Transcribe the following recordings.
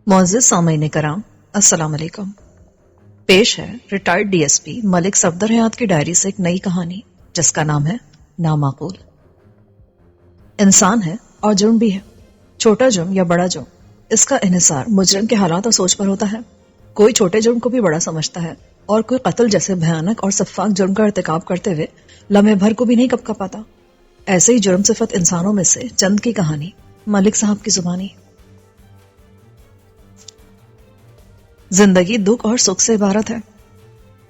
معزز سامعین کرام، السلام علیکم۔ پیش ہے ریٹائرڈ ڈی ایس پی ملک صفدر حیات کی ڈائری سے ایک نئی کہانی جس کا نام ہے نامعقول۔ انسان ہے اور جرم بھی ہے، چھوٹا جرم یا بڑا جرم، اس کا انحصار مجرم کے حالات اور سوچ پر ہوتا ہے۔ کوئی چھوٹے جرم کو بھی بڑا سمجھتا ہے اور کوئی قتل جیسے بھیانک اور سفاک جرم کا ارتکاب کرتے ہوئے لمحے بھر کو بھی نہیں کپ کپاتا۔ ایسے ہی جرم صفت انسانوں میں سے چند کی کہانی ملک صاحب کی زبانی۔ زندگی دکھ اور سکھ سے عبارت ہے۔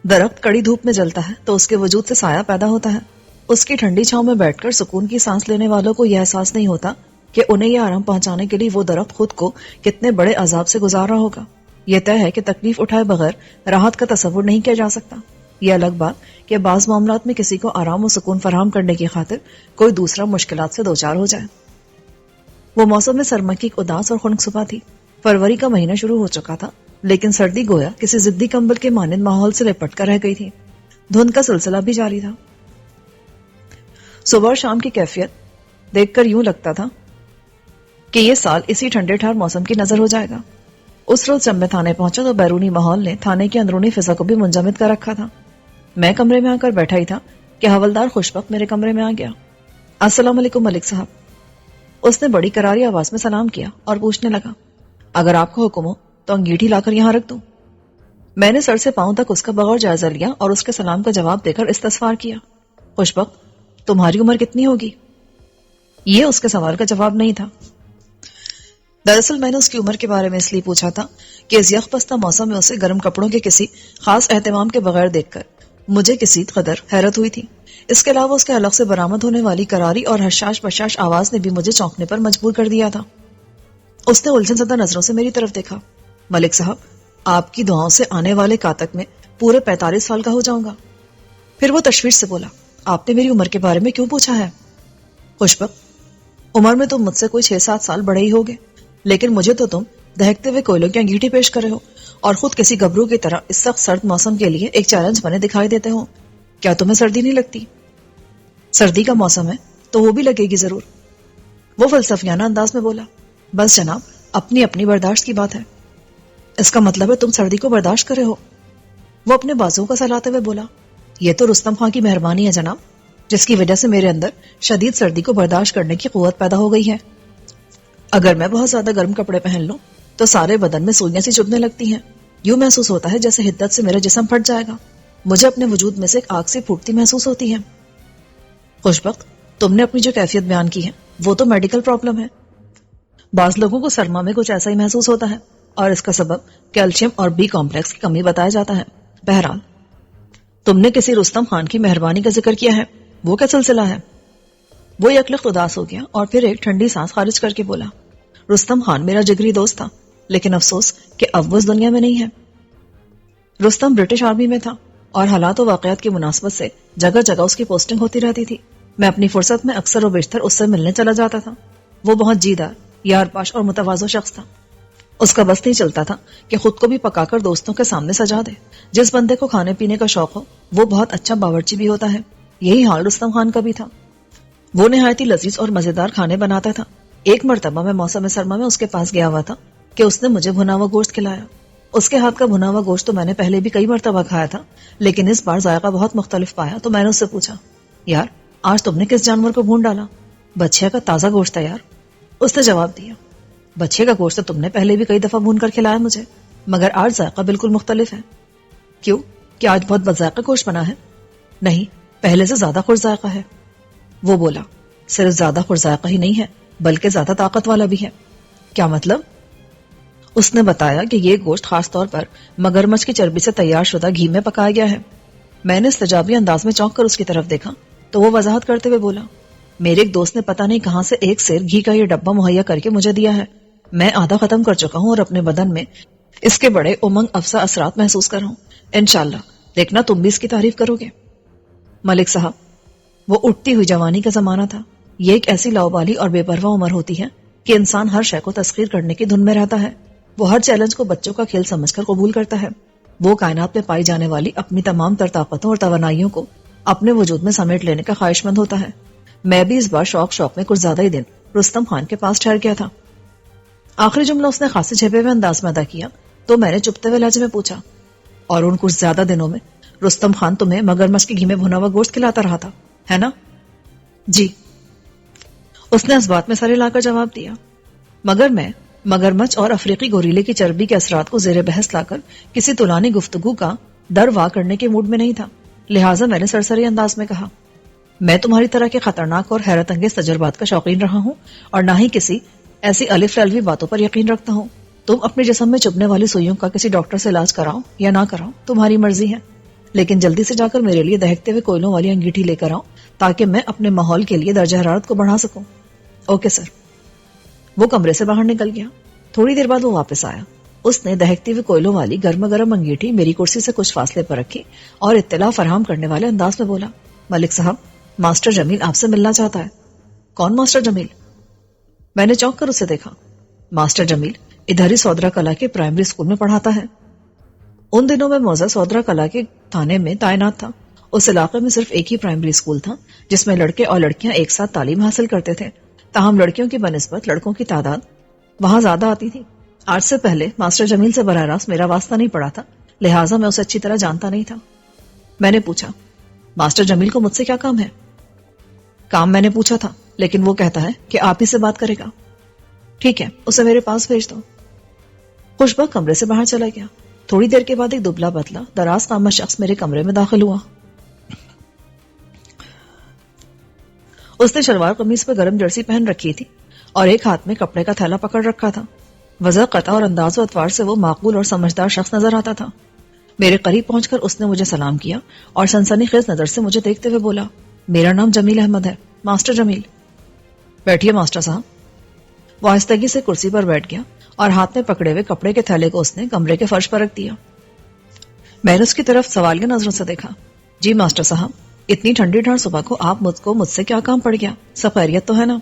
درخت کڑی دھوپ میں جلتا ہے تو اس کے وجود سے سایہ پیدا ہوتا ہے۔ اس کی ٹھنڈی چھاؤں میں بیٹھ کر سکون کی سانس لینے والوں کو یہ احساس نہیں ہوتا کہ انہیں یہ آرام پہنچانے کے لیے وہ درخت خود کو کتنے بڑے عذاب سے گزار رہا ہوگا۔ یہ طے ہے کہ تکلیف اٹھائے بغیر راحت کا تصور نہیں کیا جا سکتا۔ یہ الگ بات کہ بعض معاملات میں کسی کو آرام و سکون فراہم کرنے کی خاطر کوئی دوسرا مشکلات سے دوچار ہو جائے۔ وہ موسم سرما کی ایک اداس اور خنک صبح تھی۔ فروری کا مہینہ شروع ہو چکا تھا، لیکن سردی گویا کسی ضدی کمبل کے مانند ماحول سے لپٹ کر رہ گئی تھی۔ دھند کا سلسلہ بھی جاری تھا۔ صبح اور شام کی کیفیت دیکھ کر یوں لگتا تھا کہ یہ سال اسی ٹھنڈے ٹھار موسم کی نظر ہو جائے گا۔ اس روز جب میں تھانے پہنچا تو بیرونی ماحول نے تھانے کی اندرونی فضا کو بھی منجمد کر رکھا تھا۔ میں کمرے میں آ کر بیٹھا ہی تھا کہ حوالدار خوشبخت میرے کمرے میں آ گیا۔ السلام علیکم ملک صاحب۔ اس نے بڑی کراری آواز میں سلام کیا اور پوچھنے لگا، اگر آپ کو حکم ہو تو انگیٹھی لا کر یہاں رکھ دوں؟ میں نے سر سے پاؤں تک اس کا بغور جائزہ لیا اور اس کے سلام کا جواب دے کر استغفار کیا۔ خوشبخت، تمہاری عمر کتنی ہوگی؟ یہ اس کے سوال کا جواب نہیں تھا۔ دراصل میں نے اس کی عمر کے بارے میں اس لیے پوچھا تھا کہ اس یخ پستہ موسم میں اسے گرم کپڑوں کے کسی خاص اہتمام کے بغیر دیکھ کر مجھے کسی قدر حیرت ہوئی تھی۔ اس کے علاوہ اس کے حلق سے برآمد ہونے والی کراری اور حشاش بشاش آواز نے بھی مجھے چونکنے پر مجبور کر دیا تھا۔ اس نے الجھن زدہ نظروں سے میری طرف دیکھا۔ ملک صاحب، آپ کی دعاؤں سے آنے والے کاتک میں پورے 45 سال کا ہو جاؤں گا۔ پھر وہ تشویش سے بولا، آپ نے میری عمر کے بارے میں کیوں پوچھا ہے؟ خوشبخت، عمر میں تم مجھ سے کوئی 6-7 سال بڑے ہی ہوگے، لیکن مجھے تو تم دہکتے ہوئے کوئلوں کی انگیٹھی پیش کر رہے ہو اور خود کسی گبرو کی طرح اس سخت سرد موسم کے لیے ایک چیلنج بنے دکھائی دیتے ہو۔ کیا تمہیں سردی نہیں لگتی؟ سردی کا موسم ہے تو وہ بھی لگے گی ضرور، وہ فلسفیانہ انداز میں بولا۔ بس جناب، اپنی اپنی برداشت کی بات ہے۔ اس کا مطلب ہے تم سردی کو برداشت کرے ہو؟ وہ اپنے بازو کا سلاتے ہوئے بولا، یہ تو رستم خان کی مہربانی ہے جناب، جس کی وجہ سے میرے اندر شدید سردی کو برداشت کرنے کی قوت پیدا ہو گئی ہے۔ اگر میں بہت زیادہ گرم کپڑے پہن لوں تو سارے بدن میں سوئیاں سی چبھنے لگتی ہیں۔ یوں محسوس ہوتا ہے جیسے حدت سے میرا جسم پھٹ جائے گا۔ مجھے اپنے وجود میں سے ایک آگ سی پھوٹتی محسوس ہوتی ہے۔ خوشبخت، تم نے اپنی جو کیفیت بیان کی ہے وہ تو میڈیکل پرابلم ہے۔ بعض لوگوں کو سرما میں کچھ ایسا ہی محسوس ہوتا ہے اور اس کا سبب کیلشیم اور بی کمپلیکس کی کمی بتایا جاتا ہے۔ بہرحال، تم نے کسی رستم خان کی مہربانی کا ذکر کیا ہے، وہ کیا سلسلہ ہے؟ وہ یکلخت اداس ہو گیا اور پھر ایک ٹھنڈی سانس خارج کر کے بولا، رستم خان میرا جگری دوست تھا، لیکن افسوس کہ اب وہ اس دنیا میں نہیں ہے۔ رستم برٹش آرمی میں تھا اور حالات و واقعات کی مناسبت سے جگہ جگہ اس کی پوسٹنگ ہوتی رہتی تھی۔ میں اپنی فرصت میں اکثر و بیشتر اس سے ملنے چلا جاتا تھا۔ وہ بہت جیدار، یارپاش اور متواضع شخص تھا۔ اس کا بس نہیں چلتا تھا کہ خود کو بھی پکا کر دوستوں کے سامنے سجا دے۔ جس بندے کو کھانے پینے کا شوق ہو وہ بہت اچھا باورچی بھی ہوتا ہے۔ یہی حال رستم خان کا بھی تھا۔ وہ نہایت ہی لذیذ اور مزیدار کھانے بناتا تھا۔ ایک مرتبہ میں موسم سرما میں اس کے پاس گیا ہوا تھا کہ اس نے مجھے بھنا ہوا گوشت کھلایا۔ اس کے ہاتھ کا بھنا ہوا گوشت تو میں نے پہلے بھی کئی مرتبہ کھایا تھا، لیکن اس بار ذائقہ بہت مختلف پایا تو میں نے اس سے پوچھا، یار آج تم نے کس جانور کو بھون ڈالا؟ بچھیا کا تازہ گوشت ہے یار، اس نے جواب دیا۔ بچے کا گوشت تم نے پہلے بھی کئی دفعہ بھون کر کھلایا مجھے، مگر آج ذائقہ بالکل مختلف ہے۔ کیوں؟ کیا آج بہت بد گوشت بنا ہے؟ نہیں، پہلے سے زیادہ خوش ذائقہ ہے۔ وہ بولا، صرف زیادہ خوش ذائقہ ہی نہیں ہے بلکہ زیادہ طاقت والا بھی ہے۔ کیا مطلب؟ اس نے بتایا کہ یہ گوشت خاص طور پر مگرمچھ کی چربی سے تیار شدہ گھی میں پکایا گیا ہے۔ میں نے استجابی انداز میں چونک کر اس کی طرف دیکھا تو وہ وضاحت کرتے ہوئے بولا، میرے ایک دوست نے پتہ نہیں کہاں سے ایک سیر گھی کا یہ ڈبہ مہیا کر کے مجھے دیا ہے۔ میں آدھا ختم کر چکا ہوں اور اپنے بدن میں اس کے بڑے امنگ افزا اثرات محسوس کر رہا ہوں۔ انشاءاللہ دیکھنا تم بھی اس کی تعریف کرو گے۔ ملک صاحب، وہ اٹھتی ہوئی جوانی کا زمانہ تھا۔ یہ ایک ایسی لاؤبالی اور بے پرواہ عمر ہوتی ہے کہ انسان ہر شے کو تسخیر کرنے کی دھن میں رہتا ہے۔ وہ ہر چیلنج کو بچوں کا کھیل سمجھ کر قبول کرتا ہے۔ وہ کائنات میں پائی جانے والی اپنی تمام تر طاقتوں اور توانائیوں کو اپنے وجود میں سمیٹ لینے کا خواہش مند ہوتا ہے۔ میں بھی اس بار شوق میں کچھ زیادہ ہی دن رستم خان کے پاس ٹھہر گیا تھا۔ آخری جملہ اس نے خاصے چھپے ہوئے انداز میں ادا کیا تو میں نے چپتے ہوئے لہجے میں پوچھا، اور ان کچھ زیادہ دنوں میں رستم خان تمہیں مگرمچھ کے گھی میں بھنا ہوا گوشت کھلاتا رہا تھا، ہے نا؟ جی، اس نے اس بات میں سر ہلا کر جواب دیا، مگر میں مگرمچھ اور افریقی گوریلے کی چربی کے اثرات کو زیر بحث لا کر کسی طولانی گفتگو کا دروا کرنے کے موڈ میں نہیں تھا، لہٰذا میں نے سرسری انداز میں کہا، میں تمہاری طرح کے خطرناک اور حیرت انگیز تجربات کا شوقین رہا ہوں اور نہ ہی کسی ایسی الف للوی باتوں پر یقین رکھتا ہوں۔ تم اپنے جسم میں چبھنے والی سوئیوں کا کسی ڈاکٹر سے علاج کراؤ یا نہ کراؤ، تمہاری مرضی ہے، لیکن جلدی سے جا کر میرے لیے دہکتے ہوئے کوئلوں والی انگیٹھی لے کر آؤ تاکہ میں اپنے ماحول کے لیے درجہ حرارت کو بڑھا سکوں۔ Okay sir. وہ کمرے سے باہر نکل گیا۔ تھوڑی دیر بعد وہ واپس آیا۔ اس نے دہکتی ہوئی کوئلوں والی گرم گرم انگیٹھی میری کرسی سے کچھ فاصلے پر رکھی اور اطلاع فراہم کرنے والے انداز میں بولا، ملک صاحب، ماسٹر جمیل آپ سے ملنا چاہتا ہے۔ کون ماسٹر جمیل؟ میں نے چونک کر اسے دیکھا۔ ماسٹر جمیل ادھر ہی سودرا کلا کے پرائمری اسکول میں پڑھاتا ہے۔ ان دنوں میں موزہ سودرا کلا کے تھانے میں تعینات تھا۔ اس علاقے میں صرف ایک ہی پرائمری اسکول تھا جس میں لڑکے اور لڑکیاں ایک ساتھ تعلیم حاصل کرتے تھے، تاہم لڑکیوں کی بنسبت لڑکوں کی تعداد وہاں زیادہ آتی تھی۔ آج سے پہلے ماسٹر جمیل سے براہ راست میرا واسطہ نہیں پڑا تھا، لہٰذا میں اسے اچھی طرح جانتا نہیں تھا۔ میں نے پوچھا، ماسٹر جمیل کو مجھ سے کیا کام ہے؟ کام میں نے پوچھا تھا، لیکن وہ کہتا ہے کہ آپ ہی سے بات کرے گا۔ ٹھیک ہے، اسے میرے پاس بھیج دو۔ خوشبخت کمرے سے باہر چلا گیا۔ تھوڑی دیر کے بعد ایک دبلا پتلا دراز قامت شخص میرے کمرے میں داخل ہوا۔ اس نے شلوار قمیض پہ گرم جرسی پہن رکھی تھی اور ایک ہاتھ میں کپڑے کا تھیلا پکڑ رکھا تھا۔ وضع قطع اور انداز و اطوار سے وہ معقول اور سمجھدار شخص نظر آتا تھا۔ میرے قریب پہنچ کر اس نے مجھے سلام کیا اور سنسنی خیز نظر سے مجھے دیکھتے ہوئے بولا، میرا نام جمیل احمد ہے، ماسٹر جمیل۔ بیٹھیے ماسٹر صاحب۔ وہ آہستگی سے کرسی پر بیٹھ گیا اور ہاتھ میں پکڑے ہوئے کپڑے کے تھیلے کو اس نے کمرے کے فرش پر رکھ دیا۔ میں نے اس کی طرف سوالیہ نظروں سے دیکھا۔ جی ماسٹر صاحب، اتنی ٹھنڈی ٹھار صبح کو آپ مجھ سے کیا کام پڑ گیا؟ سب خیریت تو ہے نا؟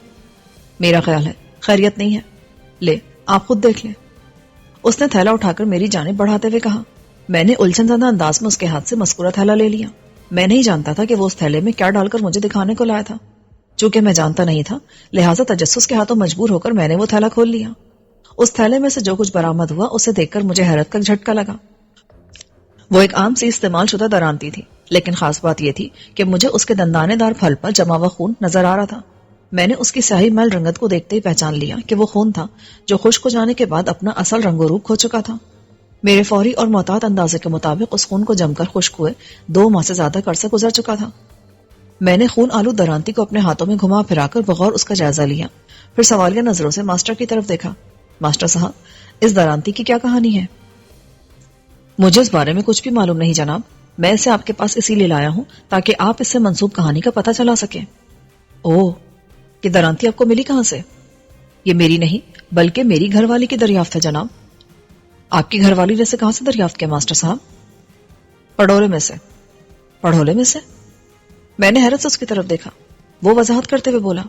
میرا خیال ہے خیریت نہیں ہے، لے آپ خود دیکھ لیں۔ اس نے تھیلا اٹھا کر میری جانب بڑھاتے ہوئے کہا۔ میں نے الجھن زدہ انداز میں اس کے ہاتھ سے مذکورہ تھیلا لے لیا۔ میں نہیں جانتا تھا کہ وہ اس تھیلے میں کیا ڈال کر مجھے دکھانے کو لایا تھا۔ چونکہ میں جانتا نہیں تھا، لہٰذا تجسس کے ہاتھوں مجبور ہو کر میں نے وہ تھیلا کھول لیا۔ اس تھیلے میں سے جو کچھ برآمد ہوا اسے دیکھ کر مجھے حیرت کا جھٹکا لگا۔ وہ ایک عام سی استعمال شدہ درانتی تھی، لیکن خاص بات یہ تھی کہ مجھے اس کے دندانے دار پھل پر جمع ہوا خون نظر آ رہا تھا۔ میں نے اس کی سیاہی میل رنگت کو دیکھتے ہی پہچان لیا کہ وہ خون تھا جو خشک ہو جانے کے بعد اپنا اصل رنگ و روپ کھو چکا تھا۔ میرے فوری اور محتاط اندازے کے مطابق اس خون کو جم کر خشک ہوئے 2 ماہ سے زیادہ کا عرصہ گزر چکا تھا۔ میں نے خون آلود درانتی کو اپنے ہاتھوں میں گھما پھرا کر بغور اس کا جائزہ لیا، پھر سوالیہ نظروں سے ماسٹر کی طرف دیکھا۔ ماسٹر صاحب، اس درانتی کی کیا کہانی ہے؟ مجھے اس بارے میں کچھ بھی معلوم نہیں جناب، میں اسے آپ کے پاس اسی لیے لایا ہوں تاکہ آپ اس سے منسوب کہانی کا پتہ چلا سکیں۔ اوہ، یہ درانتی آپ کو ملی کہاں سے؟ یہ میری نہیں بلکہ میری گھر والی کی دریافت ہے جناب۔ آپ کی گھر والی نے اسے کہاں سے دریافت کیا ماسٹر صاحب؟ پڑھولے میں سے۔ پڑھولے میں سے؟ میں نے حیرت سے اس کی طرف دیکھا۔ وہ وضاحت کرتے ہوئے بولا،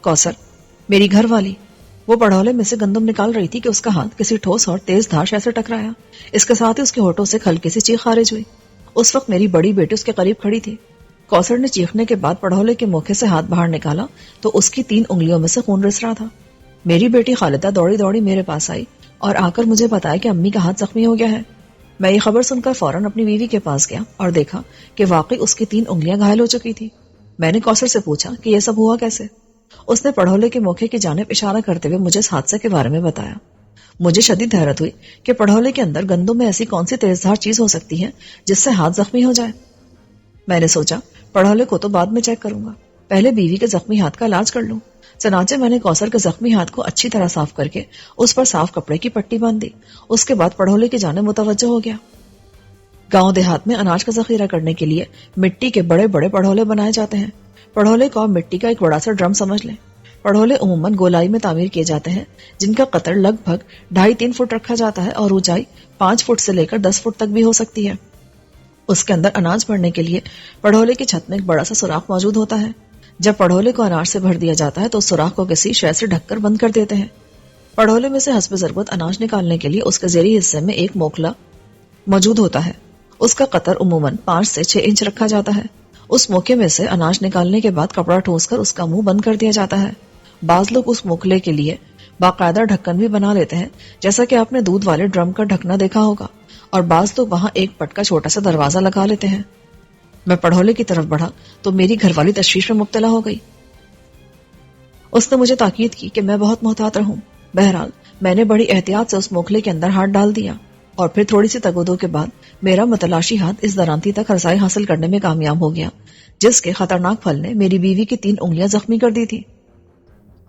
کوثر، میری گھر والی، وہ پڑھولے میں سے گندم نکال رہی تھی کہ اس کا ہاتھ کسی ٹھوس اور تیز دھار شے سے ٹکرایا۔ اس کے ساتھ ہی اس کے ہونٹوں سے ہلکی سی چیخ خارج ہوئی۔ اس وقت میری بڑی بیٹی اس کے قریب کھڑی تھی۔ کوثر نے چیخنے کے بعد پڑھولے کے موقع سے ہاتھ باہر نکالا تو اس کی 3 انگلیوں میں سے خون رس رہا تھا۔ میری بیٹی خالدہ دوڑی دوڑی میرے پاس آئی اور آ کر مجھے بتایا کہ امی کا ہاتھ زخمی ہو گیا ہے۔ میں یہ خبر سن کر فوراً اپنی بیوی کے پاس گیا اور دیکھا کہ واقعی اس کی 3 انگلیاں گھائل ہو چکی تھی۔ میں نے کوثر سے پوچھا کہ یہ سب ہوا کیسے؟ اس نے پڑھولے کے موقع کی جانب اشارہ کرتے ہوئے مجھے اس حادثے کے بارے میں بتایا۔ مجھے شدید حیرت ہوئی کہ پڑھولے کے اندر گندم میں ایسی کون سی تیز دھار چیز ہو سکتی ہے جس سے ہاتھ زخمی ہو جائے۔ میں نے سوچا پڑھولے کو تو بعد میں چیک کروں گا، پہلے بیوی کے زخمی ہاتھ کا علاج کر لوں۔ چنانچہ میں نے کوثر کے زخمی ہاتھ کو اچھی طرح صاف کر کے اس پر صاف کپڑے کی پٹی باندھ دی۔ اس کے بعد پڑھولے کی جانب متوجہ ہو گیا۔ گاؤں دیہات میں اناج کا ذخیرہ کرنے کے لیے مٹی کے بڑے بڑے پڑھولے بنائے جاتے ہیں۔ پڑھولے کو آپ مٹی کا ایک بڑا سا ڈرم سمجھ لیں۔ پڑھولے عموماً گولائی میں تعمیر کیے جاتے ہیں، جن کا قطر لگ بھگ 2.5-3 فٹ رکھا جاتا ہے اور اونچائی 5 فٹ سے لے کر 10 فٹ تک بھی ہو سکتی ہے۔ اس کے اندر اناج بھرنے کے لیے پڑھولے کی چھت میں ایک بڑا سا سوراخ موجود ہوتا ہے۔ جب پڑھولے کو اناج سے بھر دیا جاتا ہے تو اس سوراخ کو کسی شے سے ڈھک کر بند کر دیتے ہیں۔ پڑھولے میں سے حسب ضرورت اناج نکالنے کے لیے اس کے زیریں حصے میں ایک موکھلا موجود ہوتا ہے۔ اس کا قطر عموماً 5 سے 6 انچ رکھا جاتا ہے۔ اس موقع میں سے اناج نکالنے کے بعد کپڑا ٹھوس کر اس کا منہ بند کر دیا جاتا ہے۔ بعض لوگ اس موکھلے کے لیے باقاعدہ ڈھکن بھی بنا لیتے ہیں، جیسا کہ آپ نے دودھ والے ڈرم کا ڈھکنا دیکھا ہوگا، اور بعض تو وہاں ایک پٹ کا چھوٹا سا دروازہ لگا لیتے ہیں۔ میں پڑھولے کی طرف بڑھا تو میری گھر والی تشویش میں مبتلا ہو گئی۔ اس نے مجھے تاکید کی کہ میں بہت محتاط رہوں۔ بہرحال میں نے بڑی احتیاط سے اس موکھلے کے اندر ہاتھ ڈال دیا، اور پھر تھوڑی سی تگودو کے بعد میرا متلاشی ہاتھ اس درانتی تک رسائی حاصل کرنے میں کامیاب ہو گیا، جس کے خطرناک پھل نے میری بیوی کی 3 انگلیاں زخمی کر دی تھی۔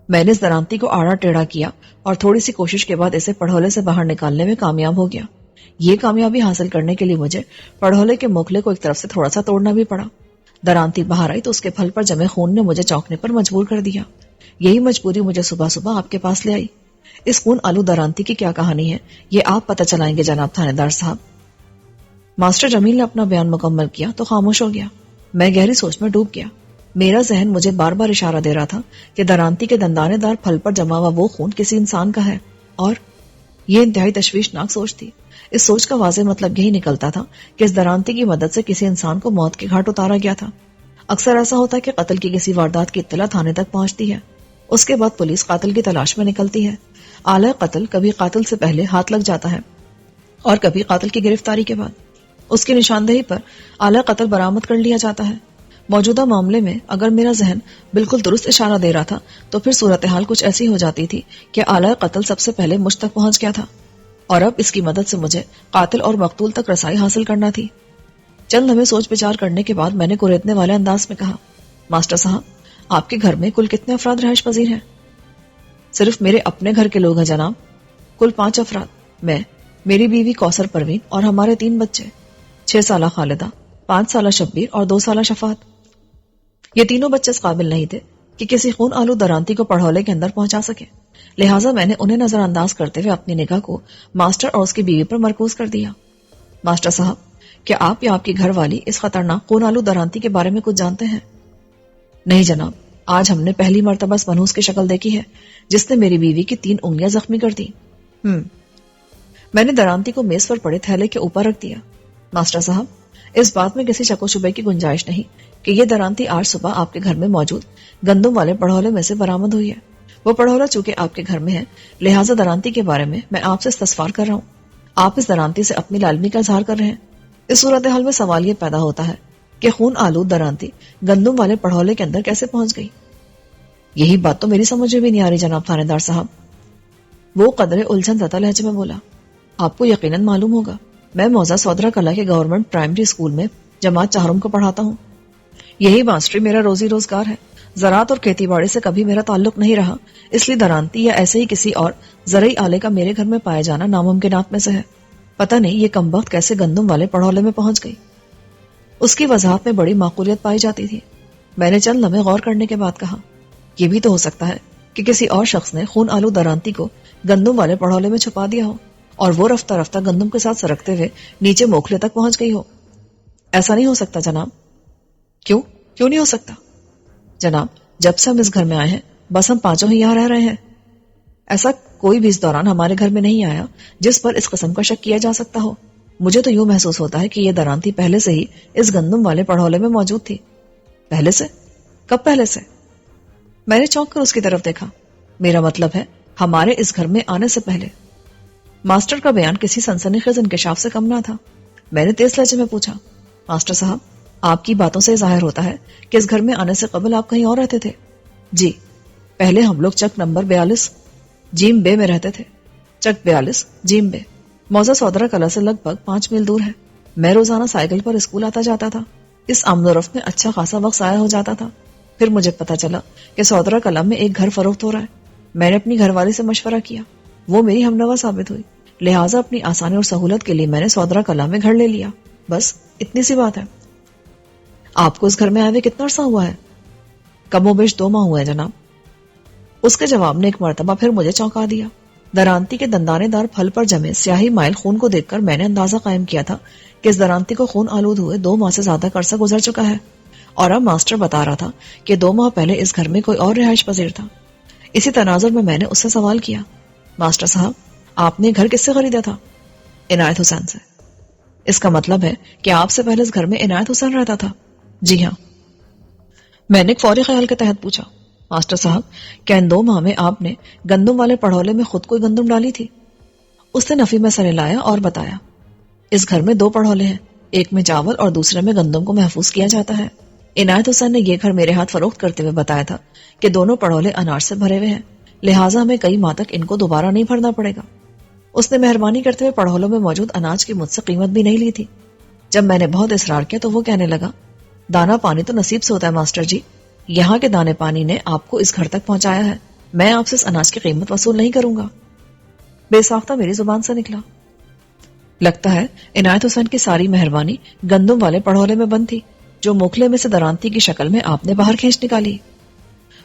میں نے اس درانتی کو آڑا ٹیڑھا کیا اور تھوڑی سی کوشش کے بعد اسے پڑھولے سے باہر نکالنے میں کامیاب ہو گیا۔ یہ کامیابی حاصل کرنے کے لیے مجھے پڑھولے کے موکھلے کو ایک طرف سے تھوڑا سا توڑنا بھی پڑا۔ درانتی باہر آئی تو اس کے پھل پر جمے خون نے مجھے چونکنے پر مجبور کر دیا۔ یہی مجبوری مجھے صبح صبح آپ کے پاس لے آئی۔ اس خون آلو درانتی کی کیا کہانی ہے، یہ آپ پتہ چلائیں گے جناب تھانے دار صاحب۔ ماسٹر جمیل نے اپنا بیان مکمل کیا تو خاموش ہو گیا۔ میں گہری سوچ میں ڈوب گیا۔ میرا ذہن مجھے بار بار اشارہ دے رہا تھا کہ درانتی کے دندانے دار پھل پر جما ہوا وہ خون کسی انسان کا ہے، اور یہ انتہائی تشویشناک سوچ تھی۔ اس سوچ کا واضح مطلب یہی نکلتا تھا کہ اس درانتی کی مدد سے کسی انسان کو موت کے گھاٹ اتارا گیا تھا۔ اکثر ایسا ہوتا ہے کہ قتل کی کسی واردات کی اطلاع تھانے تک پہنچتی ہے، اس کے بعد پولیس قاتل کی تلاش میں نکلتی ہے۔ آلہ قتل کبھی قاتل سے پہلے ہاتھ لگ جاتا ہے اور کبھی قاتل کی گرفتاری کے بعد اس کی نشاندہی پر آلہ قتل برآمد کر لیا جاتا ہے۔ موجودہ معاملے میں اگر میرا ذہن بالکل درست اشارہ دے رہا تھا تو پھر صورتحال کچھ ایسی ہو جاتی تھی کہ آلہ قتل سب سے پہلے مجھ تک پہنچ گیا تھا، اور اب اس کی مدد سے مجھے قاتل اور مقتول تک رسائی حاصل کرنا تھی۔ چند لمحے سوچ بچار کرنے کے بعد میں نے کریدنے والے انداز میں کہا، ماسٹر صاحب، آپ کے گھر میں کل کتنے افراد رہائش پذیر ہیں؟ صرف میرے اپنے گھر کے لوگ ہیں جناب، کل 5 افراد، میں، میری بیوی کوثر پروین اور ہمارے 3 بچے، 6 سالہ خالدہ، 5 سالہ شبیر اور 2 سالہ شفاعت۔ یہ تینوں بچے اس قابل نہیں تھے کہ کسی خون آلو درانتی کو پڑھولے کے اندر پہنچا سکے، لہٰذا میں نے انہیں نظر انداز کرتے ہوئے اپنی نگاہ کو ماسٹر اور اس کی بیوی پر مرکوز کر دیا۔ ماسٹر صاحب، کیا آپ یا آپ کی گھر والی اس خطرناک خون آلو درانتی کے بارے میں کچھ جانتے ہیں؟ نہیں جناب، آج ہم نے پہلی مرتبہ اس منحوس کی شکل دیکھی ہے جس نے میری بیوی کی 3 انگلیاں زخمی کر دی۔ میں نے درانتی کو میز پر پڑے تھیلے کے اوپر رکھ دیا۔ ماسٹر صاحب، اس بات میں کسی شک و شبے کی گنجائش نہیں کہ یہ درانتی آج صبح آپ کے گھر میں موجود گندم والے پڑھولے میں سے برآمد ہوئی ہے۔ وہ پڑھولا چونکہ آپ کے گھر میں ہے، لہٰذا درانتی کے بارے میں آپ سے استفسار کر رہا ہوں۔ آپ اس درانتی سے اپنی لالمی کا اظہار کر رہے ہیں۔ اس صورتحال میں سوال یہ پیدا ہوتا ہے کہ خون آلود درانتی گندم والے پڑھولے کے اندر کیسے پہنچ گئی؟ یہی بات تو میری سمجھ میں بھی نہیں آ رہی جناب تھانے دار صاحب۔ وہ قدرے الجھن زدہ لہجے میں بولا، آپ کو یقیناً معلوم ہوگا، میں موضع سودرا کلا کے گورنمنٹ پرائمری اسکول میں جماعت 4 کو پڑھاتا ہوں۔ یہی ماسٹری میرا روزی روزگار ہے۔ زراعت اور کھیتی باڑی سے کبھی میرا تعلق نہیں رہا، اس لیے درانتی یا ایسے ہی کسی اور زرعی آلے کا میرے گھر میں پایا جانا ناممکنات میں سے ہے۔ پتہ نہیں یہ کمبخت کیسے گندم والے پڑھولے میں پہنچ گئی۔ اس کی وضاحت میں بڑی معقولیت پائی جاتی تھی۔ میں نے چند لمحے غور کرنے کے بعد کہا، یہ بھی تو ہو سکتا ہے کہ کسی اور شخص نے خون آلو درانتی کو گندم والے پڑھولے میں چھپا دیا ہو اور وہ رفتہ رفتہ گندم کے ساتھ سرکتے ہوئے نیچے موکھلے تک پہنچ گئی ہو۔ ایسا نہیں ہو سکتا جناب۔ کیوں نہیں ہو سکتا؟ جناب، جب سے ہم اس گھر میں آئے ہیں بس ہم 5 ہی یہاں رہ رہے ہیں۔ ایسا کوئی بھی اس دوران ہمارے گھر میں نہیں آیا جس پر اس قسم کا شک کیا جا سکتا ہو۔ مجھے تو یوں محسوس ہوتا ہے کہ یہ درانتی پہلے سے ہی اس گندم والے پڑھولے میں موجود تھی۔ پہلے سے؟ کب پہلے سے؟ میں نے چونک کر اس کی طرف دیکھا۔ میرا مطلب ہے ہمارے اس گھر میں آنے سے پہلے۔ ماسٹر کا بیان کسی سنسنی خیز انکشاف سے کم نہ تھا۔ میں نے تیز لہجے میں پوچھا، ماسٹر صاحب، آپ کی باتوں سے ظاہر ہوتا ہے کہ اس گھر میں آنے سے قبل آپ کہیں اور رہتے تھے؟ جی، پہلے ہم لوگ چک نمبر 42 جیم بے میں رہتے تھے۔ چک 42 جیم بے موضع سودرا کلا سے لگ بھگ 5 میل دور ہے۔ میں روزانہ سائیکل پر اسکول آتا جاتا تھا۔ اس آمد و رفت میں اچھا خاصا وقت ضائع ہو جاتا تھا۔ پھر مجھے پتا چلا کہ سودرا کلا میں ایک گھر فروخت ہو رہا ہے۔ میں نے اپنی گھر والی سے مشورہ کیا، وہ میری ہمنوا ثابت ہوئی، لہٰذا اپنی آسانی اور سہولت کے لیے میں نے سودرا کلا میں گھر لے لیا۔ بس اتنی سی بات ہے۔ آپ کو اس گھر میں آئے ہوئے کتنا عرصہ ہوا ہے؟ کم و بیش 2 ماہ ہوئے ہیں جناب۔ اس کے جواب نے ایک مرتبہ پھر مجھے چونکا دیا۔ درانتی کے دندانے دار پھل پر جمے سیاہی مائل خون کو دیکھ کر میں نے اندازہ قائم کیا تھا کہ اس درانتی کو خون آلود ہوئے 2 ماہ سے زیادہ کا عرصہ گزر چکا ہے، اور اب ماسٹر بتا رہا تھا کہ 2 ماہ پہلے اس گھر میں کوئی اور رہائش پذیر تھا۔ اسی تناظر میں نے اس سے سوال کیا، ماسٹر صاحب، آپ نے گھر کس سے خریدا تھا؟ عنایت حسین سے۔ اس کا مطلب ہے کہ آپ سے پہلے اس گھر میں عنایت حسین رہتا تھا؟ جی ہاں۔ میں نے ایک فوری خیال کے تحت پوچھا، ماسٹر صاحب، کیا ان 2 ماہ میں آپ نے گندم والے پڑھولے میں خود کوئی گندم ڈالی تھی؟ اس نے نفی میں سر ہلایا اور بتایا، اس گھر میں 2 پڑھولے ہیں، ایک میں چاول اور دوسرے میں گندم کو محفوظ کیا جاتا ہے۔ عنایت حسین نے یہ گھر میرے ہاتھ فروخت کرتے ہوئے بتایا تھا کہ دونوں پڑھولے اناج سے بھرے ہوئے ہیں، لہٰذا ہمیں کئی ماہ تک ان کو دوبارہ نہیں بھرنا پڑے گا۔ اس نے مہربانی کرتے ہوئے پڑھولوں میں موجود اناج کی مجھ سے قیمت بھی نہیں لی تھی۔ جب میں نے بہت اصرار کیا تو وہ کہنے لگا، دانا پانی تو نصیب سے ہوتا ہے ماسٹر جی، یہاں کے دانے پانی نے آپ کو اس گھر تک پہنچایا ہے، میں آپ سے اس اناج کی قیمت وصول نہیں کروں گا۔ بے ساختہ میری زبان سے نکلا۔ لگتا ہے عنایت حسین کی ساری مہربانی گندم والے پڑھولے میں بند تھی، جو موکھلے میں سے درانتی کی شکل میں آپ نے باہر کھینچ نکالی۔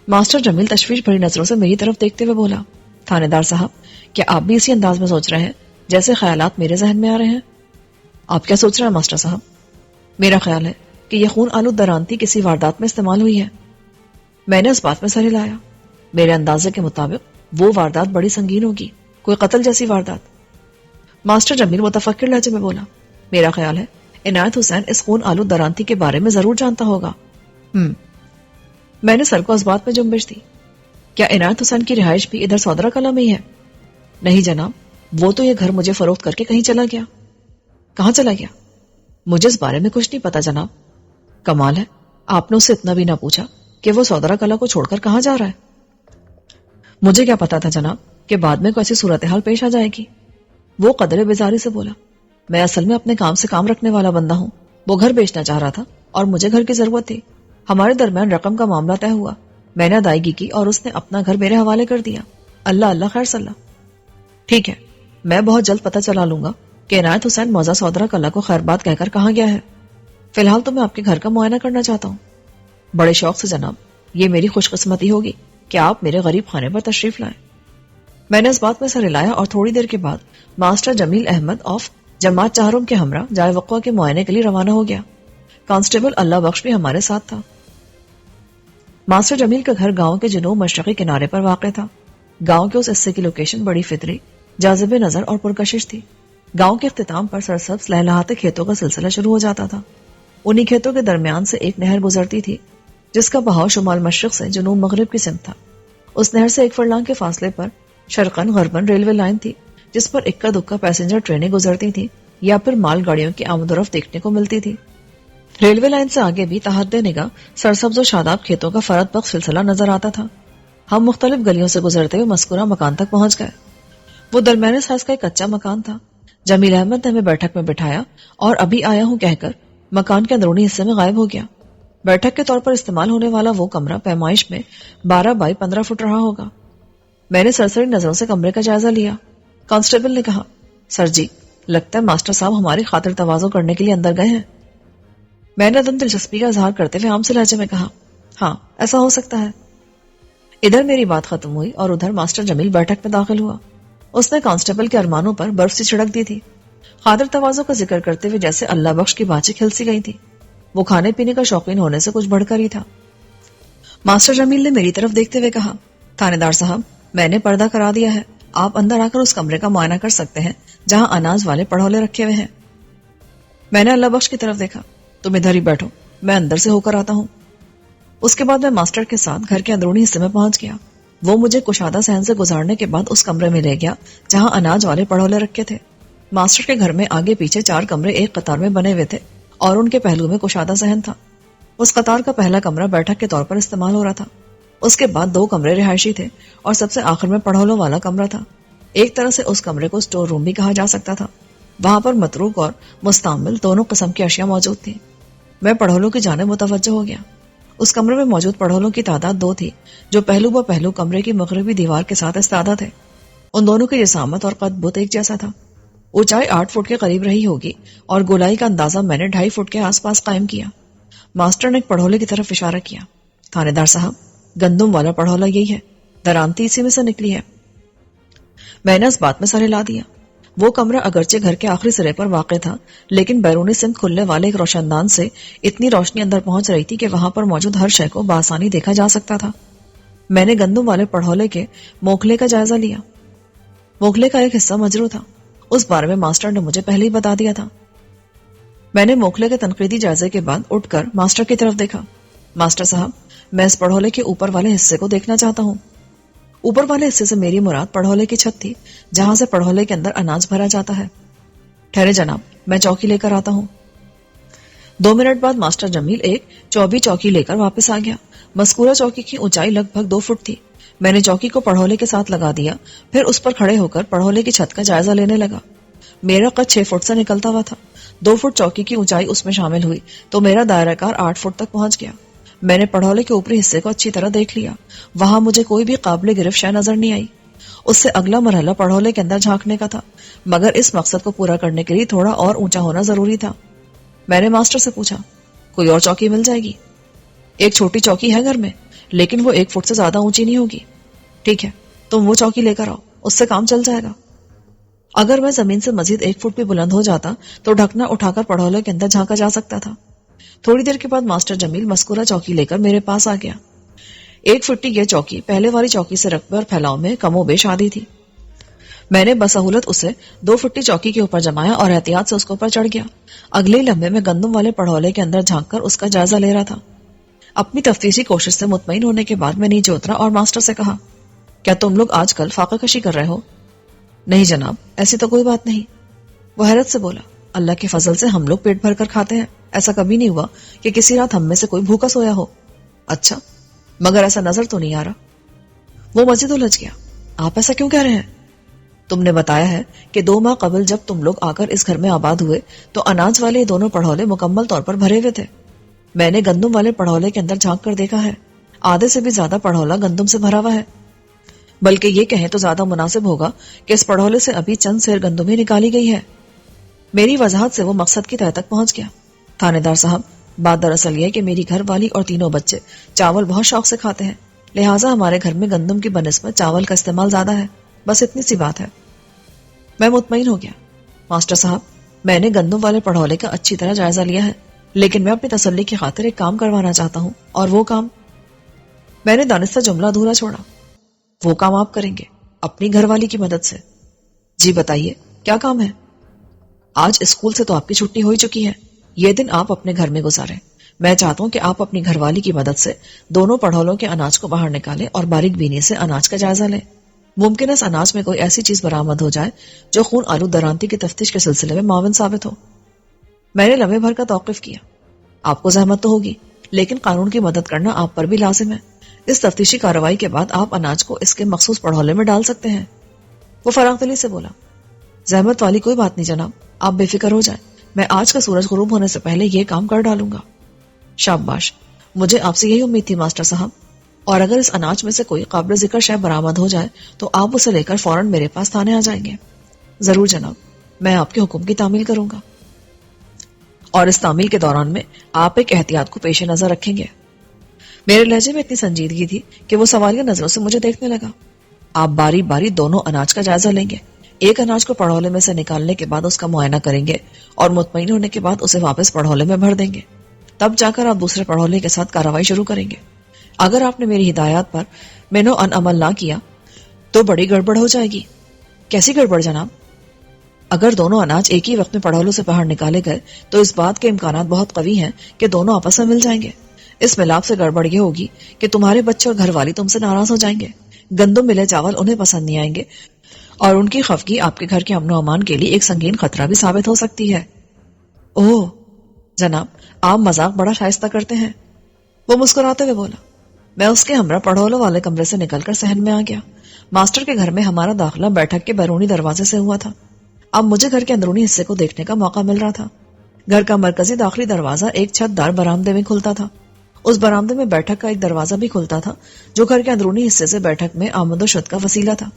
ماسٹر جمیل تشویش بھری نظروں سے میری طرف دیکھتے ہوئے بولا، تھانے دار صاحب، کیا آپ بھی اسی انداز میں سوچ رہے ہیں جیسے خیالات میرے ذہن میں آ رہے ہیں؟ آپ کیا سوچ رہے ہیں ماسٹر صاحب؟ میرا خیال ہے کہ یہ خون آلود درانتی کسی واردات میں استعمال ہوئی ہے۔ میں نے اس بات میں سر ہلایا۔ میرے اندازے کے مطابق وہ واردات بڑی سنگین ہوگی، کوئی قتل جیسی واردات۔ ماسٹر جمیل متفکر لہجے میں بولا، میرا خیال ہے عنایت حسین اس خون آلود درانتی کے بارے میں ضرور جانتا ہوگا۔ میں نے سر کو اس بات میں جنبش دی۔ کیا عنایت حسین کی رہائش بھی ادھر سودرا کلا میں ہی ہے؟ نہیں جناب، وہ تو یہ گھر مجھے فروخت کر کے کہیں چلا گیا۔ کہاں چلا گیا؟ مجھے اس بارے میں کچھ نہیں پتا جناب۔ کمال ہے، آپ نے اس سے اتنا بھی نہ پوچھا کہ وہ سودرا کلا کو چھوڑ کر کہاں جا رہا ہے؟ مجھے کیا پتا تھا جناب کہ بعد میں کوئی ایسی صورتحال پیش آ جائے گی۔ وہ قدرے بیزاری سے بولا، میں اصل میں اپنے کام سے کام رکھنے والا بندہ ہوں، وہ گھر بیچنا چاہ رہا تھا اور مجھے گھر کی ضرورت تھی، ہمارے درمیان رقم کا معاملہ طے ہوا، میں نے ادائیگی کی اور اس نے اپنا گھر میرے حوالے کر دیا۔ اللہ اللہ خیر صلاح۔ ٹھیک ہے، میں بہت جلد پتہ چلا لوں گا کہ عنایت حسین موضع سودرا کلا کو خیر بات کہہ کر کہاں گیا ہے۔ فی الحال تو میں آپ کے گھر کا معائنہ کرنا چاہتا ہوں۔ بڑے شوق سے جناب، یہ میری خوش قسمتی ہوگی کہ آپ میرے غریب خانے پر تشریف لائیں۔ میں نے اس بات میں سر ہلایا اور تھوڑی دیر کے بعد ماسٹر جمیل احمد آف جماعت چہارم کے ہمراہ جائے وقوع کے معائنے کے لیے روانہ ہو گیا۔ کانسٹیبل اللہ بخش بھی ہمارے ساتھ تھا۔ ماسٹر جمیل کا گھر گاؤں کے جنوب مشرقی کنارے پر واقع تھا۔ گاؤں کے اس حصے کی لوکیشن بڑی فطری، جاذب نظر اور پرکشش تھی۔ گاؤں کے اختتام پر سرسبز لہلہاتے کھیتوں کا سلسلہ شروع ہو جاتا تھا۔ انہی کھیتوں کے درمیان سے ایک نہر گزرتی تھی جس کا بہاؤ شمال مشرق سے جنوب مغرب کی سمت تھا۔ اس نہر سے 1 فرلانگ کے فاصلے پر شرقاً غرباً ریلوے لائن تھی جس پر اکا دکا پیسنجر ٹرینیں گزرتی تھی یا پھر مال گاڑیوں کی آمد و رفت دیکھنے کو ملتی تھی۔ ریلوے لائن سے آگے بھی تحت نگاہ سرسبز و شاداب کھیتوں کا فرد بخش سلسلہ نظر آتا تھا۔ ہم مختلف گلیوں سے گزرتے ہوئے مذکورہ مکان تک پہنچ گئے۔ وہ درمیانے سائز کا ایک کچا مکان تھا۔ جمیل احمد نے ہمیں بیٹھک میں بٹھایا اور ابھی آیا ہوں کہہ کر مکان کے اندرونی حصے میں غائب ہو گیا۔ بیٹھک کے طور پر استعمال ہونے والا وہ کمرہ پیمائش میں 12 بائی 15 فٹ رہا ہوگا۔ میں نے سرسری نظروں سے کمرے کا جائزہ لیا۔ کانسٹیبل نے کہا، سر جی، لگتا ہے ماسٹر صاحب ہماری خاطر تواضع کرنے کے لیے اندر گئے ہیں۔ میں نے عدم دلچسپی کا اظہار کرتے ہوئے عام سے لہجے میں کہا، ہاں ایسا ہو سکتا ہے۔ ادھر میری بات ختم ہوئی اور ادھر ماسٹر جمیل بیٹھک میں داخل ہوا۔ اس نے کانسٹیبل کے ارمانوں پر برف سی چھڑک دی تھی۔ خاطر تواضع کا ذکر کرتے ہوئے جیسے اللہ بخش کی باتیں کھل سی گئی تھی۔ وہ کھانے پینے کا شوقین ہونے سے کچھ بڑھ کر ہی تھا۔ ماسٹر جمیل نے میری طرف دیکھتے ہوئے کہا، تھانے دار صاحب، میں نے پردہ کرا دیا ہے، آپ اندر آ کر اس کمرے کا معائنہ کر سکتے ہیں جہاں اناج والے پڑھولے رکھے ہوئے ہیں۔ میں نے اللہ بخش کی طرف دیکھا، تم ادھر ہی بیٹھو، میں اندر سے ہو کر آتا ہوں۔ اس کے بعد میں ماسٹر کے ساتھ گھر کے اندرونی حصے میں پہنچ گیا۔ وہ مجھے کشادہ صحن سے گزارنے کے بعد اس کمرے میں لے گیا جہاں اناج والے پڑھولے رکھے تھے۔ ماسٹر کے گھر میں آگے پیچھے 4 کمرے ایک قطار میں بنے ہوئے تھے اور ان کے پہلو میں کشادہ صحن تھا۔ اس قطار کا پہلا کمرہ بیٹھک کے طور پر استعمال ہو رہا تھا۔ اس کے بعد 2 کمرے رہائشی تھے اور سب سے آخر میں پڑھولوں والا کمرہ تھا۔ ایک طرح سے اس کمرے کو اسٹور روم بھی کہا جا سکتا تھا۔ وہاں پر متروک اور مستعمل دونوں قسم کی اشیاء موجود تھیں۔ میں پڑھولوں کی جانب متوجہ ہو گیا۔ اس کمرے میں موجود پڑھولوں کی تعداد 2 تھی جو پہلو بہ پہلو کمرے کی مغربی دیوار کے ساتھ استادہ تھے۔ ان دونوں کی جسامت اور قد بت ایک جیسا تھا۔ اونچائی 8 فٹ کے قریب رہی ہوگی اور گولائی کا اندازہ میں نے 2.5 فٹ کے آس پاس قائم کیا۔ ماسٹر نے ایک پڑھولے کی طرف اشارہ کیا۔ تھانے دار صاحب، گندم والا پڑھولا یہی ہے، درانتی اسی میں سے نکلی ہے۔ میں نے اس بات میں سر ہلا دیا۔ وہ کمرہ اگرچہ گھر کے آخری سرے پر واقع تھا لیکن بیرونی سمت کھلنے والے ایک روشن دان سے اتنی روشنی اندر پہنچ رہی تھی کہ وہاں پر موجود ہر شے کو بآسانی دیکھا جا سکتا تھا۔ میں نے گندم والے پڑھولے کے موکھلے کا جائزہ لیا۔ موکھلے کا ایک حصہ مجروح تھا، اس بارے میں ماسٹر نے مجھے پہلے ہی بتا دیا تھا۔ میں نے موکھلے کے تنقیدی جائزے کے بعد اٹھ کر ماسٹر کی طرف دیکھا۔ ماسٹر صاحب، میں اس پڑھولے کے اوپر والے حصے کو دیکھنا چاہتا ہوں. اوپر والے حصے سے میری مراد پڑھولے کی چھت تھی جہاں سے پڑھولے کے اندر اناج بھرا جاتا ہے. ٹھہرے جناب, میں چوکی لے کر آتا ہوں. 2 منٹ بعد ماسٹر جمیل ایک چوبی چوکی لے کر واپس آ گیا. مذکورہ چوکی کی اونچائی لگ بھگ 2 فٹ تھی. میں نے چوکی کو پڑھولے کے ساتھ لگا دیا, پھر اس پر کھڑے ہو کر پڑھولے کی چھت کا جائزہ لینے لگا. میرا قد 6 فٹ سے نکلتا ہوا تھا. 2 فٹ چوکی کی اونچائی اس میں شامل ہوئی تو میرا دائرہ کار 8 فٹ تک پہنچ گیا. میں نے پڑھولے کے اوپری حصے کو اچھی طرح دیکھ لیا. وہاں مجھے کوئی بھی قابل گرفت شے نظر نہیں آئی. اس سے اگلا مرحلہ پڑھولے کے اندر جھانکنے کا تھا, مگر اس مقصد کو پورا کرنے کے لیے تھوڑا اور اونچا ہونا ضروری تھا. میں نے ماسٹر سے پوچھا, کوئی اور چوکی مل جائے گی؟ ایک چھوٹی چوکی ہے گھر میں, لیکن وہ 1 فٹ سے زیادہ اونچی نہیں ہوگی. ٹھیک ہے, تم وہ چوکی لے کر آؤ, اس سے کام چل جائے گا. اگر میں زمین سے مزید 1 فٹ بھی بلند ہو جاتا تو ڈھکنا اٹھا کر پڑھولے کے اندر جھانکا جا سکتا تھا. تھوڑی دیر کے بعد ماسٹر جمیل مذکورہ چوکی لے کر میرے پاس آ گیا. 1 فٹی یہ چوکی پہلے والی چوکی سے رقبے اور پھیلاؤ میں کم و بیش آدھی تھی. میں نے بسہولت اسے 2 فٹی چوکی کے اوپر جمایا اور احتیاط سے اس کے اوپر چڑھ گیا. اگلے لمحے میں گندم والے پڑھولے کے اندر جھانک کر اس کا جائزہ لے رہا تھا. اپنی تفتیشی کوشش سے مطمئن ہونے کے بعد میں نیچے اترا اور ماسٹر سے کہا, کیا تم لوگ آج کل فاقہ کشی کر رہے ہو؟ نہیں جناب, ایسی تو کوئی بات نہیں. وہ حیرت سے بولا, اللہ کے فضل سے ہم لوگ پیٹ بھر کر کھاتے ہیں. ایسا کبھی نہیں ہوا کہ کسی رات ہم میں سے کوئی بھوکا سویا ہو. اچھا, مگر ایسا نظر تو نہیں آ رہا. وہ مزید الجھ گیا, آپ ایسا کیوں کہہ رہے ہیں؟ تم نے بتایا ہے کہ 2 ماہ قبل جب تم لوگ آ کر اس گھر میں آباد ہوئے تو اناج والے دونوں پڑھولے مکمل طور پر بھرے ہوئے تھے. میں نے گندم والے پڑھولے کے اندر جھانک کر دیکھا ہے, آدھے سے بھی زیادہ پڑھولا گندم سے بھرا ہوا ہے. بلکہ یہ کہیں تو زیادہ مناسب ہوگا کہ اس پڑھولے سے ابھی چند سیر گندم ہی نکالی گئی ہے. میری وضاحت سے وہ مقصد کی تہہ تک پہنچ گیا. تھانے دار صاحب, بات دراصل یہ کہ میری گھر والی اور 3 بچے چاول بہت شوق سے کھاتے ہیں, لہٰذا ہمارے گھر میں گندم کی بنسبت چاول کا استعمال زیادہ ہے. بس اتنی سی بات ہے. میں مطمئن ہو گیا. ماسٹر صاحب, میں نے گندم والے پڑھولے کا اچھی طرح جائزہ لیا ہے, لیکن میں اپنی تسلی کی خاطر ایک کام کروانا چاہتا ہوں, اور وہ کام. میں نے دانستہ جملہ ادھورا چھوڑا. وہ کام آپ کریں گے اپنی گھر والی کی مدد سے؟ جی بتائیے, کیا کام ہے؟ آج اسکول سے تو آپ کی چھٹی ہو ہی چکی ہے. یہ دن آپ اپنے گھر میں گزاریں. میں چاہتا ہوں کہ آپ اپنی گھر والی کی مدد سے دونوں پڑھولوں کے اناج کو باہر نکالیں اور باریک بینی سے اناج کا جائزہ لیں. ممکن ہے اس اناج میں کوئی ایسی چیز برآمد ہو جائے جو خون آلود درانتی کی تفتیش کے سلسلے میں معاون ثابت ہو. میں نے لمحے بھر کا توقف کیا. آپ کو زحمت تو ہوگی, لیکن قانون کی مدد کرنا آپ پر بھی لازم ہے. اس تفتیشی کارروائی کے بعد آپ اناج کو اس کے مخصوص پڑھولے میں ڈال سکتے ہیں. وہ فراغ دلی سے بولا, زحمت والی کوئی بات نہیں جناب, آپ بے فکر ہو جائیں. میں آج کا سورج غروب ہونے سے پہلے یہ کام کر ڈالوں گا. شاباش, مجھے آپ سے یہی امید تھی ماسٹر صاحب. اور اگر اس اناج میں سے کوئی قابل ذکر شے برآمد ہو جائے تو آپ اسے لے کر فوراً میرے پاس تھانے آ جائیں گے. ضرور جناب, میں آپ کے حکم کی تعمیل کروں گا. اور اس تعمیل کے دوران میں آپ ایک احتیاط کو پیش نظر رکھیں گے. میرے لہجے میں اتنی سنجیدگی تھی کہ وہ سوالیہ نظروں سے مجھے دیکھنے لگا. آپ باری باری دونوں اناج کا جائزہ لیں گے. ایک اناج کو پڑھولے میں سے نکالنے کے بعد اس کا معائنہ کریں گے اور مطمئن ہونے کے بعد اسے واپس پڑھولے میں بھر دیں گے. تب جا کر آپ دوسرے پڑھولے کے ساتھ کارروائی شروع کریں گے. اگر آپ نے میری ہدایات پر مینو ان عمل نہ کیا تو بڑی گڑبڑ ہو جائے گی. کیسی گڑبڑ جناب؟ اگر دونوں اناج ایک ہی وقت میں پڑھولوں سے باہر نکالے گئے تو اس بات کے امکانات بہت قوی ہیں کہ دونوں آپس میں مل جائیں گے. اس ملاپ سے گڑبڑ یہ ہوگی کہ تمہارے بچے اور گھر والی تم سے ناراض ہو جائیں گے. گندم ملے چاول انہیں پسند نہیں آئیں گے اور ان کی خفگی آپ کے گھر کے امن و امان کے لیے ایک سنگین خطرہ بھی ثابت ہو سکتی ہے. اوہ جناب, آپ مذاق بڑا شائستہ کرتے ہیں. وہ مسکراتے ہوئے بولا. میں اس کے ہمراہ پڑھولوں والے کمرے سے نکل کر صحن میں آ گیا. ماسٹر کے گھر میں ہمارا داخلہ بیٹھک کے بیرونی دروازے سے ہوا تھا. اب مجھے گھر کے اندرونی حصے کو دیکھنے کا موقع مل رہا تھا. گھر کا مرکزی داخلی دروازہ ایک چھت دار برآمدے میں کھلتا تھا. اس برآمدے میں بیٹھک کا ایک دروازہ بھی کھلتا تھا جو گھر کے اندرونی حصے سے بیٹھک میں آمد و شد کا وسیلہ تھا.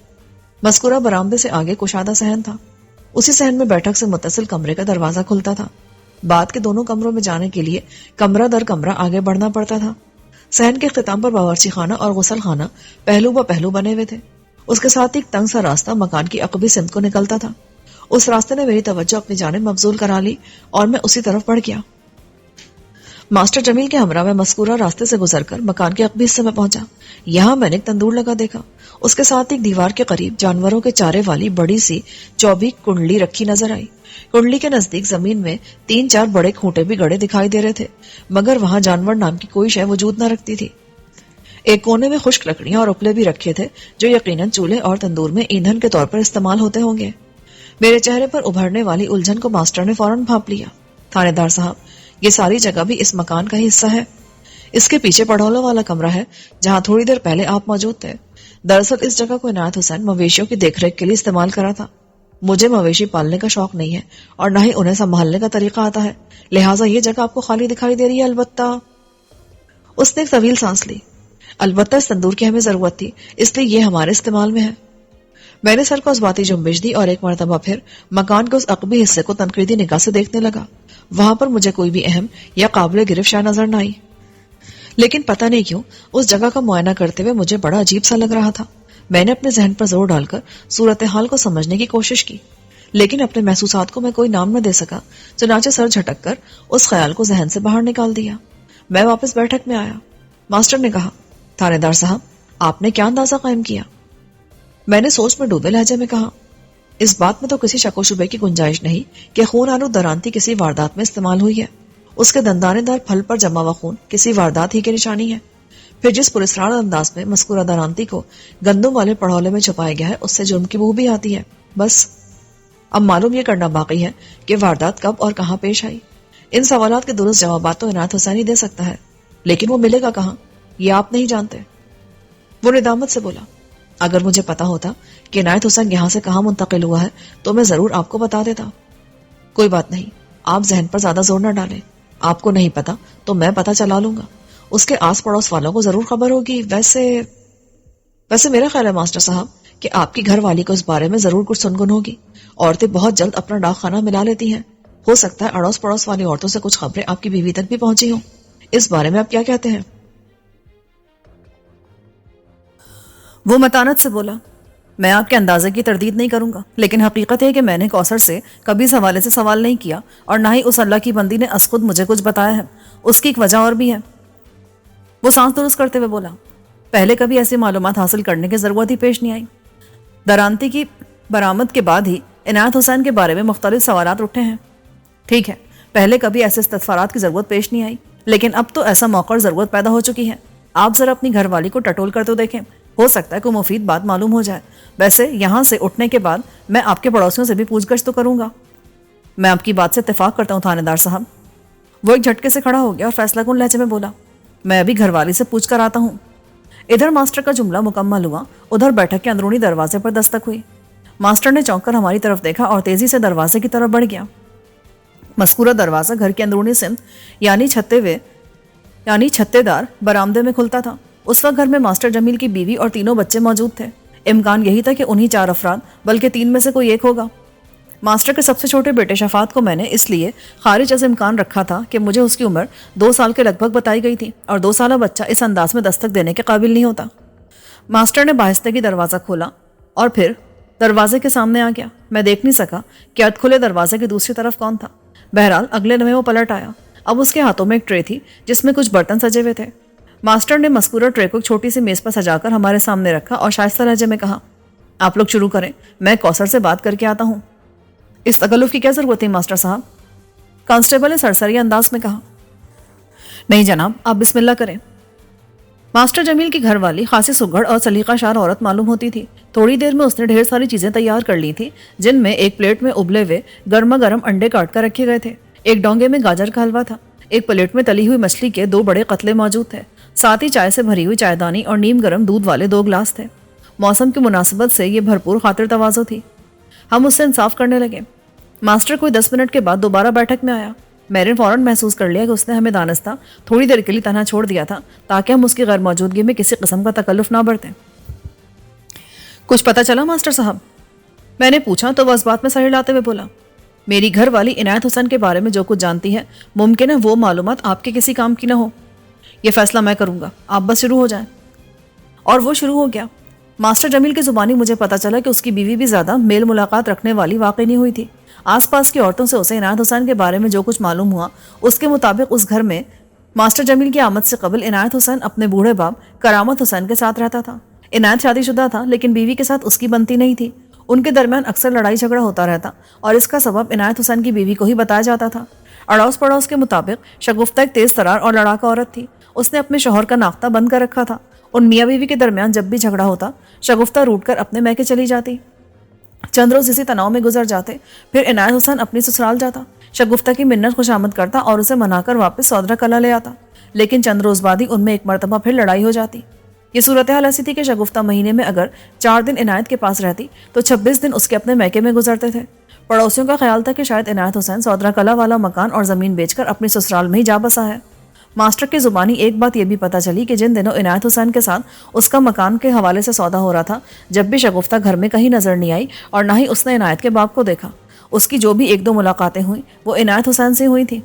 مذکورہ برآمدے سے آگے کشادہ صحن تھا. اسی صحن میں بیٹھک سے متصل کمرے کا دروازہ کھلتا تھا. بعد کے دونوں کمروں میں جانے کے لیے کمرہ در کمرہ آگے بڑھنا پڑتا تھا. صحن کے اختتام پر باورچی خانہ اور غسل خانہ پہلو بہ پہلو بنے ہوئے تھے. اس کے ساتھ ایک تنگ سا راستہ مکان کی عقبی سمت کو نکلتا تھا. اس راستے نے میری توجہ اپنی جانب مبذول کرا لی اور میں اسی طرف بڑھ گیا. ماسٹر جمیل کے ہمراہ میں مذکورہ راستے سے گزر کر مکان کے عقبی حصے میں پہنچا. یہاں میں نے ایک تندور لگا دیکھا. اس کے ساتھ ایک دیوار کے قریب جانوروں کے چارے والی بڑی سی چوبی کنڈلی رکھی نظر آئی. کنڈلی کے نزدیک زمین میں 3-4 بڑے کھوٹے بھی گڑے دکھائی دے رہے تھے, مگر وہاں جانور نام کی کوئی شے وجود نہ رکھتی تھی. ایک کونے میں خشک لکڑیاں اور اپلے بھی رکھے تھے جو یقیناً چولہے اور تندور میں ایندھن کے طور پر استعمال ہوتے ہوں گے۔ میرے چہرے پر ابھرنے والی الجھن کو ماسٹر نے فوراً بھانپ لیا۔ تھانے دار صاحب، یہ ساری جگہ بھی اس مکان کا ہی حصہ ہے۔ اس کے پیچھے پڑھولوں والا کمرہ ہے جہاں تھوڑی دیر پہلے آپ موجود تھے۔ دراصل اس جگہ کو عنایت حسین مویشیوں کی دیکھ ریکھ کے لیے استعمال کرا تھا۔ مجھے مویشی پالنے کا شوق نہیں ہے اور نہ ہی انہیں سنبھالنے کا طریقہ آتا ہے، لہٰذا یہ جگہ آپ کو خالی دکھائی دے رہی ہے۔ البتہ اس نے ایک طویل سانس لی۔ البتہ اس تندور کی ہمیں ضرورت تھی، اس لیے یہ ہمارے استعمال میں ہے۔ میں نے سر کو اس باتی جنبش دی اور ایک مرتبہ پھر مکان کے اس عقبی حصے کو تنقیدی نگاہ سے دیکھنے لگا۔ وہاں پر مجھے کوئی بھی اہم یا قابل گرفت شے نظر نہ آئی، لیکن پتہ نہیں کیوں اس جگہ کا معائنہ کرتے ہوئے مجھے بڑا عجیب سا لگ رہا تھا۔ میں نے اپنے ذہن پر زور ڈال کر صورتحال کو سمجھنے کی کوشش کی، لیکن اپنے محسوسات کو میں کوئی نام نہ دے سکا، چنانچہ سر جھٹک کر اس خیال کو ذہن سے باہر نکال دیا۔ میں واپس بیٹھک میں آیا۔ ماسٹر نے کہا، تھانے دار صاحب، آپ نے کیا اندازہ قائم کیا؟ میں نے سوچ میں ڈوبے لہجے میں کہا، اس بات میں تو کسی شک و شبے کی گنجائش نہیں کہ خون آلود درانتی کسی واردات میں استعمال ہوئی ہے۔ اس کے دندانے دار پھل پر جمع ہوا خون کسی واردات ہی کی نشانی ہے۔ پھر جس پراسرار انداز میں مذکورہ درانتی کو گندم والے پڑھولے میں چھپایا گیا ہے، اس سے جرم کی بو بھی آتی ہے۔ بس اب معلوم یہ کرنا باقی ہے کہ واردات کب اور کہاں پیش آئی۔ ان سوالات کے درست جوابات تو عنایت حسین ہی دے سکتا ہے، لیکن وہ ملے گا کہاں، یہ آپ نہیں جانتے۔ وہ ندامت سے بولا، اگر مجھے پتا ہوتا کہ عنایت حسین یہاں سے کہاں منتقل ہوا ہے تو میں ضرور آپ کو بتا دیتا۔ کوئی بات نہیں، آپ ذہن پر زیادہ زور نہ ڈالیں۔ آپ کو نہیں پتا تو میں پتا چلا لوں گا، اس کے آس پڑوس والوں کو ضرور خبر ہوگی۔ ویسے میرا خیال ہے ماسٹر صاحب کہ آپ کی گھر والی کو اس بارے میں ضرور کچھ سنگن ہوگی۔ عورتیں بہت جلد اپنا ڈاک خانہ ملا لیتی ہیں، ہو سکتا ہے اڑوس پڑوس والی عورتوں سے کچھ خبریں آپ کی بیوی تک بھی پہنچی ہوں۔ اس بارے میں آپ کیا کہتے ہیں؟ وہ متانت سے بولا، میں آپ کے اندازے کی تردید نہیں کروں گا، لیکن حقیقت ہے کہ میں نے کوثر سے کبھی اس حوالے سے سوال نہیں کیا، اور نہ ہی اس اللہ کی بندی نے از خود مجھے کچھ بتایا ہے۔ اس کی ایک وجہ اور بھی ہے۔ وہ سانس درست کرتے ہوئے بولا، پہلے کبھی ایسی معلومات حاصل کرنے کی ضرورت ہی پیش نہیں آئی۔ درانتی کی برآمد کے بعد ہی عنایت حسین کے بارے میں مختلف سوالات اٹھے ہیں۔ ٹھیک ہے، پہلے کبھی ایسے استفسارات کی ضرورت پیش نہیں آئی، لیکن اب تو ایسا موقع اور ضرورت پیدا ہو چکی ہے۔ آپ ذرا اپنی گھر والی کو ٹٹول کر تو دیکھیں، ہو سکتا ہے کوئی مفید بات معلوم ہو جائے۔ ویسے یہاں سے اٹھنے کے بعد میں آپ کے پڑوسیوں سے بھی پوچھ گچھ تو کروں گا۔ میں آپ کی بات سے اتفاق کرتا ہوں تھانے دار صاحب۔ وہ ایک جھٹکے سے کھڑا ہو گیا اور فیصلہ کن لہجے میں بولا، میں ابھی گھر والی سے پوچھ کر آتا ہوں۔ ادھر ماسٹر کا جملہ مکمل ہوا، ادھر بیٹھک کے اندرونی دروازے پر دستک ہوئی۔ ماسٹر نے چونک کر ہماری طرف دیکھا اور تیزی سے دروازے کی طرف بڑھ گیا۔ مذکورہ دروازہ گھر کی اندرونی سمت یعنی چھتے دار برآمدے میں کھلتا تھا۔ اس وقت گھر میں ماسٹر جمیل کی بیوی اور تینوں بچے موجود تھے۔ امکان یہی تھا کہ انہی 4 افراد بلکہ 3 میں سے کوئی ایک ہوگا۔ ماسٹر کے سب سے چھوٹے بیٹے شفاعت کو میں نے اس لیے خارج از امکان رکھا تھا کہ مجھے اس کی عمر 2 سال کے لگ بھگ بتائی گئی تھی، اور 2 سالہ بچہ اس انداز میں دستک دینے کے قابل نہیں ہوتا۔ ماسٹر نے بآہستگی دروازہ کھولا اور پھر دروازے کے سامنے آ گیا۔ میں دیکھ نہیں سکا کہ اد کھلے دروازے کی دوسری طرف کون تھا۔ بہرحال اگلے لمحے وہ پلٹ آیا۔ اب اس کے ہاتھوں میں ایک ٹرے تھی جس میں کچھ برتن سجے ہوئے تھے۔ ماسٹر نے مذکورہ ٹرے کو ایک چھوٹی سی میز پر سجا کر ہمارے سامنے رکھا اور شائستہ لہجے میں کہا، آپ لوگ شروع کریں، میں کوثر سے بات کر کے آتا ہوں۔ اس تکلف کی کیا ضرورت ہے ماسٹر صاحب؟ کانسٹیبل نے سرسری انداز میں کہا۔ نہیں جناب، آپ بسم اللہ کریں۔ ماسٹر جمیل کی گھر والی خاصی سگڑ اور سلیقہ شار عورت معلوم ہوتی تھی۔ تھوڑی دیر میں اس نے ڈھیر ساری چیزیں تیار کر لی تھی، جن میں ایک پلیٹ میں ابلے ہوئے گرما گرم انڈے کاٹ کر رکھے گئے تھے، ایک ڈونگے میں گاجر کا حلوہ تھا، ایک پلیٹ میں تلی ہوئی مچھلی کے 2 بڑے قتلے موجود تھے، ساتھ ہی چائے سے بھری ہوئی چائے دانی اور نیم گرم دودھ والے 2 گلاس تھے۔ موسم کی مناسبت سے یہ بھرپور خاطر تواضع تھی۔ ہم اس سے انصاف کرنے لگے۔ ماسٹر کوئی 10 منٹ کے بعد دوبارہ بیٹھک میں آیا۔ میں نے فوراً محسوس کر لیا کہ اس نے ہمیں دانستہ تھوڑی دیر کے لیے تنہا چھوڑ دیا تھا تاکہ ہم اس کی غیر موجودگی میں کسی قسم کا تکلف نہ برتیں۔ کچھ پتہ چلا ماسٹر صاحب؟ میں نے پوچھا تو وہ اس بات میں سر ہلاتے ہوئے بولا، میری گھر والی عنایت حسین کے بارے میں جو کچھ جانتی ہے ممکن ہے وہ معلومات آپ کے کسی کام کی نہ ہو۔ یہ فیصلہ میں کروں گا، آپ بس شروع ہو جائیں۔ اور وہ شروع ہو گیا۔ ماسٹر جمیل کی زبانی مجھے پتا چلا کہ اس کی بیوی بھی زیادہ میل ملاقات رکھنے والی واقع نہیں ہوئی تھی۔ آس پاس کی عورتوں سے اسے عنایت حسین کے بارے میں جو کچھ معلوم ہوا، اس کے مطابق اس گھر میں ماسٹر جمیل کی آمد سے قبل عنایت حسین اپنے بوڑھے باپ کرامت حسین کے ساتھ رہتا تھا۔ عنایت شادی شدہ تھا، لیکن بیوی کے ساتھ اس کی بنتی نہیں تھی۔ ان کے درمیان اکثر لڑائی جھگڑا ہوتا رہتا اور اس کا سبب عنایت حسین کی بیوی کو ہی بتایا جاتا تھا۔ اڑوس پڑوس کے مطابق شگفتہ ایک تیز ترار اور لڑاکا عورت تھی۔ اس نے اپنے شوہر کا ناختہ بند کر رکھا تھا۔ ان میاں بیوی کے درمیان جب بھی جھگڑا ہوتا شگفتہ روٹ کر اپنے میکے چلی جاتی. چند روز اسی تناؤ میں گزر جاتے. پھر عنایت حسین اپنی سسرال جاتا, شگفتہ کی منت خوشامد کرتا اور اسے منا کر واپس سودرا کلا لے آتا. لیکن چند روز بعد ہی ان میں ایک مرتبہ پھر لڑائی ہو جاتی. یہ صورتحال ایسی تھی کہ شگفتہ مہینے میں اگر 4 دن عنایت کے پاس رہتی تو 26 دن اس کے اپنے میکے میں گزرتے تھے. پڑوسیوں کا خیال تھا کہ شاید عنایت حسین سودرا کلا والا مکان اور زمین بیچ کر اپنی سسرال میں ہی جا بسا ہے. ماسٹر کی زبانی ایک بات یہ بھی پتہ چلی کہ جن دنوں عنایت حسین کے ساتھ اس کا مکان کے حوالے سے سودا ہو رہا تھا, جب بھی شگفتہ گھر میں کہیں نظر نہیں آئی اور نہ ہی اس نے عنایت کے باپ کو دیکھا. اس کی جو بھی 1-2 ملاقاتیں ہوئیں وہ عنایت حسین سے ہوئی تھی.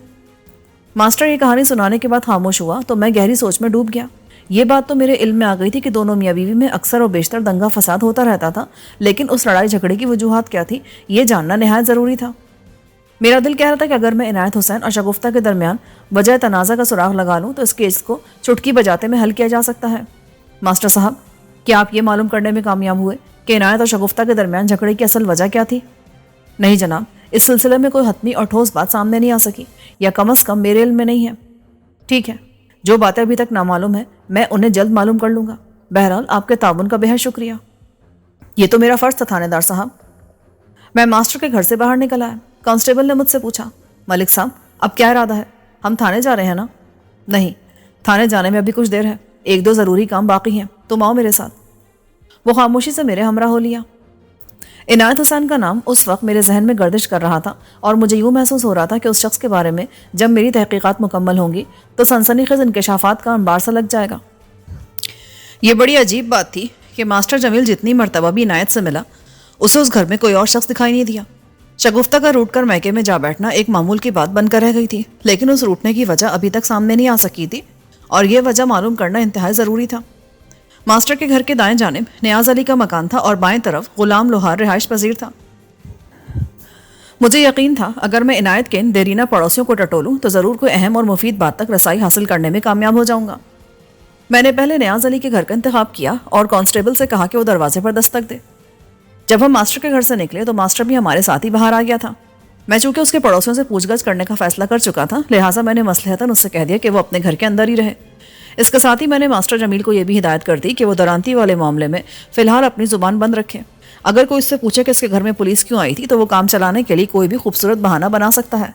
ماسٹر یہ کہانی سنانے کے بعد خاموش ہوا تو میں گہری سوچ میں ڈوب گیا. یہ بات تو میرے علم میں آ گئی تھی کہ دونوں میاں بیوی میں اکثر و بیشتر دنگا فساد ہوتا رہتا تھا, لیکن اس لڑائی جھگڑے کی وجوہات کیا تھی یہ جاننا نہایت ضروری تھا. میرا دل کہہ رہا تھا کہ اگر میں عنایت حسین اور شگفتہ کے درمیان وجہ تنازع کا سراغ لگا لوں تو اس کیس کو چٹکی بجاتے میں حل کیا جا سکتا ہے. ماسٹر صاحب, کیا آپ یہ معلوم کرنے میں کامیاب ہوئے کہ عنایت اور شگفتہ کے درمیان جھگڑے کی اصل وجہ کیا تھی؟ نہیں جناب, اس سلسلے میں کوئی حتمی اور ٹھوس بات سامنے نہیں آ سکی, یا کم از کم میرے علم میں نہیں ہے. ٹھیک ہے, جو باتیں ابھی تک نامعلوم ہیں میں انہیں جلد معلوم کر لوں گا. بہرحال آپ کے تعاون کا بہت شکریہ. یہ تو میرا فرض تھا تھانے دار صاحب. میں ماسٹر کے گھر سے باہر نکل آیا. کانسٹیبل نے مجھ سے پوچھا, ملک صاحب اب کیا ارادہ ہے؟ ہم تھانے جا رہے ہیں نا؟ نہیں, تھانے جانے میں ابھی کچھ دیر ہے, 1-2 ضروری کام باقی ہیں, تم آؤ میرے ساتھ. وہ خاموشی سے میرے ہمراہ ہو لیا. عنایت حسین کا نام اس وقت میرے ذہن میں گردش کر رہا تھا اور مجھے یوں محسوس ہو رہا تھا کہ اس شخص کے بارے میں جب میری تحقیقات مکمل ہوں گی تو سنسنی خیز انکشافات کا انبار سا لگ جائے گا. یہ بڑی عجیب بات تھی کہ ماسٹر جمیل جتنی مرتبہ بھی عنایت سے ملا اسے اس گھر میں کوئی اور شخص دکھائی نہیں دیا. شگفتہ کا روٹ کر میکے میں جا بیٹھنا ایک معمول کی بات بن کر رہ گئی تھی, لیکن اس روٹنے کی وجہ ابھی تک سامنے نہیں آ سکی تھی اور یہ وجہ معلوم کرنا انتہائی ضروری تھا. ماسٹر کے گھر کے دائیں جانب نیاز علی کا مکان تھا اور بائیں طرف غلام لوہار رہائش پذیر تھا. مجھے یقین تھا اگر میں عنایت کے ان دیرینہ پڑوسیوں کو ٹٹولوں تو ضرور کوئی اہم اور مفید بات تک رسائی حاصل کرنے میں کامیاب ہو جاؤں گا. میں نے پہلے نیاز علی کے گھر کا انتخاب کیا اور کانسٹیبل سے کہا کہ وہ دروازے پر دستک دے. جب ہم ماسٹر کے گھر سے نکلے تو ماسٹر بھی ہمارے ساتھ ہی باہر آ گیا تھا. میں چونکہ اس کے پڑوسیوں سے پوچھ گچھ کرنے کا فیصلہ کر چکا تھا, لہٰذا میں نے مصلحتاً اس سے کہہ دیا کہ وہ اپنے گھر کے اندر ہی رہے. اس کے ساتھ ہی میں نے ماسٹر جمیل کو یہ بھی ہدایت کر دی کہ وہ درانتی والے معاملے میں فی الحال اپنی زبان بند رکھے. اگر کوئی اس سے پوچھے کہ اس کے گھر میں پولیس کیوں آئی تھی تو وہ کام چلانے کے لیے کوئی بھی خوبصورت بہانہ بنا سکتا ہے.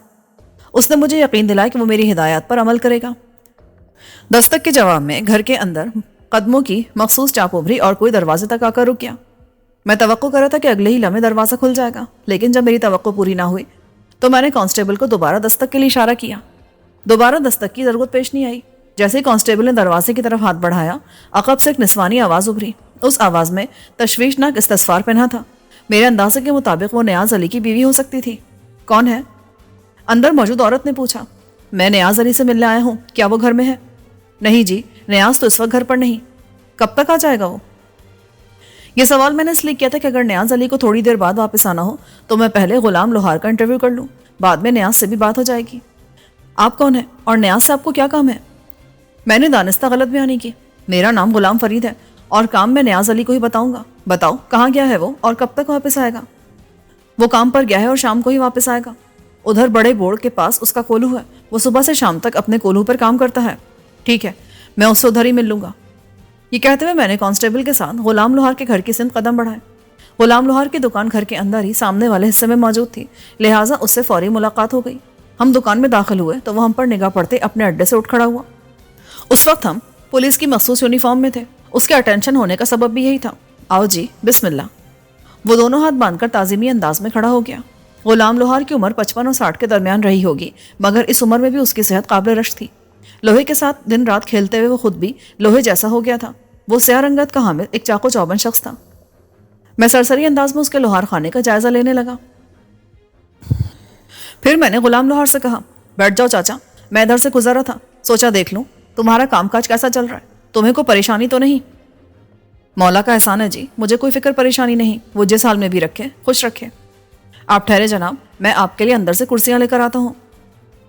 اس نے مجھے یقین دلایا کہ وہ میری ہدایات پر عمل کرے گا. دستک کے جواب میں گھر کے اندر قدموں کی مخصوص چاپ ابھری اور کوئی دروازے تک آ کر رک گیا. میں توقع کر رہا تھا کہ اگلے ہی لمحے دروازہ کھل جائے گا, لیکن جب میری توقع پوری نہ ہوئی تو میں نے کانسٹیبل کو دوبارہ دستک کے لیے اشارہ کیا. دوبارہ دستک کی ضرورت پیش نہیں آئی. جیسے ہی کانسٹیبل نے دروازے کی طرف ہاتھ بڑھایا عقب سے ایک نسوانی آواز ابھری. اس آواز میں تشویشناک استفسار پنہا تھا. میرے اندازے کے مطابق وہ نیاز علی کی بیوی ہو سکتی تھی. کون ہے؟ اندر موجود عورت نے پوچھا. میں نیاز علی سے ملنے آیا ہوں, کیا وہ گھر میں ہے؟ نہیں جی, نیاز تو اس وقت گھر پر نہیں. کب تک آ جائے گا وہ؟ یہ سوال میں نے اس لیے کیا تھا کہ اگر نیاز علی کو تھوڑی دیر بعد واپس آنا ہو تو میں پہلے غلام لوہار کا انٹرویو کر لوں, بعد میں نیاز سے بھی بات ہو جائے گی. آپ کون ہیں اور نیاز سے آپ کو کیا کام ہے؟ میں نے دانستہ غلط بیانی کی. میرا نام غلام فرید ہے اور کام میں نیاز علی کو ہی بتاؤں گا. بتاؤ کہاں گیا ہے وہ اور کب تک واپس آئے گا؟ وہ کام پر گیا ہے اور شام کو ہی واپس آئے گا. ادھر بڑے بورڈ کے پاس اس کا کولو ہے, وہ صبح سے شام تک اپنے کولو پر کام کرتا ہے. ٹھیک ہے, میں اس سے ادھر ہی مل لوں گا. یہ کہتے ہوئے میں نے کانسٹیبل کے ساتھ غلام لوہار کے گھر کی سمت قدم بڑھائے. غلام لوہار کی دکان گھر کے اندر ہی سامنے والے حصے میں موجود تھی, لہٰذا اس سے فوری ملاقات ہو گئی. ہم دکان میں داخل ہوئے تو وہ ہم پر نگاہ پڑتے اپنے اڈے سے اٹھ کھڑا ہوا. اس وقت ہم پولیس کی مخصوص یونیفارم میں تھے. اس کے اٹینشن ہونے کا سبب بھی یہی تھا. آؤ جی, بسم اللہ. وہ دونوں ہاتھ باندھ کر تعظیمی انداز میں کھڑا ہو گیا. غلام لوہار کی عمر 55 اور 60 کے درمیان رہی ہوگی, مگر اس عمر میں بھی اس کی صحت قابل رشک تھی. لوہے کے ساتھ دن رات کھیلتے ہوئے وہ خود بھی لوہے جیسا ہو گیا تھا. وہ سیاہ رنگت کا حامل ایک چاقو چوبند شخص تھا. میں سرسری انداز میں اس کے لوہار خانے کا جائزہ لینے لگا. پھر میں نے غلام لوہار سے کہا, بیٹھ جاؤ چاچا, میں ادھر سے گزر رہا تھا, سوچا دیکھ لوں تمہارا کام کاج کیسا چل رہا ہے, تمہیں کوئی پریشانی تو نہیں؟ مولا کا احسان ہے جی, مجھے کوئی فکر پریشانی نہیں, وہ جس حال میں بھی رکھے خوش رکھے. آپ ٹھہرے جناب, میں آپ کے لیے اندر سے کرسیاں لے کر آتا ہوں.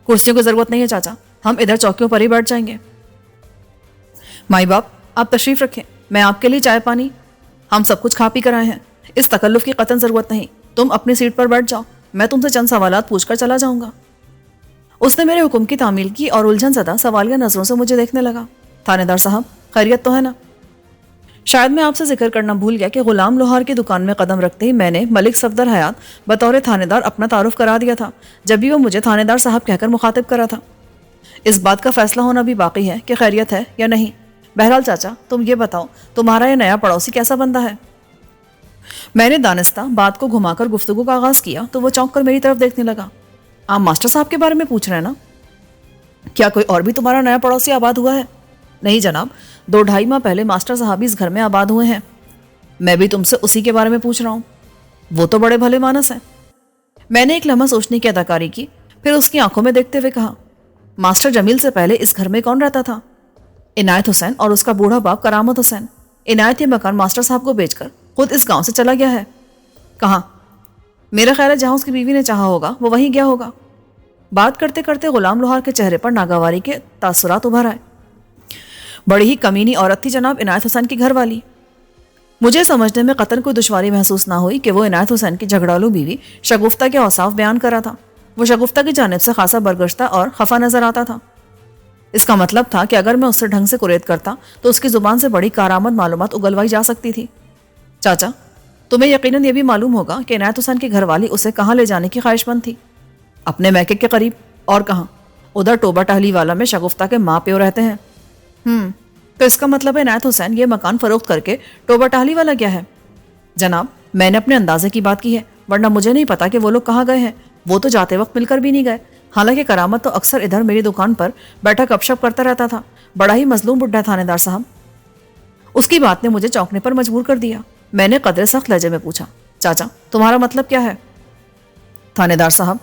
کرسیوں کی ضرورت نہیں ہے چاچا, ہم ادھر چوکیوں پر ہی بیٹھ جائیں گے. مائی باپ آپ تشریف رکھیں, میں آپ کے لیے چائے پانی, ہم سب کچھ کھا پی کر آئے ہیں. اس تکلف کی قطعاً ضرورت نہیں, تم اپنی سیٹ پر بیٹھ جاؤ, میں تم سے چند سوالات پوچھ کر چلا جاؤں گا. اس نے میرے حکم کی تعمیل کی اور الجھن زدہ سوالیہ نظروں سے مجھے دیکھنے لگا. تھانے دار صاحب خیریت تو ہے نا؟ شاید میں آپ سے ذکر کرنا بھول گیا کہ غلام لوہار کی دکان میں قدم رکھتے ہی میں نے ملک صفدر حیات بطور تھانے دار اپنا تعارف کرا دیا تھا، جب بھی وہ مجھے تھانے دار صاحب کہہ کر مخاطب کرا تھا۔ اس بات کا فیصلہ ہونا بھی باقی ہے کہ خیریت ہے یا نہیں۔ بہرحال چاچا، تم یہ بتاؤ تمہارا یہ نیا پڑوسی کیسا بندہ ہے؟ میں نے دانستہ بات کو گھما کر گفتگو کا آغاز کیا تو وہ چونک کر میری طرف دیکھنے لگا۔ آپ ماسٹر صاحب کے بارے میں پوچھ رہے ہیں نا؟ کیا کوئی اور بھی تمہارا نیا پڑوسی آباد ہوا ہے؟ نہیں جناب، 2-2.5 ماہ پہلے ماسٹر صاحب اس گھر میں آباد ہوئے ہیں۔ میں بھی تم سے اسی کے بارے میں پوچھ رہا ہوں۔ وہ تو بڑے بھلے مانس ہیں۔ میں نے ایک لمحہ سوچنے کی اداکاری کی، پھر اس کی آنکھوں میں دیکھتے ہوئے کہا، ماسٹر جمیل سے پہلے اس گھر میں کون رہتا تھا؟ عنایت حسین اور اس کا بوڑھا باپ کرامت حسین۔ عنایت یہ مکان ماسٹر صاحب کو بیچ کر خود اس گاؤں سے چلا گیا ہے۔ کہاں؟ میرا خیال ہے جہاں اس کی بیوی نے چاہا ہوگا وہ وہیں گیا ہوگا۔ بات کرتے کرتے غلام لوہار کے چہرے پر ناگواری کے تاثرات ابھر آئے۔ بڑی ہی کمینی عورت تھی جناب عنایت حسین کی گھر والی۔ مجھے سمجھنے میں قطعاً کوئی دشواری محسوس نہ ہوئی کہ وہ عنایت حسین کی جھگڑالو بیوی شگفتہ کے اوصاف بیان کرا تھا۔ وہ شگفتہ کی جانب سے خاصا برگشتہ اور خفا نظر آتا تھا۔ اس کا مطلب تھا کہ اگر میں اس سے ڈھنگ سے قریت کرتا تو اس کی زبان سے بڑی کارآمد معلومات اگلوائی جا سکتی تھی۔ چاچا، تمہیں یقیناً یہ بھی معلوم ہوگا کہ عنایت حسین کی گھر والی اسے کہاں لے جانے کی خواہش مند تھی؟ اپنے میکے کے قریب۔ اور کہاں؟ ادھر ٹوبہ ٹہلی والا میں شگفتہ کے ماں پیو رہتے ہیں۔ تو اس کا مطلب ہے عنایت حسین یہ مکان فروخت کر کے ٹوبہ ٹہلی والا گیا ہے؟ جناب، میں نے اپنے اندازے کی بات کی ہے، ورنہ مجھے نہیں پتا کہ وہ لوگ کہاں گئے ہیں۔ وہ تو جاتے وقت مل کر بھی نہیں گئے۔ حالانکہ کرامت تو اکثر ادھر میری دکان پر بیٹھا گپ شپ کرتا رہتا تھا۔ بڑا ہی مظلوم بڈھا تھانے دار صاحب۔ اس کی بات نے مجھے چونکنے پر مجبور کر دیا۔ میں نے قدرے سخت لہجے میں پوچھا، چاچا تمہارا مطلب کیا ہے؟ تھانے دار صاحب،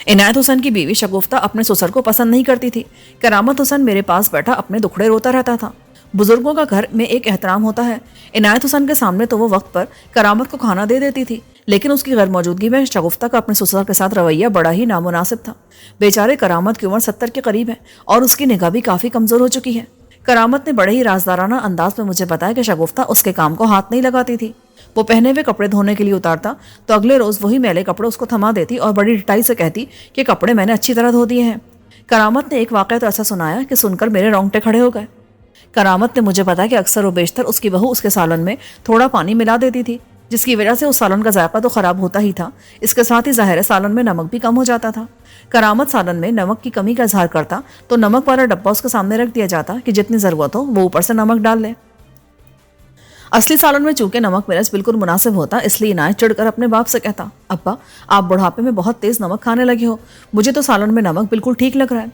عنایت حسین کی بیوی شگفتہ اپنے سسر کو پسند نہیں کرتی تھی۔ کرامت حسین میرے پاس بیٹھا اپنے دکھڑے روتا رہتا تھا۔ بزرگوں کا گھر میں ایک احترام ہوتا ہے۔ عنایت حسین کے سامنے تو وہ وقت پر کرامت کو کھانا دے دیتی تھی، لیکن اس کی غیر موجودگی میں شگفتہ کا اپنے سسر کے ساتھ رویہ بڑا ہی نامناسب تھا۔ بیچارے کرامت کی عمر 70 کے قریب ہے اور اس کی نگاہ بھی کافی کمزور ہو چکی ہے۔ کرامت نے بڑے ہی رازدارانہ انداز میں مجھے بتایا کہ شگفتہ اس کے کام کو ہاتھ نہیں لگاتی تھی۔ وہ پہنے ہوئے کپڑے دھونے کے لیے اتارتا تو اگلے روز وہی میلے کپڑے اس کو تھما دیتی اور بڑی ڈٹائی سے کہتی کہ کپڑے میں نے اچھی طرح دھو دیے ہیں۔ کرامت نے ایک واقعہ تو ایسا سنایا کہ سن کر میرے رونگٹے کھڑے ہو گئے۔ کرامت نے مجھے بتایا کہ اکثر و بیشتر اس کی بہو اس کے سالن میں تھوڑا پانی ملا دیتی تھی، جس کی وجہ سے اس سالن کا ذائقہ تو خراب ہوتا ہی تھا، اس کے ساتھ ہی ظاہر ہے سالن میں نمک بھی کم ہو جاتا تھا۔ کرامت سالن میں نمک کی کمی کا اظہار کرتا تو نمک والا ڈبہ اس کے سامنے رکھ دیا جاتا کہ جتنی ضرورت ہو وہ اوپر سے نمک ڈال لے۔ اصلی سالن میں چونکہ نمک مرچ بالکل مناسب ہوتا، اس لیے عنایت چڑھ کر اپنے باپ سے کہتا، ابا آپ بڑھاپے میں بہت تیز نمک کھانے لگے ہو، مجھے تو سالن میں نمک بالکل ٹھیک لگ رہا ہے۔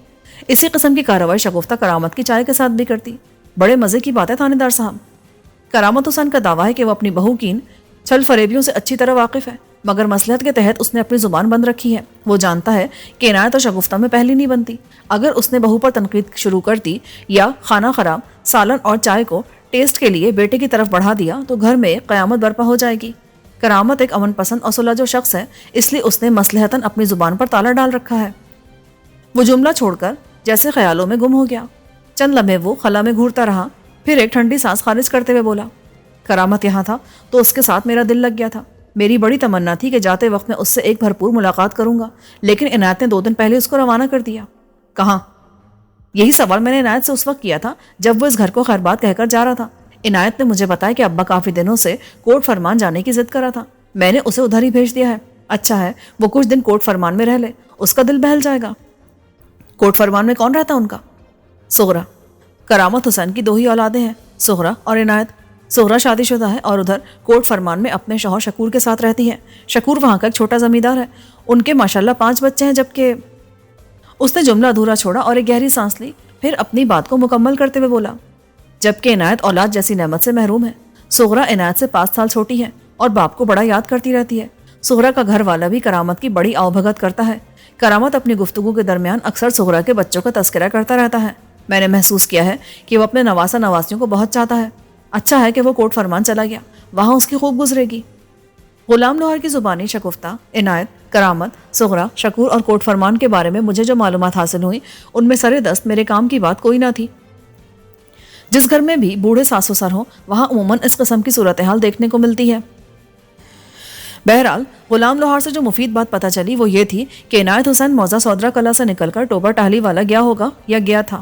اسی قسم کی کارروائی شگفتہ کرامت کی چائے کے ساتھ بھی کرتی۔ بڑے مزے کی بات ہے تھانے دار صاحب۔ کرامت حسین کا دعویٰ ہے کہ وہ اپنی بہو کی چھل فریبیوں سے اچھی طرح واقف ہے، مگر مصلحت کے تحت اس نے اپنی زبان بند رکھی ہے۔ وہ جانتا ہے کہ عنایت اور شگفتہ میں پہلی نہیں بنتی۔ اگر اس نے بہو پر تنقید شروع کر دی یا خانہ خراب سالن اور چائے کو ٹیسٹ کے لیے بیٹے کی طرف بڑھا دیا تو گھر میں قیامت برپا ہو جائے گی۔ کرامت ایک امن پسند اور سلجھو شخص ہے، اس لیے اس نے مصلحتاً اپنی زبان پر تالا ڈال رکھا ہے۔ وہ جملہ چھوڑ کر جیسے خیالوں میں گم ہو گیا۔ چند لمحے وہ خلا میں گھورتا رہا، پھر ایک ٹھنڈی سانس خارج کرتے ہوئے بولا، کرامت یہاں تھا تو اس کے ساتھ میرا دل لگ گیا تھا۔ میری بڑی تمنا تھی کہ جاتے وقت میں اس سے ایک بھرپور ملاقات کروں گا، لیکن عنایت نے 2 دن پہلے اس کو روانہ کر دیا۔ کہاں؟ یہی سوال میں نے عنایت سے اس وقت کیا تھا جب وہ اس گھر کو خیر بات کہہ کر جا رہا تھا۔ عنایت نے مجھے بتایا کہ ابا کافی دنوں سے کوٹ فرمان جانے کی ضد کرا تھا، میں نے اسے ادھر ہی بھیج دیا ہے۔ اچھا ہے وہ کچھ دن کوٹ فرمان میں رہ لے، اس کا دل بہل جائے گا۔ کوٹ فرمان میں کون رہتا ان کا؟ سغرا۔ کرامت حسین کی 2 ہی اولادیں ہیں، سغرا اور عنایت۔ سغرا شادی شدہ ہے اور ادھر کوٹ فرمان میں اپنے شوہر شکور کے ساتھ رہتی ہے۔ شکور وہاں کا ایک چھوٹا زمیندار ہے، ان کے ماشاءاللہ 5 بچے ہیں، جبکہ اس نے جملہ ادھورا چھوڑا اور ایک گہری سانس لی، پھر اپنی بات کو مکمل کرتے ہوئے بولا، جبکہ عنایت اولاد جیسی نعمت سے محروم ہے۔ سغرا عنایت سے 5 سال چھوٹی ہے اور باپ کو بڑا یاد کرتی رہتی ہے۔ سغرا کا گھر والا بھی کرامت کی بڑی آؤ بھگت کرتا ہے۔ کرامت اپنی گفتگو کے درمیان اکثر سغرا کے بچوں کا تذکرہ کرتا رہتا ہے۔ میں نے محسوس کیا ہے کہ وہ اپنے نواسا نواسیوں کو بہت چاہتا ہے۔ اچھا ہے کہ وہ کوٹ فرمان چلا گیا، وہاں اس کی خوب گزرے گی۔ غلام لوہار کی زبانی شگفتہ، عنایت، کرامت، سغرا، شکور اور کوٹ فرمان کے بارے میں مجھے جو معلومات حاصل ہوئی ان میں سرے دست میرے کام کی بات کوئی نہ تھی۔ جس گھر میں بھی بوڑھے ساس سسر ہوں وہاں عموماً اس قسم کی صورتحال دیکھنے کو ملتی ہے۔ بہرحال غلام لوہار سے جو مفید بات پتہ چلی وہ یہ تھی کہ عنایت حسین موزہ سودرا کلا سے نکل کر ٹوبہ ٹہلی والا گیا ہوگا یا گیا تھا۔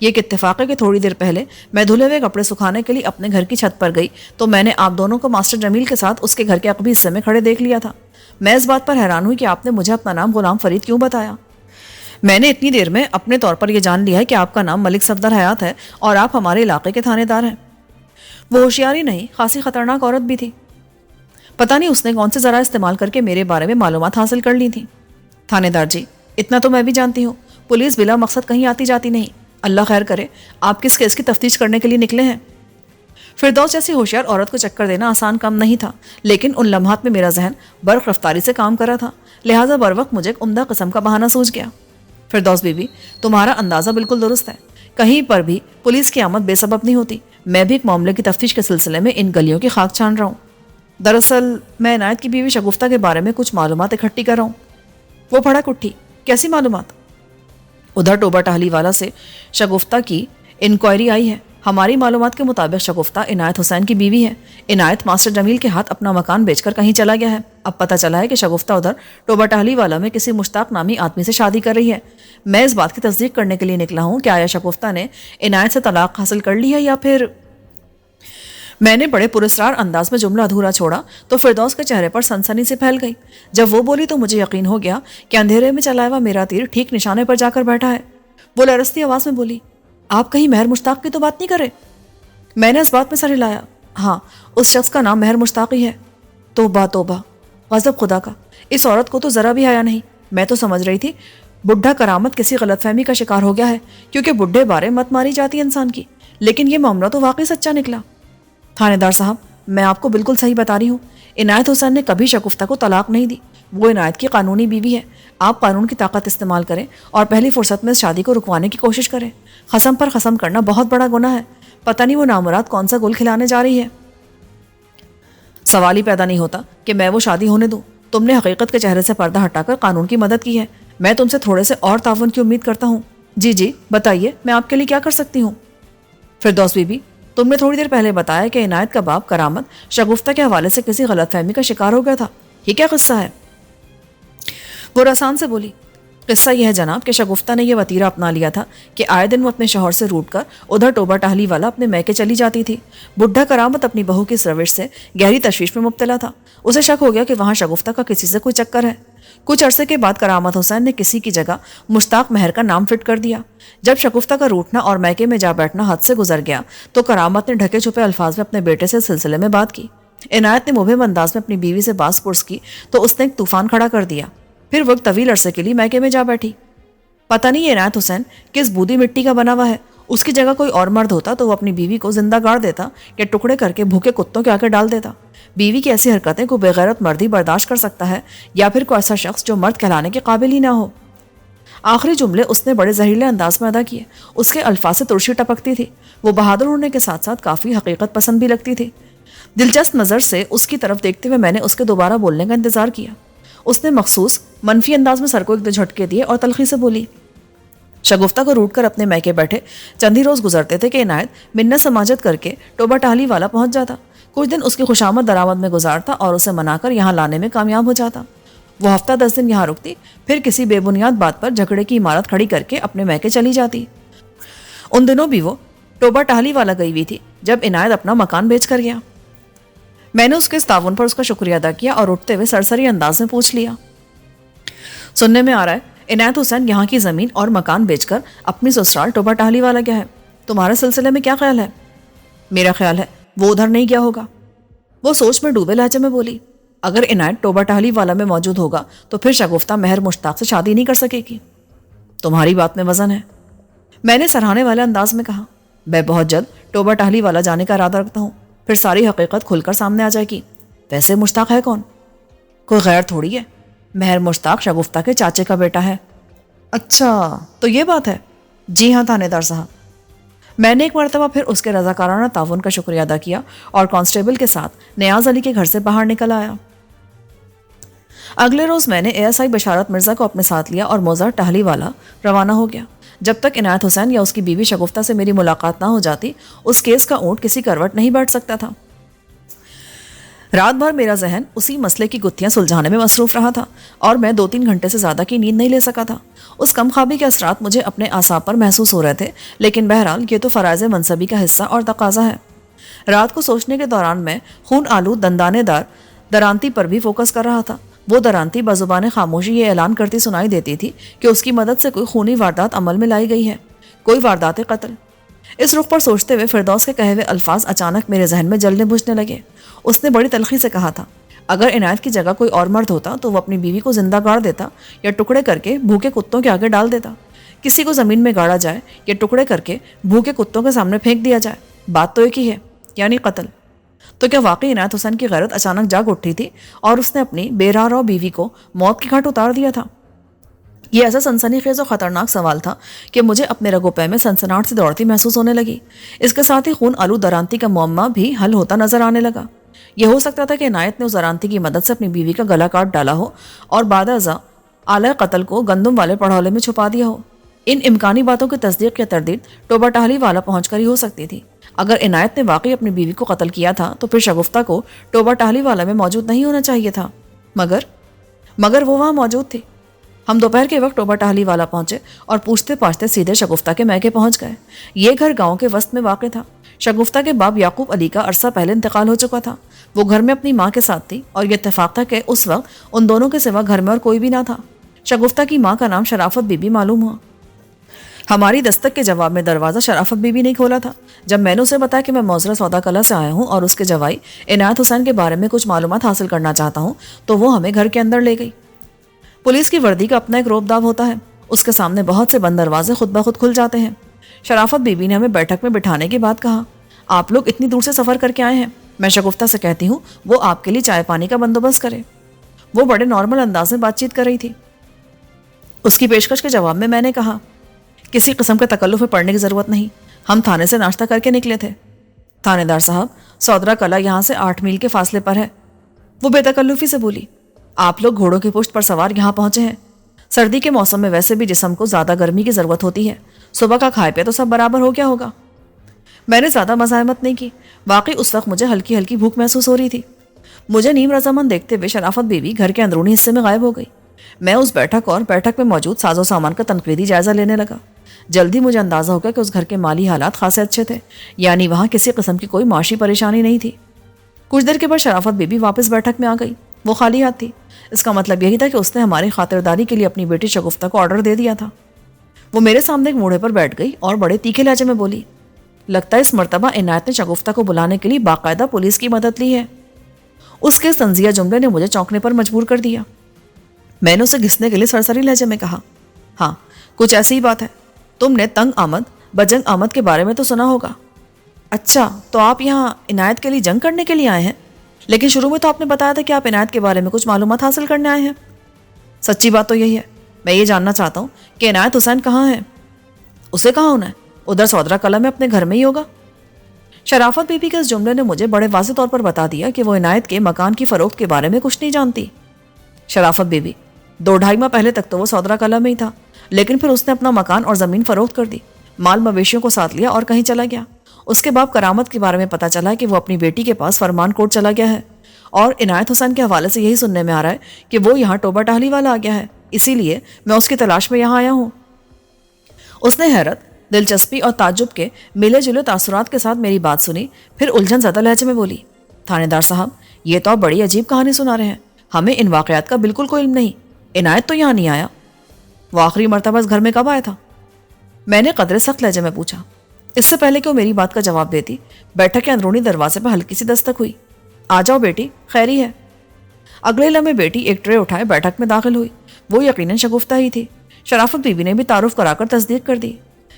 یہ ایک اتفاق ہے کہ تھوڑی دیر پہلے میں دھلے ہوئے کپڑے سکھانے کے لیے اپنے گھر کی چھت پر گئی تو میں نے آپ دونوں کو ماسٹر جمیل کے ساتھ اس کے گھر کے عقبی حصے میں کھڑے دیکھ لیا تھا۔ میں اس بات پر حیران ہوئی کہ آپ نے مجھے اپنا نام غلام فرید کیوں بتایا؟ میں نے اتنی دیر میں اپنے طور پر یہ جان لیا ہے کہ آپ کا نام ملک صفدر حیات ہے اور آپ ہمارے علاقے کے تھانے دار ہیں۔ وہ ہوشیاری نہیں، خاصی خطرناک عورت بھی تھی۔ پتہ نہیں اس نے کون سے ذرائع استعمال کر کے میرے بارے میں معلومات حاصل کر لی تھیں۔ تھانے دار جی، اتنا تو میں بھی جانتی ہوں، پولیس بلا مقصد کہیں آتی جاتی نہیں۔ اللہ خیر کرے، آپ کس کیس کی تفتیش کرنے کے لیے نکلے ہیں؟ فردوس جیسی ہوشیار عورت کو چکر دینا آسان کام نہیں تھا، لیکن ان لمحات میں میرا ذہن برق رفتاری سے کام کر رہا تھا، لہٰذا بر وقت مجھے ایک عمدہ قسم کا بہانہ سوچ گیا۔ فردوس بی بی، تمہارا اندازہ بالکل درست ہے، کہیں پر بھی پولیس کی آمد بے سبب نہیں ہوتی۔ میں بھی ایک معاملے کی تفتیش کے سلسلے میں ان گلیوں کی خاک چھان رہا ہوں۔ دراصل میں عنایت کی بیوی شگفتہ کے بارے میں کچھ معلومات اکٹھی کر رہا ہوں۔ وہ پھڑک اٹھی، کیسی معلومات؟ ادھر ٹوبہ ٹہلی والا سے شگفتہ کی انکوائری آئی ہے۔ ہماری معلومات کے مطابق شگفتہ عنایت حسین کی بیوی ہے۔ عنایت ماسٹر جمیل کے ہاتھ اپنا مکان بیچ کر کہیں چلا گیا ہے۔ اب پتہ چلا ہے کہ شگفتہ ادھر ٹوبہ ٹہلی والا میں کسی مشتاق نامی آدمی سے شادی کر رہی ہے۔ میں اس بات کی تصدیق کرنے کے لیے نکلا ہوں کہ آیا شگفتہ نے عنایت سے طلاق حاصل کر لی ہے یا پھر… میں نے بڑے پراسرار انداز میں جملہ ادھورا چھوڑا تو فردوس کے چہرے پر سنسنی سے پھیل گئی۔ جب وہ بولی تو مجھے یقین ہو گیا کہ اندھیرے میں چلایا ہوا میرا تیر ٹھیک نشانے پر جا کر بیٹھا ہے۔ وہ لرزتی آواز میں بولی، آپ کہیں مہر مشتاق کی تو بات نہیں کرے؟ میں نے اس بات میں سر ہلایا۔ ہاں، اس شخص کا نام مہر مشتاق ہی ہے۔ توبہ توبہ، غضب خدا کا، اس عورت کو تو ذرا بھی حیا نہیں۔ میں تو سمجھ رہی تھی بڈھا کرامت کسی غلط فہمی کا شکار ہو گیا ہے، کیونکہ بڈھے بارے مت ماری جاتی ہے انسان کی، لیکن یہ معاملہ تو واقعی سچا نکلا۔ تھانے دار صاحب، میں آپ کو بالکل صحیح بتا رہی ہوں، عنایت حسین نے کبھی شگفتہ کو طلاق نہیں دی۔ وہ عنایت کی قانونی بیوی ہے۔ آپ قانون کی طاقت استعمال کریں اور پہلی فرصت میں اس شادی کو رکوانے کی کوشش کریں۔ قسم پر قسم کرنا بہت بڑا گناہ ہے۔ پتہ نہیں وہ نامراد کون سا گل کھلانے جا رہی ہے۔ سوال ہی پیدا نہیں ہوتا کہ میں وہ شادی ہونے دوں۔ تم نے حقیقت کے چہرے سے پردہ ہٹا کر قانون کی مدد کی ہے۔ میں تم سے تھوڑے سے اور تعاون کی امید کرتا ہوں۔ جی بتائیے، میں آپ کے لیے کیا کر سکتی ہوں؟ فردوس بی بی، تم نے تھوڑی دیر پہلے بتایا کہ عنایت کا باپ کرامت شگفتہ کے حوالے سے کسی غلط فہمی کا شکار ہو گیا تھا۔ یہ کیا قصہ ہے؟ وہ رسان سے بولی، قصہ یہ ہے جناب کہ شگفتہ نے یہ وتیرہ اپنا لیا تھا کہ آئے دن وہ اپنے شوہر سے روٹ کر ادھر ٹوبہ ٹہلی والا اپنے میکے چلی جاتی تھی۔ بڈھا کرامت اپنی بہو کی اس روش سے گہری تشویش میں مبتلا تھا۔ اسے شک ہو گیا کہ وہاں شگفتہ کا کسی سے کوئی چکر ہے۔ کچھ عرصے کے بعد کرامت حسین نے کسی کی جگہ مشتاق مہر کا نام فٹ کر دیا۔ جب شگفتہ کا روٹنا اور میکے میں جا بیٹھنا حد سے گزر گیا تو کرامت نے ڈھکے چھپے الفاظ میں اپنے بیٹے سے سلسلے میں بات کی۔ عنایت نے مبہم انداز میں اپنی بیوی سے باز پرس کی تو اس نے ایک طوفان کھڑا کر دیا۔ پھر وہ ایک طویل عرصے کے لیے میکے میں جا بیٹھی۔ پتہ نہیں یہ عنایت حسین کس بودی مٹی کا بنا ہوا ہے۔ اس کی جگہ کوئی اور مرد ہوتا تو وہ اپنی بیوی کو زندہ گاڑ دیتا یا ٹکڑے کر کے بھوکے کتوں کے آگے ڈال دیتا۔ بیوی کی ایسی حرکتیں کوئی بےغیرت مرد ہی برداشت کر سکتا ہے یا پھر کوئی ایسا شخص جو مرد کہلانے کے قابل ہی نہ ہو۔ آخری جملے اس نے بڑے زہریلے انداز میں ادا کیے۔ اس کے الفاظ سے ترشی ٹپکتی تھی۔ وہ بہادر ہونے کے ساتھ ساتھ کافی حقیقت پسند بھی لگتی تھی۔ دلچسپ نظر سے اس کی طرف دیکھتے ہوئے میں نے اس کے دوبارہ بولنے کا انتظار کیا۔ اس نے مخصوص منفی انداز میں سر کو ایک دو جھٹکے دیے اور تلخی سے بولی، شگفتہ کو روٹ کر اپنے میکے بیٹھے چند ہی روز گزرتے تھے کہ عنایت منت سماجت کر کے ٹوبہ ٹہلی والا پہنچ جاتا۔ کچھ دن اس کی خوشامد درآمد میں گزارتا اور اسے منا کر یہاں لانے میں کامیاب ہو جاتا۔ وہ ہفتہ 10 دن یہاں رکتی، پھر کسی بے بنیاد بات پر جھگڑے کی عمارت کھڑی کر کے اپنے میکے چلی جاتی۔ ان دنوں بھی وہ ٹوبہ ٹہلی والا گئی ہوئی تھی جب عنایت اپنا مکان بیچ کر گیا۔ میں نے اس کے اس تعاون پر اس کا شکریہ ادا کیا اور اٹھتے ہوئے سرسری انداز میں پوچھ لیا، سننے میں آ رہا ہے عنایت حسین یہاں کی زمین اور مکان بیچ کر اپنی سسرال ٹوبہ ٹہلی والا گیا ہے۔ تمہارے سلسلے میں کیا خیال ہے؟ میرا خیال ہے وہ ادھر نہیں گیا ہوگا۔ وہ سوچ میں ڈوبے لہجے میں بولی، اگر عنایت ٹوبہ ٹہلی والا میں موجود ہوگا تو پھر شگفتہ مہر مشتاق سے شادی نہیں کر سکے گی۔ تمہاری بات میں وزن ہے، میں نے سراہنے والے انداز میں کہا۔ میں بہت جلد ٹوبہ ٹہلی والا جانے کا ارادہ رکھتا ہوں، پھر ساری حقیقت کھل کر سامنے آ جائے گی۔ ویسے مشتاق ہے کون؟ کوئی غیر تھوڑی ہے، مہر مشتاق شگفتہ کے چاچے کا بیٹا ہے۔ اچھا تو یہ بات ہے؟ جی ہاں تھانے دار صاحب۔ میں نے ایک مرتبہ پھر اس کے رضاکارانہ تعاون کا شکریہ ادا کیا اور کانسٹیبل کے ساتھ نیاز علی کے گھر سے باہر نکل آیا۔ اگلے روز میں نے ASI بشارت مرزا کو اپنے ساتھ لیا اور موزہ ٹہلی والا روانہ ہو گیا۔ جب تک عنایت حسین یا اس کی بیوی شگفتہ سے میری ملاقات نہ ہو جاتی اس کیس کا اونٹ کسی کروٹ نہیں بیٹھ سکتا تھا۔ رات بھر میرا ذہن اسی مسئلے کی گتھیاں سلجھانے میں مصروف رہا تھا اور میں 2-3 گھنٹے سے زیادہ کی نیند نہیں لے سکا تھا۔ اس کم خوابی کے اثرات مجھے اپنے اعصاب پر محسوس ہو رہے تھے، لیکن بہرحال یہ تو فرائض منصبی کا حصہ اور تقاضا ہے۔ رات کو سوچنے کے دوران میں خون آلود دندانے دار درانتی پر بھی فوکس کر رہا تھا۔ وہ درانتی بزبان خاموشی یہ اعلان کرتی سنائی دیتی تھی کہ اس کی مدد سے کوئی خونی واردات عمل میں لائی گئی ہے، کوئی واردات قتل۔ اس رخ پر سوچتے ہوئے فردوس کے کہے ہوئے الفاظ اچانک میرے ذہن میں جلنے بجھنے لگے۔ اس نے بڑی تلخی سے کہا تھا، اگر عنایت کی جگہ کوئی اور مرد ہوتا تو وہ اپنی بیوی کو زندہ گاڑ دیتا یا ٹکڑے کر کے بھوکے کتوں کے آگے ڈال دیتا۔ کسی کو زمین میں گاڑا جائے یا ٹکڑے کر کے بھوکے کتوں کے سامنے پھینک دیا جائے، بات تو ایک ہی ہے، یعنی قتل۔ تو کیا واقعی عنایت حسین کی غیرت اچانک جاگ اٹھی تھی اور اس نے اپنی بے راہ رو بیوی کو موت کی گھاٹ اتار دیا تھا؟ یہ ایسا سنسنی خیز و خطرناک سوال تھا کہ مجھے اپنے رگو پے میں سنسناہٹ سی دوڑتی محسوس ہونے لگی۔ اس کے ساتھ ہی خون آلود درانتی کا معمہ بھی حل ہوتا نظر آنے لگا۔ یہ ہو سکتا تھا کہ عنایت نے اس درانتی کی مدد سے اپنی بیوی کا گلا کاٹ ڈالا ہو اور بعد ازاں آلہ قتل کو گندم والے پڑھولے میں چھپا دیا ہو۔ ان امکانی باتوں کی تصدیق یا تردید ٹوبہ ٹاہلی والا پہنچ کر ہی ہو سکتی تھی۔ اگر عنایت نے واقعی اپنی بیوی کو قتل کیا تھا تو پھر شگفتہ کو ٹوبہ ٹاہلی والا میں موجود نہیں ہونا چاہیے تھا، مگر وہ وہاں موجود تھی۔ ہم دوپہر کے وقت ٹوبہ ٹاہلی والا پہنچے اور پوچھتے پاچھتے سیدھے شگفتہ کے میکے پہنچ گئے۔ یہ گھر گاؤں کے وسط میں واقع تھا۔ شگفتہ کے باپ یعقوب علی کا عرصہ پہلے انتقال ہو چکا تھا۔ وہ گھر میں اپنی ماں کے ساتھ تھی اور یہ اتفاق تھا کہ اس وقت ان دونوں کے سوا گھر میں اور کوئی بھی نہ تھا۔ شگفتہ کی ماں کا نام شرافت بی بی معلوم ہوا۔ ہماری دستک کے جواب میں دروازہ شرافت بی بی نہیں کھولا تھا۔ جب میں نے اسے بتایا کہ میں موزرہ سودا کلا سے آیا ہوں اور اس کے جوائی عنایت حسین کے بارے میں کچھ معلومات حاصل کرنا چاہتا ہوں، تو وہ ہمیں گھر کے اندر لے گئی۔ پولیس کی وردی کا اپنا ایک روب داب ہوتا ہے، اس کے سامنے بہت سے بند دروازے خود بخود کھل جاتے ہیں۔ شرافت بی بی نے ہمیں بیٹھک میں بٹھانے کے بعد کہا، آپ لوگ اتنی دور سے سفر کر کے آئے ہیں، میں شگفتہ سے کہتی ہوں وہ آپ کے لیے چائے پانی کا بندوبست کرے۔ وہ بڑے نارمل انداز میں بات چیت کر رہی تھی۔ اس کی پیشکش کے جواب میں نے کہا، کسی قسم کے تکلف میں پڑنے کی ضرورت نہیں، ہم تھانے سے ناشتہ کر کے نکلے تھے۔ تھانے دار صاحب، سودرا کلا یہاں سے 8 میل کے فاصلے پر ہے۔ وہ بے تکلفی سے بولی، آپ لوگ گھوڑوں کی پشت پر سوار یہاں پہنچے ہیں۔ سردی کے موسم میں ویسے بھی جسم کو زیادہ گرمی کی ضرورت ہوتی ہے، صبح کا کھائے پہ تو سب برابر ہو گیا ہوگا۔ میں نے زیادہ مزاحمت نہیں کی، واقعی اس وقت مجھے ہلکی ہلکی بھوک محسوس ہو رہی تھی۔ مجھے نیم رضامند دیکھتے ہوئے شرافت بی بی گھر کے اندرونی حصے میں غائب ہو گئی۔ میں اس بیٹھک میں موجود ساز و سامان کا تنقیدی جائزہ لینے لگا۔ جلدی مجھے اندازہ ہو گیا کہ اس گھر کے مالی حالات خاصے اچھے تھے، یعنی وہاں کسی قسم کی کوئی معاشی پریشانی نہیں تھی۔ کچھ دیر کے بعد شرافت بی بی واپس بیٹھک میں آ گئی۔ وہ خالی ہاتھ تھی۔ اس کا مطلب یہی تھا کہ اس نے ہماری خاطرداری کے لیے اپنی بیٹی شگفتہ کو آرڈر دے دیا تھا۔ وہ میرے سامنے ایک موڑے پر بیٹھ گئی اور بڑے تیکھے لہجے میں بولی، لگتا ہے اس مرتبہ عنایت نے شگفتہ کو بلانے کے لیے باقاعدہ پولیس کی مدد لی ہے۔ اس کے طنزیہ جملے نے مجھے چونکنے پر مجبور کر دیا۔ میں نے اسے گھسنے کے لیے سرسری لہجے میں کہا، ہاں کچھ ایسی ہی بات ہے۔ تم نے تنگ آمد بجنگ آمد کے بارے میں تو سنا ہوگا۔ اچھا، تو آپ یہاں عنایت کے لیے جنگ کرنے کے لیے آئے ہیں؟ لیکن شروع میں تو آپ نے بتایا تھا کہ آپ عنایت کے بارے میں کچھ معلومات حاصل کرنے آئے ہیں۔ سچی بات تو یہی ہے، میں یہ جاننا چاہتا ہوں کہ عنایت حسین کہاں ہے۔ اسے کہاں ہونا ہے؟ ادھر سودرا کلا میں اپنے گھر میں ہی ہوگا۔ شرافت بی بی کے اس جملے نے مجھے بڑے واضح طور پر بتا دیا کہ وہ عنایت کے مکان کی فروخت کے بارے میں کچھ نہیں جانتی۔ شرافت بی بی، 2-2.5 ماہ پہلے تک تو وہ سودرا کلا میں ہی تھا، لیکن پھر اس نے اپنا مکان اور زمین فروخت کر دی، مال مویشیوں کو ساتھ لیا اور کہیں چلا گیا۔ اس کے بعد کرامت کے بارے میں پتا چلا کہ وہ اپنی بیٹی کے پاس فرمان کوٹ چلا گیا ہے، اور عنایت حسین کے حوالے سے یہی سننے میں آ رہا ہے کہ وہ یہاں ٹوبہ ٹاہلی والا آ گیا ہے، اسی لیے میں اس کی تلاش میں یہاں آیا ہوں۔ اس نے حیرت، دلچسپی اور تعجب کے ملے جلے تاثرات کے ساتھ میری بات سنی، پھر الجھن زدہ لہجے میں بولی، تھانے دار صاحب، یہ تو آپ بڑی عجیب کہانی سنا رہے ہیں، ہمیں ان واقعات کا بالکل کوئی علم نہیں۔ عنایت تو یہاں نہیں آیا۔ وہ آخری مرتبہ اس گھر میں کب آیا تھا؟ میں نے قدرے سخت لہجے میں پوچھا۔ اس سے پہلے کہ وہ میری بات کا جواب دیتی، بیٹھک کے اندرونی دروازے پر ہلکی سی دستک ہوئی۔ آ جاؤ بیٹی، خیری ہے۔ اگلے لمحے بیٹی ایک ٹرے اٹھائے بیٹھک میں داخل ہوئی۔ وہ یقیناً شگفتہ ہی تھی۔ شرافت بی بی نے بھی تعارف کرا کر تصدیق کر دی۔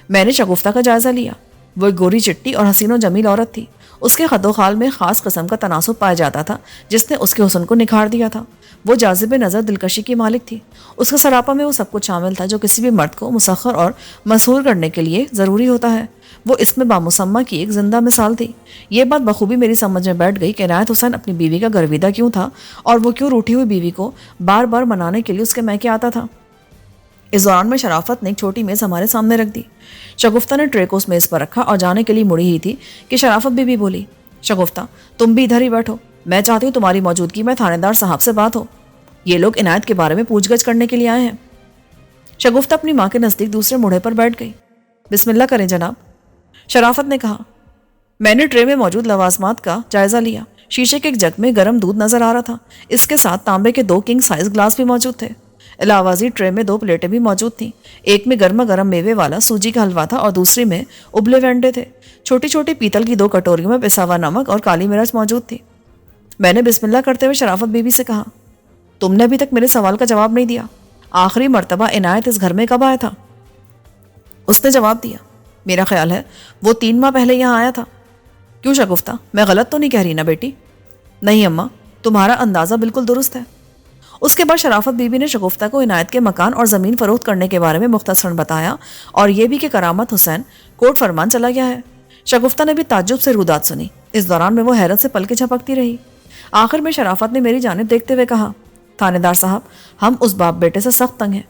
میں نے شگفتہ کا جائزہ لیا۔ وہ ایک گوری چٹی اور حسین و جمیل عورت تھی۔ اس کے خد و خال میں خاص قسم کا تناسب پایا جاتا تھا جس نے اس کے حسن کو نکھار دیا تھا۔ وہ جاذب نظر دلکشی کی مالک تھی۔ اس کے سراپا میں وہ سب کچھ شامل تھا جو کسی بھی مرد کو مسخر اور مسحور کرنے کے لیے ضروری ہوتا ہے۔ وہ اس میں بامسمہ کی ایک زندہ مثال تھی۔ یہ بات بخوبی میری سمجھ میں بیٹھ گئی کہ عنایت حسین اپنی بیوی کا گرویدہ کیوں تھا اور وہ کیوں روٹھی ہوئی بیوی کو بار بار منانے کے لیے اس کے میکے آتا تھا۔ اس دوران میں شرافت نے ایک چھوٹی میز ہمارے سامنے رکھ دی۔ شگفتہ نے ٹرے کو اس میز پر رکھا اور جانے کے لیے مڑی ہی تھی کہ شرافت بی بی بولی، شگفتہ تم بھی ادھر ہی بیٹھو، میں چاہتی ہوں تمہاری موجودگی میں تھانے دار صاحب سے بات ہو. یہ لوگ عنایت کے بارے میں پوچھ گچھ کرنے کے لیے آئے ہیں. شگفتہ اپنی ماں کے نزدیک دوسرے موڑے پر بیٹھ گئی. بسم اللہ کریں جناب. شرافت نے کہا. میں نے ٹرے میں موجود لوازمات کا جائزہ لیا. شیشے کے ایک جگ میں گرم دودھ نظر آ رہا تھا. اس کے ساتھ تانبے کے 2 کنگ سائز گلاس بھی موجود تھے. علاوہ ازیں ٹرے میں 2 پلیٹیں بھی موجود تھیں. ایک میں گرما گرم میوے والا سوجی کا حلوہ تھا اور دوسری میں ابلے ہوئے انڈے تھے. چھوٹی چھوٹی پیتل کی 2 کٹوریوں میں پسا ہوا نمک اور کالی مرچ موجود تھی. میں نے بسم اللہ کرتے ہوئے شرافت بی بی سے کہا. تم نے ابھی تک میرے سوال کا جواب نہیں دیا. آخری مرتبہ عنایت اس گھر میں کب آیا تھا؟ اس نے جواب دیا. میرا خیال ہے وہ 3 ماہ پہلے یہاں آیا تھا. کیوں شگفتہ، میں غلط تو نہیں کہہ رہی نا بیٹی؟ نہیں اماں، تمہارا اندازہ بالکل درست ہے. اس کے بعد شرافت بی بی نے شگفتہ کو عنایت کے مکان اور زمین فروخت کرنے کے بارے میں مختصراً بتایا اور یہ بھی کہ کرامت حسین کوٹ فرمان چلا گیا ہے. شگفتہ نے بھی تعجب سے رودات سنی. اس دوران میں وہ حیرت سے پلکیں جھپکتی رہی. آخر میں شرافت نے میری جانب دیکھتے ہوئے کہا. تھانے دار صاحب، ہم اس باپ بیٹے سے سخت تنگ ہیں.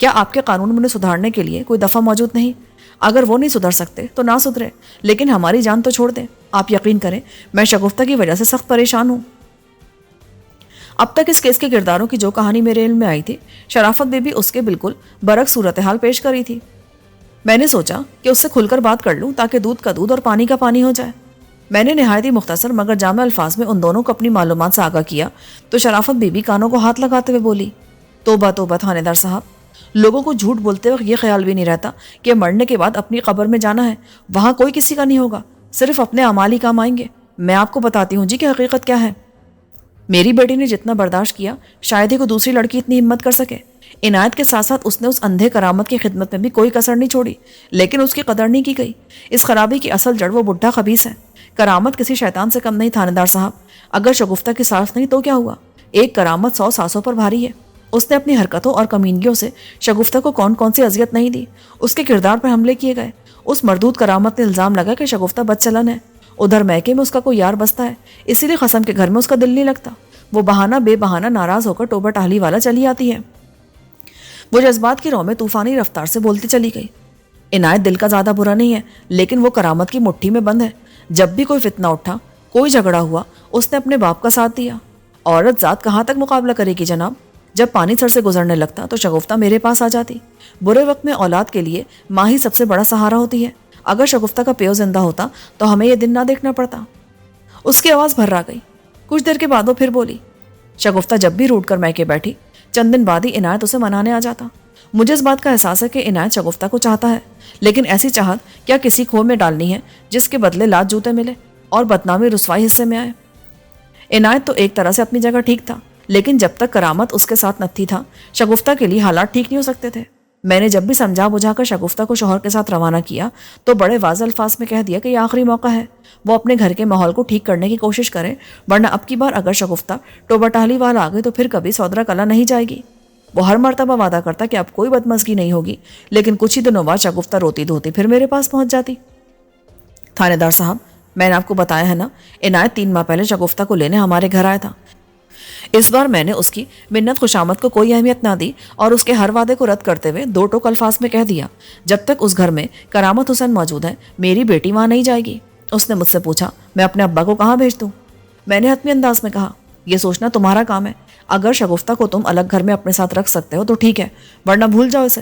کیا آپ کے قانون میں انہیں سدھارنے کے لیے کوئی دفعہ موجود نہیں؟ اگر وہ نہیں سدھر سکتے تو نہ سدھرے، لیکن ہماری جان تو چھوڑ دیں. آپ یقین کریں، میں شگفتہ کی وجہ سے سخت پریشان ہوں. اب تک اس کیس کے کرداروں کی جو کہانی میرے علم میں آئی تھی، شرافت بی بی اس کے بالکل برعکس صورتحال پیش کری تھی. میں نے سوچا کہ اس سے کھل کر بات کر لوں تاکہ دودھ کا دودھ اور پانی کا پانی ہو جائے. میں نے نہایت ہی مختصر مگر جامع الفاظ میں ان دونوں کو اپنی معلومات سے آگاہ کیا تو شرافت بی بی کانوں کو ہاتھ لگاتے ہوئے بولی. توبہ توبہ تھانے دار صاحب، لوگوں کو جھوٹ بولتے وقت یہ خیال بھی نہیں رہتا کہ مرنے کے بعد اپنی قبر میں جانا ہے. وہاں کوئی کسی کا نہیں ہوگا، صرف اپنے اعمال ہی کام آئیں گے. میں آپ کو بتاتی ہوں جی کہ حقیقت کیا ہے. میری بیٹی نے جتنا برداشت کیا شاید ہی کوئی دوسری لڑکی اتنی ہمت کر سکے. عنایت کے ساتھ ساتھ اس نے اس اندھے کرامت کی خدمت میں بھی کوئی کسر نہیں چھوڑی، لیکن اس کی قدر نہیں کی گئی. اس خرابی کی اصل جڑ وہ بڈھا خبیث ہے. کرامت کسی شیطان سے کم نہیں تھانے دار صاحب. اگر شگفتہ کی ساس نہیں تو کیا ہوا؟ ایک کرامت 100 ساسوں پر بھاری ہے. اس نے اپنی حرکتوں اور کمینگیوں سے شگفتہ کو کون کون سی اذیت نہیں دی. اس کے کردار پر حملے کیے گئے. اس مردود کرامت نے الزام لگا کہ شگفتہ بد چلن ہے. ادھر میکے میں اس کا کوئی یار بستا ہے، اسی لیے قسم کے گھر میں اس کا دل نہیں لگتا. وہ بہانہ بے بہانہ ناراض ہو کر ٹوبہ ٹاہلی والا چلی آتی ہے. وہ جذبات کی رو میں طوفانی رفتار سے بولتی چلی گئی. عنایت دل کا زیادہ برا نہیں ہے، لیکن وہ کرامت کی مٹھی میں بند ہے. جب بھی کوئی فتنہ اٹھا، کوئی جھگڑا ہوا، اس نے اپنے باپ کا ساتھ دیا. عورت ذات کہاں تک مقابلہ کرے گی جناب؟ جب پانی سر سے گزرنے لگتا تو شگفتہ میرے پاس آ جاتی. برے وقت میں اولاد کے لیے ماں ہی سب سے بڑا سہارا ہوتی ہے. اگر شگفتہ کا پیو زندہ ہوتا تو ہمیں یہ دن نہ دیکھنا پڑتا. اس کی آواز بھر آ گئی. کچھ دیر کے بعد وہ پھر بولی. شگفتہ جب بھی روٹ کر میکے بیٹھی، چند دن بعد ہی عنایت اسے منانے آ جاتا. مجھے اس بات کا احساس ہے کہ عنایت شگفتہ کو چاہتا ہے، لیکن ایسی چاہت کیا کسی کھو میں ڈالنی ہے جس کے بدلے لات جوتے ملے اور بدنامی رسوائی حصے میں آئے. عنایت تو ایک طرح سے اپنی جگہ ٹھیک تھا، لیکن جب تک کرامت اس کے ساتھ نتھی تھا، شگفتہ کے لیے حالات ٹھیک نہیں ہو سکتے تھے. میں نے جب بھی سمجھا بجھا کر شگفتہ کو شوہر کے ساتھ روانہ کیا تو بڑے واضح الفاظ میں کہہ دیا کہ یہ آخری موقع ہے. وہ اپنے گھر کے ماحول کو ٹھیک کرنے کی کوشش کرے، ورنہ اب کی بار اگر شگفتہ ٹوبہ ٹاہلی والا آ گئی تو پھر کبھی سودرا کلا نہیں جائے گی. وہ ہر مرتبہ وعدہ کرتا کہ اب کوئی بدمزگی نہیں ہوگی، لیکن کچھ ہی دنوں بعد شگفتہ روتی دھوتی پھر میرے پاس پہنچ جاتی. تھانے دار صاحب، میں نے آپ کو بتایا ہے نا، عنایت 3 ماہ پہلے شگفتہ کو لینے ہمارے گھر آیا تھا. اس بار میں نے اس کی منت خوشامد کو کوئی اہمیت نہ دی اور اس کے ہر وعدے کو رد کرتے ہوئے 2 ٹوک الفاظ میں کہہ دیا، جب تک اس گھر میں کرامت حسین موجود ہے میری بیٹی وہاں نہیں جائے گی. اس نے مجھ سے پوچھا میں اپنے ابا کو کہاں بھیج دوں. میں نے حتمی انداز میں کہا، یہ سوچنا تمہارا کام ہے. اگر شگفتہ کو تم الگ گھر میں اپنے ساتھ رکھ سکتے ہو تو ٹھیک ہے، ورنہ بھول جاؤ اسے.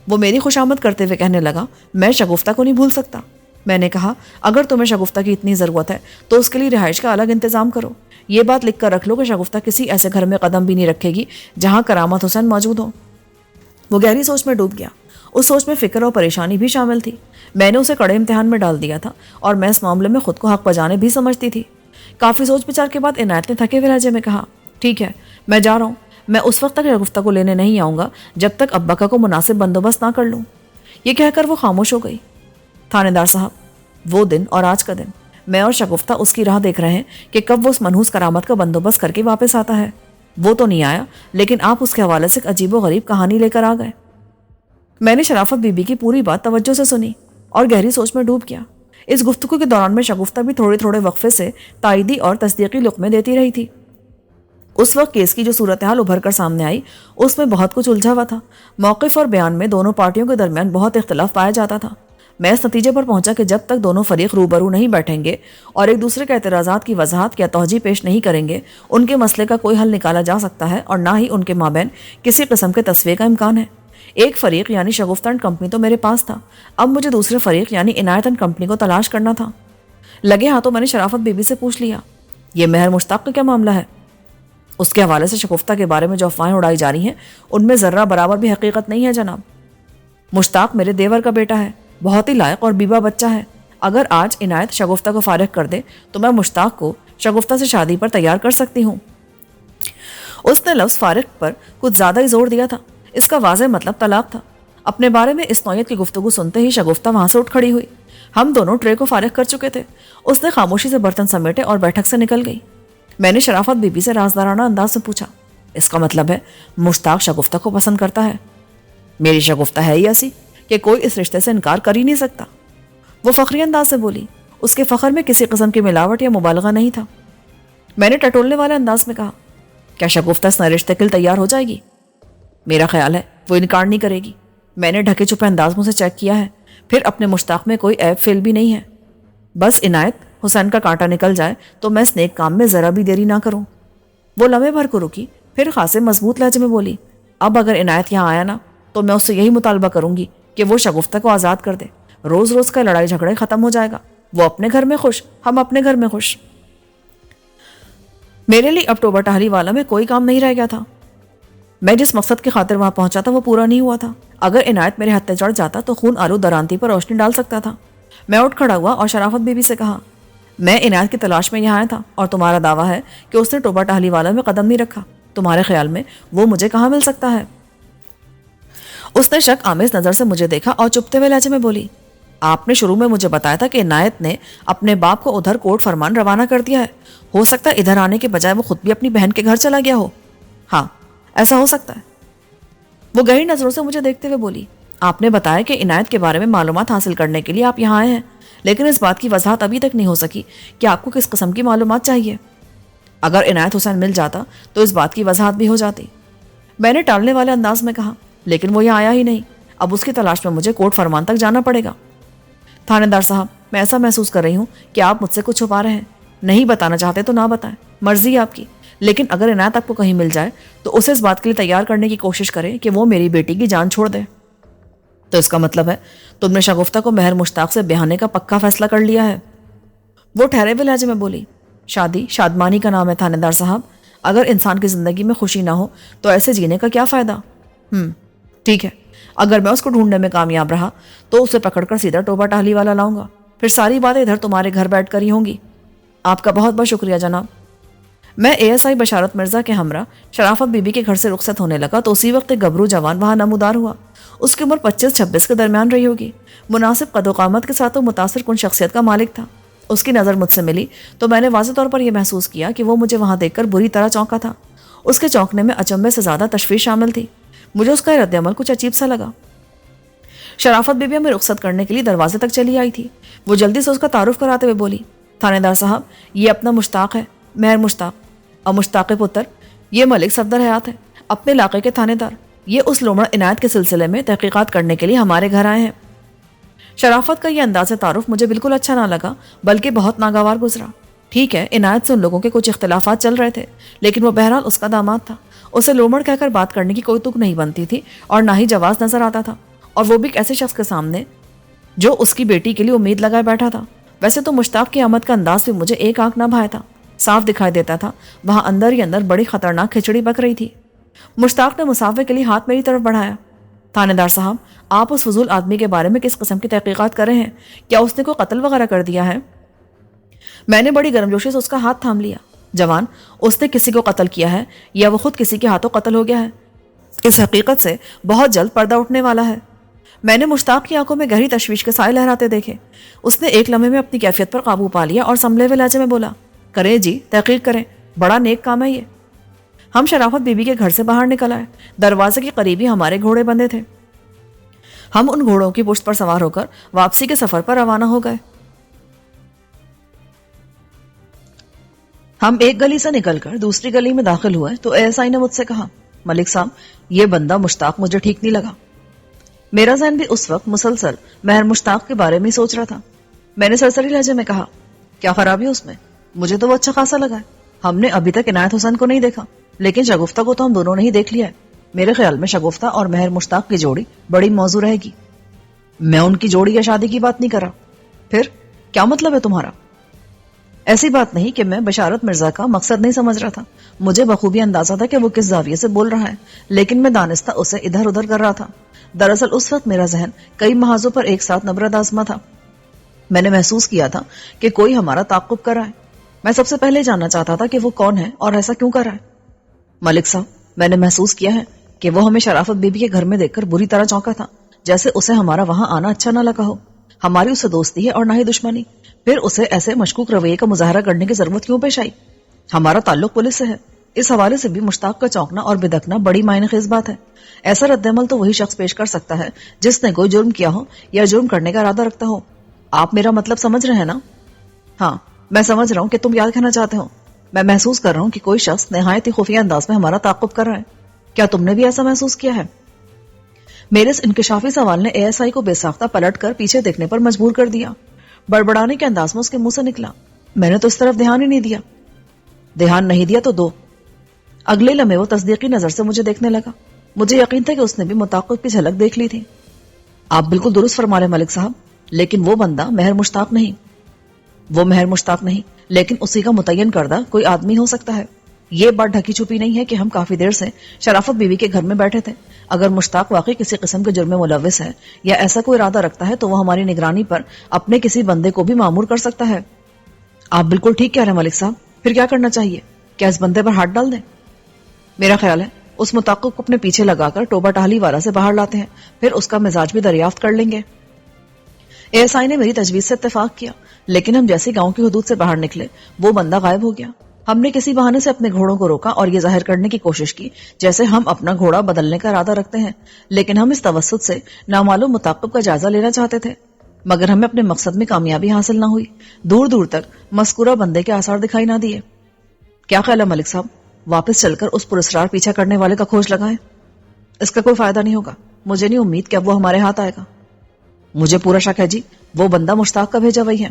وہ میری خوشامد کرتے ہوئے کہنے لگا، میں شگفتہ کو نہیں بھول سکتا. میں نے کہا، اگر تمہیں شگفتہ کی اتنی ضرورت ہے تو اس کے لیے رہائش کا الگ انتظام کرو. یہ بات لکھ کر رکھ لو کہ شگفتہ کسی ایسے گھر میں قدم بھی نہیں رکھے گی جہاں کرامت حسین موجود ہو. وہ گہری سوچ میں ڈوب گیا. اس سوچ میں فکر اور پریشانی بھی شامل تھی. میں نے اسے کڑے امتحان میں ڈال دیا تھا اور میں اس معاملے میں خود کو حق بجانے بھی سمجھتی تھی. کافی سوچ بچار کے بعد عنایت نے تھکے ہوئے لہجے میں کہا، ٹھیک ہے، میں جا رہا ہوں. میں اس وقت تک شگفتہ کو لینے نہیں آؤں گا جب تک ابا کا کو مناسب بندوبست نہ کر لوں. یہ کہہ کر وہ خاموش ہو گئی. تھانے دار صاحب، وہ دن اور آج کا دن میں اور شگفتہ اس کی راہ دیکھ رہے ہیں کہ کب وہ اس منحوس کرامت کا بندوبست کر کے واپس آتا ہے. وہ تو نہیں آیا، لیکن آپ اس کے حوالے سے ایک عجیب و غریب کہانی لے کر آ گئے. میں نے شرافت بی بی کی پوری بات توجہ سے سنی اور گہری سوچ میں ڈوب گیا. اس گفتگو کے دوران میں شگفتہ بھی تھوڑے تھوڑے وقفے سے تائیدی اور تصدیقی لقمے دیتی رہی تھی. اس وقت کیس کی جو صورتحال ابھر کر سامنے آئی اس میں بہت کچھ الجھا ہوا تھا. موقف اور بیان میں دونوں پارٹیوں کے درمیان بہت اختلاف پایا جاتا تھا. میں اس نتیجے پر پہنچا کہ جب تک دونوں فریق روبرو نہیں بیٹھیں گے اور ایک دوسرے کے اعتراضات کی وضاحت یا توجیہ پیش نہیں کریں گے، ان کے مسئلے کا کوئی حل نکالا جا سکتا ہے اور نہ ہی ان کے مابین کسی قسم کے تصفیے کا امکان ہے۔ ایک فریق یعنی شگفتہ اینڈ کمپنی تو میرے پاس تھا، اب مجھے دوسرے فریق یعنی عنایت اینڈ کمپنی کو تلاش کرنا تھا۔ لگے ہاتھوں میں نے شرافت بی بی سے پوچھ لیا، یہ مہر مشتاق کا کیا معاملہ ہے؟ اس کے حوالے سے شگفتہ کے بارے میں جو افواہیں اڑائی جا رہی ہیں ان میں ذرہ برابر بھی حقیقت نہیں ہے جناب۔ مشتاق میرے دیور کا بیٹا ہے، بہت ہی لائق اور بیوہ بچہ ہے۔ اگر آج عنایت شگفتہ کو فارغ کر دے تو میں مشتاق کو شگفتہ سے شادی پر تیار کر سکتی ہوں۔ اس نے لفظ فارغ پر کچھ زیادہ ہی زور دیا تھا، اس کا واضح مطلب طلاق تھا۔ اپنے بارے میں اس نوعیت کی گفتگو سنتے ہی شگفتہ وہاں سے اٹھ کھڑی ہوئی۔ ہم دونوں ٹرے کو فارغ کر چکے تھے۔ اس نے خاموشی سے برتن سمیٹے اور بیٹھک سے نکل گئی۔ میں نے شرافت بی بی سے رازدارانہ انداز سے پوچھا، اس کا مطلب ہے مشتاق شگفتہ کو پسند کرتا ہے؟ میری شگفتہ ہے ہی ایسی کہ کوئی اس رشتے سے انکار کر ہی نہیں سکتا۔ وہ فخری انداز سے بولی، اس کے فخر میں کسی قسم کی ملاوٹ یا مبالغہ نہیں تھا۔ میں نے ٹٹولنے والے انداز میں کہا، کیا شگفتہ اس نئے رشتے کے لیے تیار ہو جائے گی؟ میرا خیال ہے وہ انکار نہیں کرے گی۔ میں نے ڈھکے چھپے انداز مجھ سے چیک کیا ہے، پھر اپنے مشتاق میں کوئی عیب فیل بھی نہیں ہے۔ بس عنایت حسین کا کانٹا نکل جائے تو میں اس نیک کام میں ذرا بھی دیری نہ کروں۔ وہ لمحے بھر کو رکی، پھر خاصے مضبوط لہجے میں بولی، اب اگر عنایت یہاں آیا نا تو میں اس سے یہی مطالبہ کروں گی کہ وہ شگفتہ کو آزاد کر دے۔ روز روز کا لڑائی جھگڑے ختم ہو جائے گا، وہ اپنے گھر میں خوش، ہم اپنے گھر میں خوش۔ میرے لیے اب ٹوبہ ٹہلی والا میں کوئی کام نہیں رہ گیا تھا۔ میں جس مقصد کی خاطر وہاں پہنچا تھا وہ پورا نہیں ہوا تھا۔ اگر عنایت میرے ہتھے چڑھ جاتا تو خون آلو درانتی پر روشنی ڈال سکتا تھا۔ میں اٹھ کھڑا ہوا اور شرافت بی بی سے کہا، میں عنایت کی تلاش میں یہاں آیا تھا اور تمہارا دعویٰ ہے کہ اس نے ٹوبہ ٹہلی والا میں قدم نہیں رکھا۔ تمہارے خیال میں وہ مجھے کہاں مل سکتا ہے؟ اس نے شک آمیز نظر سے مجھے دیکھا اور چپتے ہوئے لہجے میں بولی، آپ نے شروع میں مجھے بتایا تھا کہ عنایت نے اپنے باپ کو ادھر کوٹ فرمان روانہ کر دیا ہے۔ ہو سکتا ہے ادھر آنے کے بجائے وہ خود بھی اپنی بہن کے گھر چلا گیا ہو۔ ہاں، ایسا ہو سکتا ہے۔ وہ گہری نظروں سے مجھے دیکھتے ہوئے بولی، آپ نے بتایا کہ عنایت کے بارے میں معلومات حاصل کرنے کے لیے آپ یہاں آئے ہیں، لیکن اس بات کی وضاحت ابھی تک نہیں ہو سکی کہ آپ کو کس قسم کی معلومات چاہیے۔ اگر عنایت حسین مل جاتا تو اس بات کی وضاحت بھی ہو جاتی۔ میں نے ٹالنے والے انداز میں کہا، لیکن وہ یہاں آیا ہی نہیں، اب اس کی تلاش میں مجھے کوٹ فرمان تک جانا پڑے گا۔ تھانے دار صاحب، میں ایسا محسوس کر رہی ہوں کہ آپ مجھ سے کچھ چھپا رہے ہیں۔ نہیں بتانا چاہتے تو نہ بتائیں، مرضی ہے آپ کی، لیکن اگر عنایت آپ کو کہیں مل جائے تو اسے اس بات کے لیے تیار کرنے کی کوشش کریں کہ وہ میری بیٹی کی جان چھوڑ دے۔ تو اس کا مطلب ہے تم نے شگفتہ کو مہر مشتاق سے بیاہنے کا پکا فیصلہ کر لیا ہے؟ وہ ٹھہرے ہوئے لہجے میں بولی، شادی شادمانی کا نام ہے تھانے دار صاحب، اگر انسان کی زندگی میں خوشی نہ ہو تو ایسے جینے کا کیا فائدہ؟ ٹھیک ہے، اگر میں اس کو ڈھونڈنے میں کامیاب رہا تو اسے پکڑ کر سیدھا ٹوبہ ٹہلی والا لاؤں گا، پھر ساری باتیں ادھر تمہارے گھر بیٹھ کر ہی ہوں گی۔ آپ کا بہت بہت شکریہ جناب۔ میں ASI بشارت مرزا کے ہمراہ شرافت بی بی کے گھر سے رخصت ہونے لگا تو اسی وقت ایک گبرو جوان وہاں نمودار ہوا۔ اس کی عمر 25-26 کے درمیان رہی ہوگی۔ مناسب قد و قامت کے ساتھ وہ متاثر کن شخصیت کا مالک تھا۔ اس کی نظر مجھ سے ملی تو میں نے واضح طور پر یہ محسوس کیا کہ وہ مجھے وہاں دیکھ کر بری طرح چونکا تھا۔ اس کے چونکنے میں اچنبے سے زیادہ تشویش شامل تھی۔ مجھے اس کا رد عمل کچھ عجیب سا لگا۔ شرافت بی بی ہمیں رخصت کرنے کے لیے دروازے تک چلی آئی تھی۔ وہ جلدی سے اس کا تعارف کراتے ہوئے بولی، تھانے دار صاحب، یہ اپنا مشتاق ہے، مہر مشتاق، اور مشتاق پتر یہ ملک صفدر حیات ہے، اپنے علاقے کے تھانے دار۔ یہ اس لومڑ عنایت کے سلسلے میں تحقیقات کرنے کے لیے ہمارے گھر آئے ہیں۔ شرافت کا یہ انداز تعارف مجھے بالکل اچھا نہ لگا، بلکہ بہت ناگوار گزرا۔ ٹھیک ہے، عنایت سے ان لوگوں کے کچھ اختلافات چل رہے تھے، لیکن وہ بہرحال اس کا داماد تھا۔ اسے لومڑ کہہ کر بات کرنے کی کوئی تک نہیں بنتی تھی اور نہ ہی جواز نظر آتا تھا، اور وہ بھی ایک ایسے شخص کے سامنے جو اس کی بیٹی کے لیے امید لگائے بیٹھا تھا۔ ویسے تو مشتاق کی آمد کا انداز بھی مجھے ایک آنکھ نہ بھایا تھا۔ صاف دکھائی دیتا تھا وہاں اندر ہی اندر بڑی خطرناک کھچڑی پک رہی تھی۔ مشتاق نے مسافے کے لیے ہاتھ میری طرف بڑھایا۔ تھانے دار صاحب، آپ اس فضول آدمی کے بارے میں کس قسم کی تحقیقات کر رہے ہیں؟ کیا اس نے کوئی قتل وغیرہ کر دیا ہے؟ میں نے بڑی گرمجوشی سے اس کا ہاتھ تھام لیا۔ جوان، اس نے کسی کو قتل کیا ہے یا وہ خود کسی کے ہاتھوں قتل ہو گیا ہے؟ اس حقیقت سے بہت جلد پردہ اٹھنے والا ہے۔ میں نے مشتاق کی آنکھوں میں گہری تشویش کے سائے لہراتے دیکھے۔ اس نے ایک لمحے میں اپنی کیفیت پر قابو پا لیا اور سنبھلے ہوئے لہجے میں بولا، کریں جی، تحقیق کریں، بڑا نیک کام ہے یہ۔ ہم شرافت بی بی کے گھر سے باہر نکل آئے۔ دروازے کے قریب ہی ہمارے گھوڑے بندھے تھے۔ ہم ان گھوڑوں کی پشت پر سوار ہو کر واپسی کے سفر پر روانہ ہو گئے۔ ہم ایک گلی سے نکل کر دوسری گلی میں داخل ہوئے تو ASI نے مجھ سے کہا، ملک صاحب، یہ بندہ مشتاق مجھے ٹھیک نہیں لگا۔ میرا ذہن بھی اس وقت مسلسل مہر مشتاق کے بارے میں ہی سوچ رہا تھا. میں نے سرسری لہجے میں کہا, کیا خرابی ہے اس میں؟ مجھے تو وہ اچھا خاصا لگا ہے. ہم نے ابھی تک عنایت حسین کو نہیں دیکھا, لیکن شگفتہ کو تو ہم دونوں نے ہی دیکھ لیا ہے. میرے خیال میں شگفتہ اور مہر مشتاق کی جوڑی بڑی موزوں رہے گی. میں ان کی جوڑی یا شادی کی بات نہیں کر رہا. پھر کیا مطلب ہے تمہارا؟ ایسی بات نہیں کہ میں بشارت مرزا کا مقصد نہیں سمجھ رہا تھا. مجھے بخوبی اندازہ تھا کہ وہ کس زاویے سے بول رہا ہے, لیکن میں دانستہ اسے ادھر ادھر کر رہا تھا. دراصل اس وقت میرا ذہن کئی محاذوں پر ایک ساتھ نبرد آزما تھا. میں نے محسوس کیا تھا کہ کوئی ہمارا تعاقب کر رہا ہے. میں سب سے پہلے جاننا چاہتا تھا کہ وہ کون ہے اور ایسا کیوں کر رہا ہے. ملک صاحب, میں نے محسوس کیا ہے کہ وہ ہمیں شرافت بی بی کے گھر میں دیکھ کر بری طرح چونکا تھا, جیسے اسے ہمارا وہاں آنا اچھا نہ لگا ہو. ہماری اسے دوستی ہے اور نہ ہی دشمنی, پھر اسے ایسے مشکوک رویے کا مظاہرہ کرنے کی ضرورت کیوں پیش آئی؟ ہمارا تعلق پولیس سے ہے. اس حوالے سے بھی مشتاق کا چونکنا اور بدکنا بڑی معنی خیز بات ہے. ایسا رد عمل تو وہی شخص پیش کر سکتا ہے جس نے کوئی جرم کیا ہو یا جرم کرنے کا ارادہ رکھتا ہو. آپ میرا مطلب سمجھ رہے ہیں نا؟ ہاں, میں سمجھ رہا ہوں کہ تم کیا کہنا چاہتے ہو. میں محسوس کر رہا ہوں کہ کوئی شخص نہایت ہی خفیہ انداز میں ہمارا تعاقب کر رہا ہے. کیا تم نے بھی ایسا محسوس کیا ہے؟ میرے اس انکشافی سوال نے ASI کو بے ساختہ پلٹ کر پیچھے دیکھنے پر مجبور کر دیا. بڑبڑانے کے انداز میں اس کے منہ سے نکلا, میں نے تو اس طرف دھیان ہی نہیں دیا. دھیان نہیں دیا تو دو. اگلے لمحے وہ تصدیقی نظر سے مجھے دیکھنے لگا. مجھے یقین تھا کہ اس نے بھی متعاقب کی جھلک دیکھ لی تھی. آپ بالکل درست فرما رہے ملک صاحب, لیکن وہ بندہ مہر مشتاق نہیں. وہ مہر مشتاق نہیں, لیکن اسی کا متعین کردہ کوئی آدمی ہو سکتا ہے. یہ بات ڈھکی چھپی نہیں ہے کہ ہم کافی دیر سے شرافت بیوی کے گھر میں بیٹھے تھے. اگر مشتاق واقعی کسی قسم کے جرم میں ملوث ہے یا ایسا کوئی ارادہ رکھتا ہے تو وہ ہماری نگرانی پر اپنے کسی بندے کو بھی مامور کر سکتا ہے. آپ بالکل ٹھیک کہہ رہے ہیں ملک صاحب. پھر کیا کرنا چاہیے؟ کیا اس بندے پر ہاتھ ڈال دیں؟ میرا خیال ہے اس متعاقب کو اپنے پیچھے لگا کر ٹوبا ٹاہلی والا سے باہر لاتے ہیں, پھر اس کا مزاج بھی دریافت کر لیں گے. ASI نے میری تجویز سے اتفاق کیا, لیکن ہم جیسے گاؤں کی حدود سے باہر نکلے وہ بندہ غائب ہو گیا. ہم نے کسی بہانے سے اپنے گھوڑوں کو روکا اور یہ ظاہر کرنے کی کوشش کی جیسے ہم اپنا گھوڑا بدلنے کا ارادہ رکھتے ہیں, لیکن ہم اس توسط سے نامعلوم متعاقب کا جائزہ لینا چاہتے تھے, مگر ہمیں اپنے مقصد میں کامیابی حاصل نہ ہوئی. دور دور تک مذکورہ بندے کے آثار دکھائی نہ دیے. کیا خیال ہے ملک صاحب, واپس چل کر اس پراسرار پیچھا کرنے والے کا کھوج لگائیں؟ اس کا کوئی فائدہ نہیں ہوگا. مجھے نہیں امید کہ اب وہ ہمارے ہاتھ آئے گا. مجھے پورا شک ہے جی, وہ بندہ مشتاق کا بھیجا وہی ہے.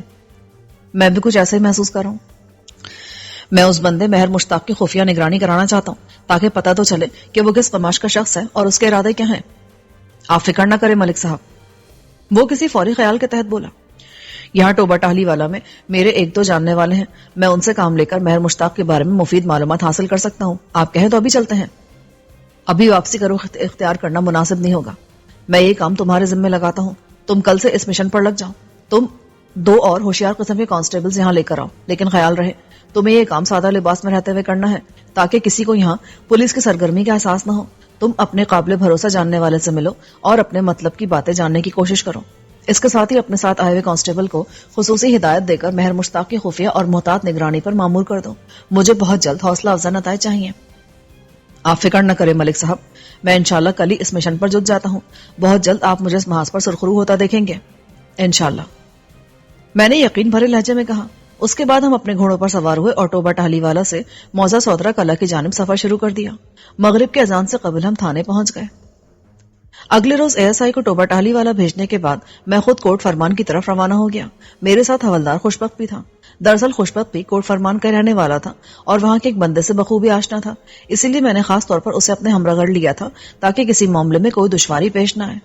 میں بھی کچھ ایسا ہی محسوس کر رہا ہوں. میں اس بندے مہر مشتاق کی خفیہ نگرانی کرانا چاہتا ہوں تاکہ پتہ تو چلے کہ وہ کس قماش کا شخص ہے اور اس کے ارادے کیا ہیں. آپ فکر نہ کریں ملک صاحب, وہ کسی فوری خیال کے تحت بولا. یہاں ٹوبا ٹاہلی والا میں میرے ایک دو جاننے والے ہیں, میں ان سے کام لے کر مہر مشتاق کے بارے میں مفید معلومات حاصل کر سکتا ہوں. آپ کہیں تو ابھی چلتے ہیں. ابھی واپسی کا رخ اختیار کرنا مناسب نہیں ہوگا. میں یہ کام تمہارے ذمہ لگاتا ہوں. تم کل سے اس مشن پر لگ جاؤ. تم 2 اور ہوشیار قسم کے کانسٹیبلز یہاں لے کر آؤ, لیکن خیال رہے تمہیں یہ کام سادہ لباس میں رہتے ہوئے کرنا ہے تاکہ کسی کو یہاں پولیس کی سرگرمی کا احساس نہ ہو. تم اپنے قابل بھروسہ جاننے والے سے ملو اور اپنے مطلب کی باتیں جاننے کی کوشش کرو. اس کے ساتھ ہی اپنے ساتھ آئے ہوئے کانسٹیبل کو خصوصی ہدایت دے کر مہر مشتاق کی خفیہ اور محتاط نگرانی پر مامور کر دو. مجھے بہت جلد حوصلہ افزا نتائج چاہیے. آپ فکر نہ کریں ملک صاحب, میں انشاءاللہ کل ہی اس مشن پر جت جاتا ہوں. بہت جلد آپ مجھے اس محاذ پر سرخرو ہوتا دیکھیں گے انشاءاللہ. میں نے یقین بھرے لہجے میں کہا. اس کے بعد ہم اپنے گھوڑوں پر سوار ہوئے اور ٹوبا ٹاہلی والا سے موزہ سودرا کلا کی جانب سفر شروع کر دیا. مغرب کے اذان سے قبل ہم تھانے پہنچ گئے. اگلے روز ASI کو ٹوبا ٹاہلی والا بھیجنے کے بعد میں خود کوٹ فرمان کی طرف روانہ ہو گیا. میرے ساتھ حوالدار خوشبخت بھی تھا. دراصل خوشبخت بھی کوٹ فرمان کا رہنے والا تھا اور وہاں کے ایک بندے سے بخوبی آشنا تھا, اسی لیے میں نے خاص طور پر اسے اپنے ہمراہ کر لیا تھا تاکہ کسی معاملے میں کوئی دشواری پیش نہ آئے.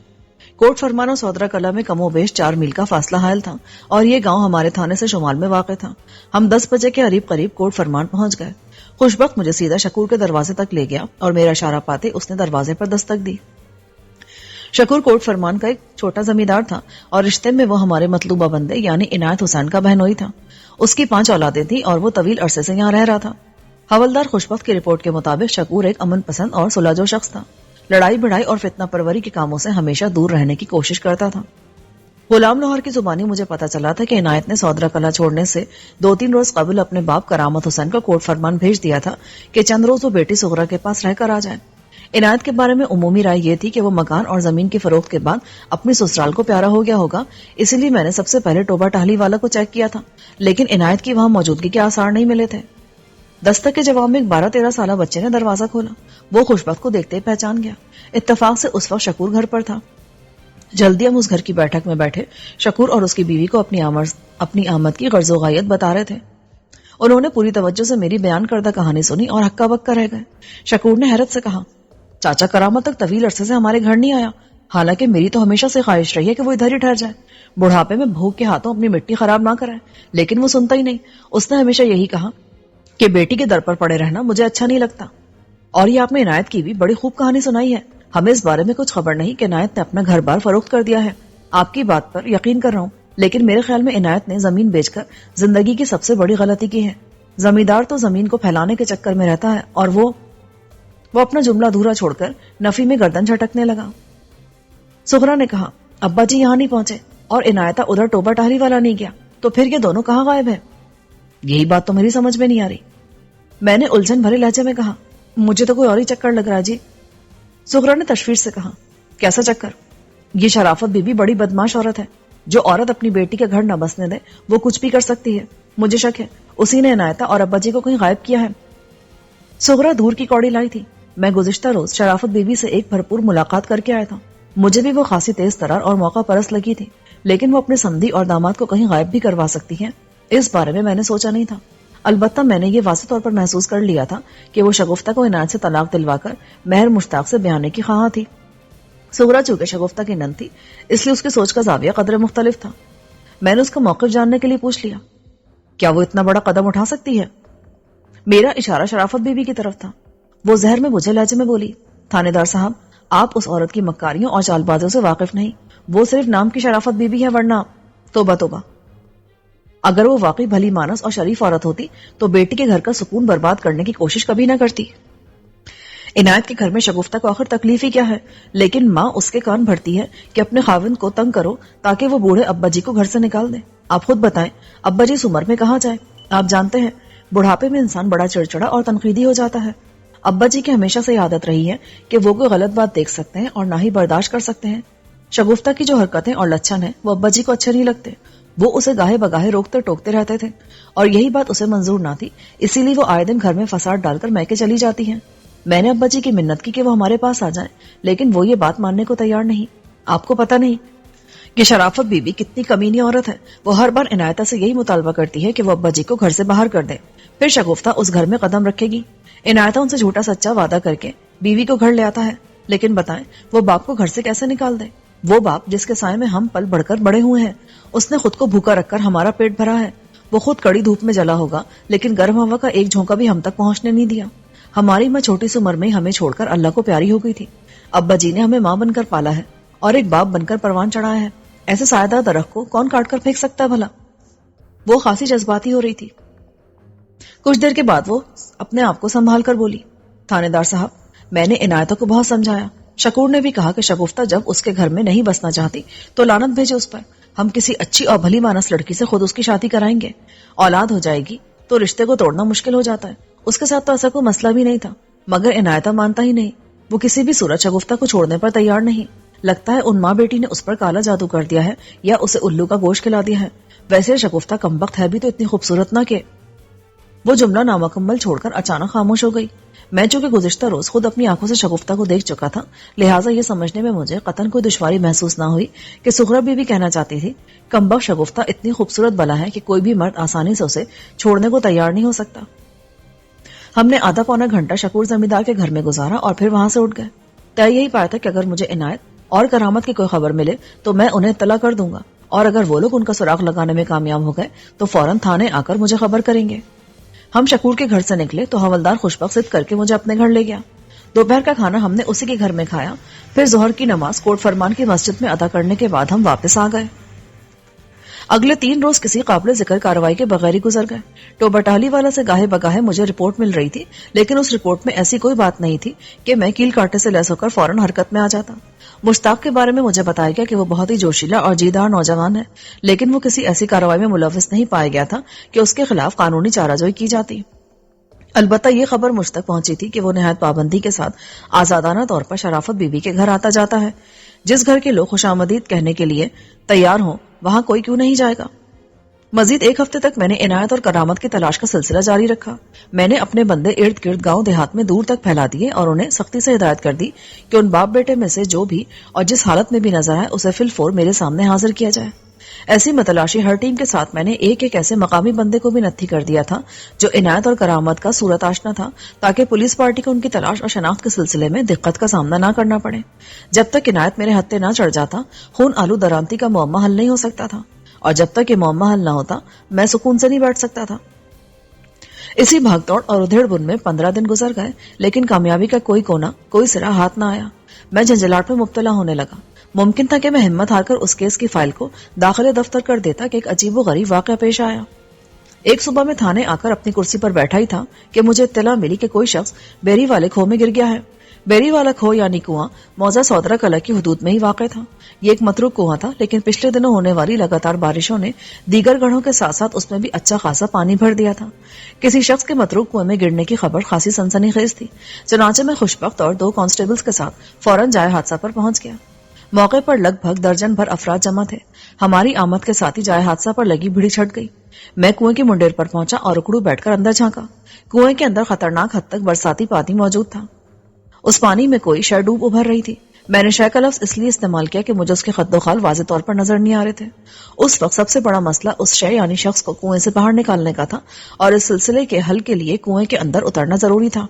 کوٹ فرمان اور سودرا کلا میں کم و بیش 4 میل کا فاصلہ حائل تھا اور یہ گاؤں ہمارے تھانے سے شمال میں واقع تھا. ہم 10 بجے کے قریب کوٹ فرمان پہنچ گئے. خوشبخت مجھے سیدھا شکور کے دروازے تک لے گیا اور میرا اشارہ پاتے اس نے دروازے پر دستک دی. شکور کوٹ فرمان کا ایک چھوٹا زمیندار تھا اور رشتے میں وہ ہمارے مطلوبہ بندے یعنی عنایت حسین کا بہنوئی تھا. اس کی 5 اولادیں تھیں اور وہ طویل عرصے سے یہاں رہ رہا تھا. حوالدار خوشبخت کی رپورٹ کے مطابق شکور ایک امن پسند اور صلحجو شخص تھا. لڑائی بڑھائی اور فتنہ پروری کے کاموں سے ہمیشہ دور رہنے کی کوشش کرتا تھا. غلام لاہور کی زبانی مجھے پتا چلا تھا کہ عنایت نے سودرا کلا چھوڑنے سے 2-3 روز قبل اپنے باپ کرامت حسین کا کوٹ فرمان بھیج دیا تھا کہ چند روز وہ بیٹی سغرا کے پاس رہ کر آ جائے. عنایت کے بارے میں عمومی رائے یہ تھی کہ وہ مکان اور زمین کی فروخت کے بعد اپنی سسرال کو پیارا ہو گیا ہوگا, اسی لیے میں نے سب سے پہلے ٹوبا ٹاہلی والا کو چیک کیا تھا, لیکن عنایت کی وہاں موجودگی کے آثار نہیں ملے تھے. دستک کے جواب میں ایک 12-13 سالہ بچے نے دروازہ کھولا. وہ خوشبخت کو دیکھتے ہی پہچان گیا. اتفاق سے اس وقت شکور گھر پر تھا. جلدی ہم اس گھر کی بیٹھک میں بیٹھے شکور اور اس کی بیوی کو اپنی آمد کی غرض و غایت بتا رہے تھے۔ انہوں نے پوری توجہ سے میری بیان کردہ کہانی سنی اور ہکا بکا رہ گئے۔ شکور نے حیرت سے کہا، چاچا کرامت تک طویل عرصے سے ہمارے گھر نہیں آیا، حالانکہ میری تو ہمیشہ سے خواہش رہی ہے کہ وہ ادھر ہی ٹھہر جائے، بڑھاپے میں بھوک کے ہاتھوں اپنی مٹی خراب نہ کرائے، لیکن وہ سنتا ہی نہیں۔ اس نے ہمیشہ یہی کہا کہ بیٹی کے در پر پڑے رہنا مجھے اچھا نہیں لگتا۔ اور یہ آپ نے عنایت کی بھی بڑی خوب کہانی سنائی ہے، ہمیں اس بارے میں کچھ خبر نہیں کہ عنایت نے اپنا گھر بار فروخت کر دیا ہے۔ آپ کی بات پر یقین کر رہا ہوں، لیکن میرے خیال میں عنایت نے زمین بیچ کر زندگی کی سب سے بڑی غلطی کی ہے۔ زمیندار تو زمین کو پھیلانے کے چکر میں رہتا ہے، اور وہ اپنا جملہ ادھورا چھوڑ کر نفی میں گردن جھٹکنے لگا۔ سغرا نے کہا، ابا جی یہاں نہیں پہنچے اور عنایتہ ادھر ٹوبا ٹہری والا نہیں گیا، تو پھر یہ دونوں کہاں غائب ہیں؟ یہی بات تو میری سمجھ میں نہیں آ رہی، میں نے الجھن بھرے لہجے میں کہا۔ مجھے تو کوئی اور ہی چکر لگ رہا جی۔ سغرا نے تشویش سے کہا، کیسا چکر؟ یہ شرافت بی بی بڑی بدماش عورت ہے، جو عورت اپنی بیٹی کے گھر نہ بسنے دے وہ کچھ بھی کر سکتی ہے۔ مجھے شک ہے اسی نے عنایتہ اور ابا جی کو کہیں غائب کیا ہے۔ سغرا دور کی کوڑی لائی تھی۔ میں گزشتہ روز شرافت بی بی سے ایک بھرپور ملاقات کر کے آیا تھا، مجھے بھی وہ خاصی تیز ترار اور موقع پرست لگی تھی، لیکن وہ اپنے سمدھی اور داماد کو کہیں غائب بھی کروا سکتی ہے، اس بارے میں نے سوچا نہیں تھا۔ البتہ میں نے یہ واضح طور پر محسوس کر لیا تھا کہ وہ شگفتہ کو عنایت سے طلاق دلوا کر مہر مشتاق سے بیانے کی خواہاں تھی۔ سغرا چونکہ شگفتہ کی نند تھی، اس لیے اس کی سوچ کا زاویہ قدر مختلف تھا۔ میں نے اس کا موقف جاننے کے لیے پوچھ لیا، کیا وہ اتنا بڑا قدم اٹھا سکتی ہے؟ میرا اشارہ شرافت بی بی کی طرف تھا۔ وہ زہر میں بجھے لہجے میں بولی، تھانے دار صاحب، آپ اس عورت کی مکاریوں اور چال بازوں سے واقف نہیں، وہ صرف نام کی شرافت بی بی ہے، ورنہ توبہ توبہ، اگر وہ واقعی بھلی مانس اور شریف عورت ہوتی تو بیٹی کے گھر کا سکون برباد کرنے کی کوشش کبھی نہ کرتی۔ عنایت کے گھر میں شگفتہ کو آخر تکلیف ہی کیا ہے، لیکن ماں اس کے کان بھرتی ہے کہ اپنے خاوند کو تنگ کرو تاکہ وہ بوڑھے ابا جی کو گھر سے نکال دیں۔ آپ خود بتائیں، ابا جی اس عمر میں کہاں جائے؟ آپ جانتے ہیں بڑھاپے میں انسان بڑا چڑچڑا اور تنقیدی ہو جاتا ہے۔ ابا جی کی ہمیشہ سے عادت رہی ہے کہ وہ کوئی غلط بات دیکھ سکتے ہیں اور نہ ہی برداشت کر سکتے ہیں۔ شگفتہ کی جو حرکتیں اور لچھن ہیں وہ ابا جی کو اچھے نہیں لگتے، وہ اسے گاہے بگاہے روکتے ٹوکتے رہتے تھے، اور یہی بات اسے منظور نہ تھی، اسی لیے وہ آئے دن گھر میں فساد ڈال کر میکے چلی جاتی ہیں۔ میں نے ابا جی کی منت کی کہ وہ ہمارے پاس آ جائیں، لیکن وہ یہ بات ماننے کو تیار نہیں۔ آپ کو پتہ نہیں کہ شرافت بی بی کتنی کمینی عورت ہے، وہ ہر بار عنایتہ سے یہی مطالبہ کرتی ہے کہ وہ ابا جی کو گھر سے باہر کر دے، پھر شگفتہ اس گھر میں قدم رکھے گی۔ عنایتہ ان سے جھوٹا سچا وعدہ کر کے بیوی کو گھر لے آتا ہے، لیکن بتائیں وہ باپ کو گھر سے کیسے نکال دے؟ وہ باپ جس کے سائے میں ہم پل بڑھ کر بڑے ہوئے ہیں، اس نے خود کو بھوکا رکھ کر ہمارا پیٹ بھرا ہے، وہ خود کڑی دھوپ میں جلا ہوگا لیکن گرم ہوا کا ایک جھونکا بھی ہم تک پہنچنے نہیں دیا۔ ہماری ماں چھوٹی سی عمر میں ہمیں چھوڑ کر اللہ کو پیاری ہو گئی تھی، ابا جی نے ہمیں ماں بن کر پالا ہے اور ایک باپ بن کر پروان چڑھایا ہے، ایسے سایہ درخت کو کون کاٹ کر پھینک سکتا ہے بھلا؟ وہ خاصی جذباتی ہو رہی تھی۔ کچھ دیر کے بعد وہ اپنے آپ کو سنبھال کر بولی، تھانے دار صاحب، میں نے عنایتہ کو بہت سمجھایا، شکور نے بھی کہا کہ شگفتہ جب اس کے گھر میں نہیں بسنا چاہتی تو لعنت بھیجے اس پر، ہم کسی اچھی اور بھلی مانس لڑکی سے خود اس کی شادی کرائیں گے، اولاد ہو جائے گی تو رشتے کو توڑنا مشکل ہو جاتا ہے۔ اس کے ساتھ تو ایسا کوئی مسئلہ بھی نہیں تھا، مگر عنایتہ مانتا ہی نہیں، وہ کسی بھی صورت شگفتہ کو چھوڑنے پر تیار نہیں۔ لگتا ہے ان ماں بیٹی نے اس پر کالا جادو کر دیا ہے یا اسے الو کا گوشت کھلا دیا ہے۔ ویسے شگفتہ کمبخت ہے بھی تو اتنی خوبصورت نہ کہ… وہ جملہ نامکمل چھوڑ کر اچانک خاموش ہو گئی۔ میں چونکہ گزشتہ روز خود اپنی آنکھوں سے شگفتہ کو دیکھ چکا تھا، لہٰذا یہ سمجھنے میں مجھے قطعاً کوئی دشواری محسوس نہ ہوئی کہ سغرا بھی کہنا چاہتی تھی، کمبخت شگفتہ اتنی خوبصورت بلا ہے کہ کوئی بھی مرد آسانی سے اسے چھوڑنے کو تیار نہیں ہو سکتا۔ ہم نے آدھا پونا گھنٹہ شکور زمیندار کے گھر میں گزارا اور پھر وہاں سے اٹھ گئے۔ طے یہی پایا تھا کہ اگر مجھے عنایت اور کرامت کی کوئی خبر ملے تو میں انہیں اطلاع کر دوں گا، اور اگر وہ لوگ ان کا سراغ لگانے میں کامیاب ہو گئے تو فوراً تھانے آ کر مجھے خبر کریں گے۔ ہم شکور کے گھر سے نکلے تو حوالدار خوشبخت ضد کر کے مجھے اپنے گھر لے گیا۔ دوپہر کا کھانا ہم نے اسی کے گھر میں کھایا، پھر ظہر کی نماز کوٹ فرمان کی مسجد میں ادا کرنے کے بعد ہم واپس آ گئے۔ اگلے 3 روز کسی قابل ذکر کارروائی کے بغیر ہی گزر گئے۔ ٹوبا ٹالی والا سے گاہے بگاہے مجھے رپورٹ مل رہی تھی، لیکن اس رپورٹ میں ایسی کوئی بات نہیں تھی کہ میں کیل کاٹے سے لیس ہو کر فوراً حرکت میں آ جاتا۔ مشتاق کے بارے میں مجھے بتایا گیا کہ وہ بہت ہی جوشیلا اور جیدار نوجوان ہے، لیکن وہ کسی ایسی کارروائی میں ملوث نہیں پایا گیا تھا کہ اس کے خلاف قانونی چارہ جوئی کی جاتی۔ البتہ یہ خبر مجھ تک پہنچی تھی کہ وہ نہایت پابندی کے ساتھ آزادانہ طور پر شرافت بی بی کے گھر آتا جاتا ہے۔ جس گھر کے لوگ خوش آمدید کہنے کے لیے تیار ہوں وہاں کوئی کیوں نہیں جائے گا؟ مزید ایک ہفتے تک میں نے عنایت اور کرامت کی تلاش کا سلسلہ جاری رکھا. میں نے اپنے بندے ارد گرد گاؤں دیہات میں دور تک پھیلا دیے اور انہیں سختی سے ہدایت کر دی کہ ان باپ بیٹے میں سے جو بھی اور جس حالت میں بھی نظر آئے اسے فی الفور میرے سامنے حاضر کیا جائے. ایسی متلاشی ہر ٹیم کے ساتھ میں نے ایک ایک ایسے مقامی بندے کو بھی نتھی کر دیا تھا جو عنایت اور کرامت کا صورت آشنا تھا, تاکہ پولیس پارٹی کو ان کی تلاش اور شناخت کے سلسلے میں دقت کا سامنا نہ کرنا پڑے. جب تک عنایت میرے ہتھے نہ چڑھ جاتا خون آلو درامتی کا معمہ حل نہیں ہو سکتا تھا, اور جب تک یہ معمہ حل نہ ہوتا میں سکون سے نہیں بیٹھ سکتا تھا. اسی بھاگ توڑ اور ادھیڑ بن میں 15 دن گزر گئے, لیکن کامیابی کا کوئی کونا کوئی سرا ہاتھ نہ آیا. میں جھنجھلاٹ میں مبتلا ہونے لگا. ممکن تھا کہ میں ہمت ہار کر اس کیس کی فائل کو داخل دفتر کر دیتا کہ ایک عجیب و غریب واقعہ پیش آیا. ایک صبح میں تھانے آ کر اپنی کرسی پر بیٹھا ہی تھا کہ مجھے اطلاع ملی کہ کوئی شخص بیری والے کھو میں گر گیا ہے. بیری والا کھو یعنی کنواں موضع سودرا کلا کی حدود میں ہی واقع تھا. یہ ایک متروک کنواں تھا, لیکن پچھلے دنوں ہونے والی لگاتار بارشوں نے دیگر گڑھوں کے ساتھ ساتھ اس میں بھی اچھا خاصا پانی بھر دیا تھا. کسی شخص کے متروک کنویں میں گرنے کی خبر خاصی سنسنی خیز تھی. چنانچہ میں خوشبخت اور 2 کانسٹیبلز کے ساتھ فوراً جائے حادثہ پر پہنچ گیا. موقع پر لگ بھگ درجن بھر افراد جمع تھے. ہماری آمد کے ساتھ ہی جائے حادثہ پر لگی بھیڑ چھٹ گئی. میں کنویں کی منڈیر پر پہنچا اور اکڑو بیٹھ کر اندر جھانکا. کنویں کے اندر خطرناک حد تک برساتی پانی موجود تھا. اس پانی میں کوئی شے ڈوب ابھر رہی تھی. میں نے شے کا لفظ اس لیے استعمال کیا کہ مجھے اس کے خد و خال واضح طور پر نظر نہیں آ رہے تھے. اس وقت سب سے بڑا مسئلہ اس شے یعنی شخص کو کنویں سے باہر نکالنے کا تھا, اور اس سلسلے کے حل کے لیے کنویں کے اندر اترنا ضروری تھا.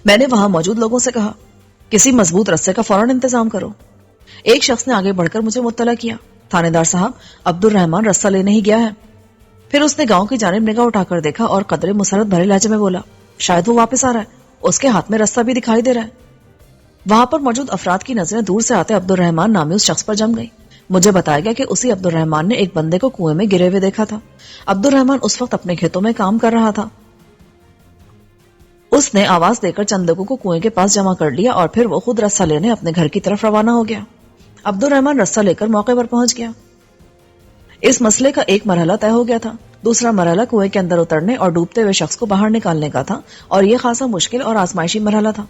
میں نے وہاں موجود لوگوں سے کہا, کسی مضبوط رسے کا فوراً انتظام کرو. ایک شخص نے آگے بڑھ کر مجھے مطلع کیا, تھانے دار صاحب, عبد الرحمان رسہ لینے ہی گیا ہے. پھر اس نے گاؤں کی جانب نگاہ اٹھا کر دیکھا اور قدرے مسرت بھرے لہجے میں بولا, شاید وہ واپس آ رہا ہے, اس کے ہاتھ میں رسہ بھی دکھائی دے رہا ہے. وہاں پر موجود افراد کی نظریں دور سے آتے عبد الرحمان نامی اس شخص پر جم گئی. مجھے بتایا گیا کہ اسی عبد الرحمان نے ایک بندے کو کنویں میں گرے ہوئے دیکھا تھا. عبد الرحمان اس وقت اپنے کھیتوں میں کام کر رہا تھا. اس نے آواز دے کر چند لوگوں کو کنویں کے پاس جمع کر لیا اور پھر وہ خود رسہ لینے اپنے گھر کی طرف روانہ ہو گیا. عبد الرحمان رسہ لے کر موقع پر پہنچ گیا. اس مسئلے کا ایک مرحلہ طے ہو گیا تھا. دوسرا مرحلہ کنویں کے اندر اترنے اور ڈوبتے ہوئے شخص کو باہر نکالنے کا تھا, اور یہ خاصا مشکل اور آزمائشی مرحلہ تھا.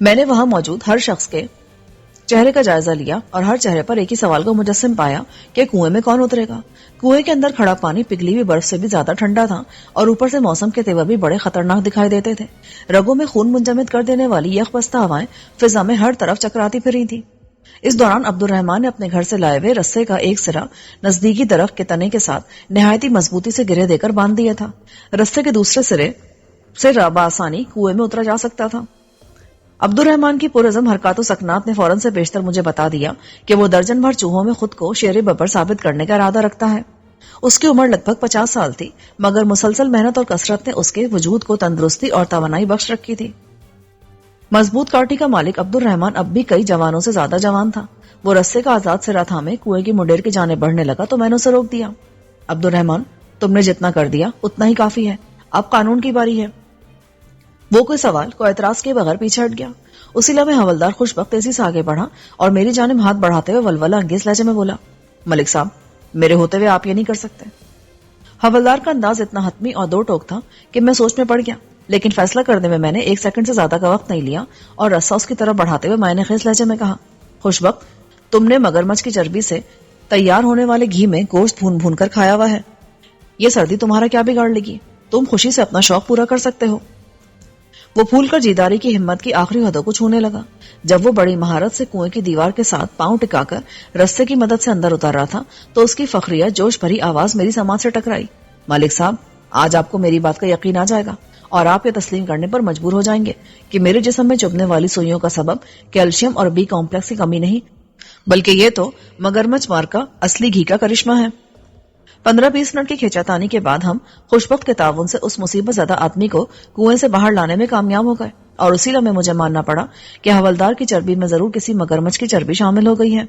میں نے وہاں موجود ہر شخص کے چہرے کا جائزہ لیا اور ہر چہرے پر ایک ہی سوال کو مجسم پایا کہ کنویں میں کون اترے گا. کنویں کے اندر کھڑا پانی پگھلی ہوئی برف سے بھی زیادہ ٹھنڈا تھا, اور اوپر سے موسم کے تیور بھی بڑے خطرناک دکھائی دیتے تھے. رگوں میں خون منجمد کر دینے والی یخ بستہ ہوائیں فضا میں ہر طرف چکراتی پھر رہی تھی. اس دوران عبد الرحمان نے اپنے گھر سے لائے ہوئے رسے کا ایک سرا نزدیکی درخت کے تنے کے ساتھ نہایتی مضبوطی سے گرے دے کر باندھ دیا تھا. رسے کے دوسرے سرے سے بآسانی کنویں میں اترا جا سکتا تھا. عبد الرحمان کی پرعزم حرکات و سکنات نے فوراً سے بیشتر مجھے بتا دیا کہ وہ درجن بھر چوہوں میں خود کو شیر ببر ثابت کرنے کا ارادہ رکھتا ہے. اس کی عمر لگ بھگ 50 سال تھی, مگر مسلسل محنت اور کثرت نے اس کے وجود کو تندرستی اور توانائی بخش رکھی تھی. مضبوط کاٹی کا مالک عبد الرحمان اب بھی کئی جوانوں سے زیادہ جوان تھا. وہ رسے کا آزاد سرا تھامے کنویں کی منڈیر کی جانب بڑھنے لگا تو میں نے اسے روک دیا. عبد الرحمان, تم نے جتنا کر دیا اتنا ہی کافی ہے, اب قانون کی باری ہے. وہ کوئی سوال کو اعتراض کے بغیر پیچھے ہٹ گیا. اسی لمحے حوالدار خوشبخت تیزی سے آگے بڑھا اور میری جانب ہاتھ بڑھاتے ہوئے ولولہ انگیز لہجے میں بولا, ملک صاحب, میرے ہوتے ہوئے آپ یہ نہیں کر سکتے. حوالدار کا انداز اتنا حتمی اور دو ٹوک تھا کہ میں سوچ میں پڑ گیا, لیکن فیصلہ کرنے میں نے 1 سیکنڈ سے زیادہ کا وقت نہیں لیا اور رسا اس کی طرف بڑھاتے ہوئے معنی خیز لہجے میں کہا, خوشبخت, تم نے مگرمچھ کی چربی سے تیار ہونے والے گھی میں گوشت بھون بھون کر کھایا ہوا ہے. یہ سردی تمہارا کیا بگاڑ لے گی؟ تم خوشی سے اپنا شوق پورا کر سکتے ہو. وہ پھول کر جیداری کی ہمت کی آخری حدوں کو چھونے لگا. جب وہ بڑی مہارت سے کنویں کی دیوار کے ساتھ پاؤں ٹکا کر رسے کی مدد سے اندر اتار رہا تھا تو اس کی فخریہ جوش بھری آواز میری سماعت سے ٹکرائی. مالک صاحب, آج آپ کو میری بات کا یقین آ جائے گا اور آپ یہ تسلیم کرنے پر مجبور ہو جائیں گے کہ میرے جسم میں چبھنے والی سوئیوں کا سبب کیلشیم اور بی کمپلیکس کی کمی نہیں, بلکہ یہ تو مگرمچھ مار کا اصلی گھی کا کرشمہ ہے. 15-20 منٹ کی کھینچاتانی کے بعد ہم خوشبخت کے تعاون سے اس مصیبت زدہ آدمی کو کنویں سے باہر لانے میں کامیاب ہو گئے, اور اسی لمحے مجھے ماننا پڑا کہ حوالدار کی چربی میں ضرور کسی مگرمچھ کی چربی شامل ہو گئی ہے.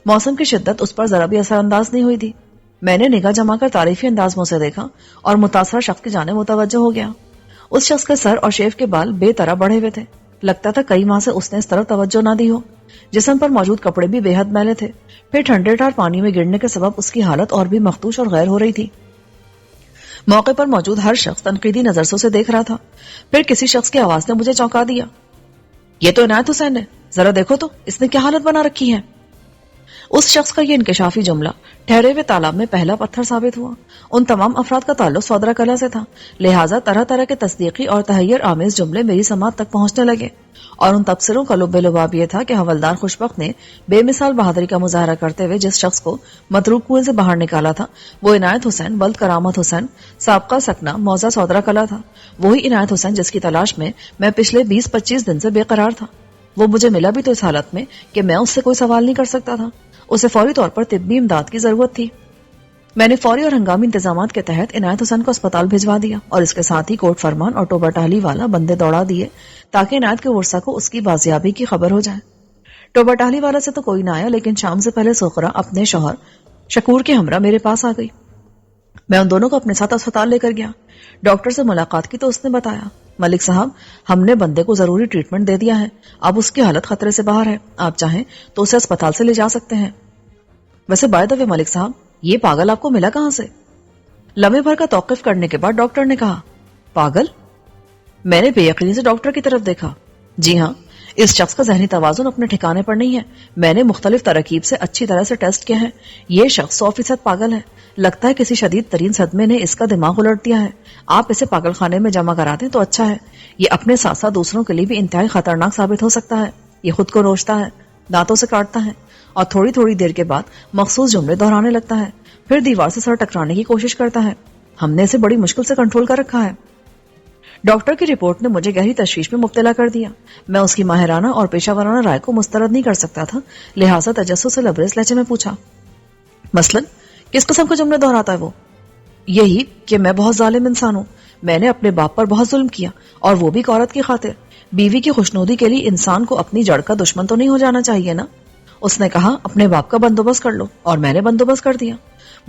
موسم کی شدت اس پر ذرا بھی اثر انداز نہیں ہوئی تھی. میں نے نگاہ جما کر تعریفی انداز میں اسے دیکھا اور متاثرہ شخص کی جانب متوجہ ہو گیا. اس شخص کے سر اور شیف کے بال بے طرح بڑھے ہوئے تھے. لگتا تھا کئی ماہ سے اس نے اس طرف توجہ نہ دی ہو. جسم پر موجود کپڑے بھی بے حد میلے تھے. پھر ٹھنڈے ٹھار پانی میں گرنے کے سبب اس کی حالت اور بھی مخدوش اور غیر ہو رہی تھی. موقع پر موجود ہر شخص تنقیدی نظر سے اسے دیکھ رہا تھا. پھر کسی شخص کی آواز نے مجھے چونکا دیا, یہ تو عنایت حسین ہے, ذرا دیکھو تو اس نے کیا حالت بنا رکھی ہے. اس شخص کا یہ انکشافی جملہ ٹھہرے ہوئے تالاب میں پہلا پتھر ثابت ہوا۔ ان تمام افراد کا تعلق سودرا کلا سے تھا، لہٰذا طرح طرح کے تصدیقی اور تحیر آمیز جملے میری سماعت تک پہنچنے لگے، اور ان تبصروں کا لب لباب یہ تھا کہ حوالدار خوشبخت نے بے مثال بہادری کا مظاہرہ کرتے ہوئے جس شخص کو متروک کنویں سے باہر نکالا تھا وہ عنایت حسین بلد کرامت حسین سابقہ سکنا موضع سودرا کلا تھا، وہی عنایت حسین جس کی تلاش میں پچھلے 20-25 دن سے بے قرار تھا۔ وہ مجھے ملا بھی تو اس حالت میں کہ میں اس سے کوئی سوال نہیں کر سکتا تھا، اسے فوری طور پر طبی امداد کی ضرورت تھی۔ میں نے فوری اور ہنگامی انتظامات کے تحت عنایت حسین کو اسپتال بھجوا دیا اور اس کے ساتھ ہی کوٹ فرمان اور ٹوبہ ٹاہلی والا بندے دوڑا دیے تاکہ عنایت کے ورثہ کو اس کی بازیابی کی خبر ہو جائے۔ ٹوبہ ٹاہلی والا سے تو کوئی نہ آیا، لیکن شام سے پہلے سغرا اپنے شوہر شکور کے ہمراہ میرے پاس آ گئی۔ میں ان دونوں کو اپنے ساتھ اسپتال لے کر گیا۔ ڈاکٹر سے ملاقات کی تو اس نے بتایا، ملک صاحب ہم نے بندے کو ضروری ٹریٹمنٹ دے دیا ہے، اب اس کی حالت خطرے سے باہر ہے، آپ چاہیں تو اسے اسپتال سے لے جا سکتے ہیں۔ ویسے بائی دا وے ملک صاحب یہ پاگل آپ کو ملا کہاں سے؟ لمحے بھر کا توقف کرنے کے بعد ڈاکٹر نے کہا، پاگل؟ میں نے بے یقینی سے ڈاکٹر کی طرف دیکھا۔ جی ہاں، اس شخص کا ذہنی توازن اپنے ٹھکانے پر نہیں ہے، میں نے مختلف تراکیب سے اچھی طرح سے ٹیسٹ کیا ہے، یہ شخص 100% پاگل ہے، لگتا ہے کسی شدید ترین صدمے نے اس کا دماغ الٹ دیا ہے، آپ اسے پاگل خانے میں جمع کرا دیں تو اچھا ہے، یہ اپنے ساتھ ساتھ دوسروں کے لیے بھی انتہائی خطرناک ثابت ہو سکتا ہے، یہ خود کو نوچتا ہے، دانتوں سے کاٹتا ہے اور تھوڑی تھوڑی دیر کے بعد مخصوص جملے دہرانے لگتا ہے، پھر دیوار سے سر ٹکرانے کی کوشش کرتا ہے، ہم نے اسے بڑی مشکل سے کنٹرول کر رکھا ہے۔ ڈاکٹر کی رپورٹ نے مجھے گہری تشویش میں مبتلا کر دیا، میں اس کی ماہرانہ اور پیشہ ورانہ رائے کو مسترد نہیں کر سکتا تھا، لہٰذا تجسس سے لبریز لہجے میں پوچھا، مثلاً کس قسم کے جملے دہراتا ہے وہ؟ یہی کہ میں بہت ظالم انسان ہوں، میں نے اپنے باپ پر بہت ظلم کیا اور وہ بھی ایک عورت کی خاطر، بیوی کی خوشنودی کے لیے انسان کو اپنی جڑ کا دشمن تو نہیں ہو جانا چاہیے نا۔ اس نے کہا، اپنے باپ کا بندوبست کر لو، اور میں نے بندوبست کر دیا،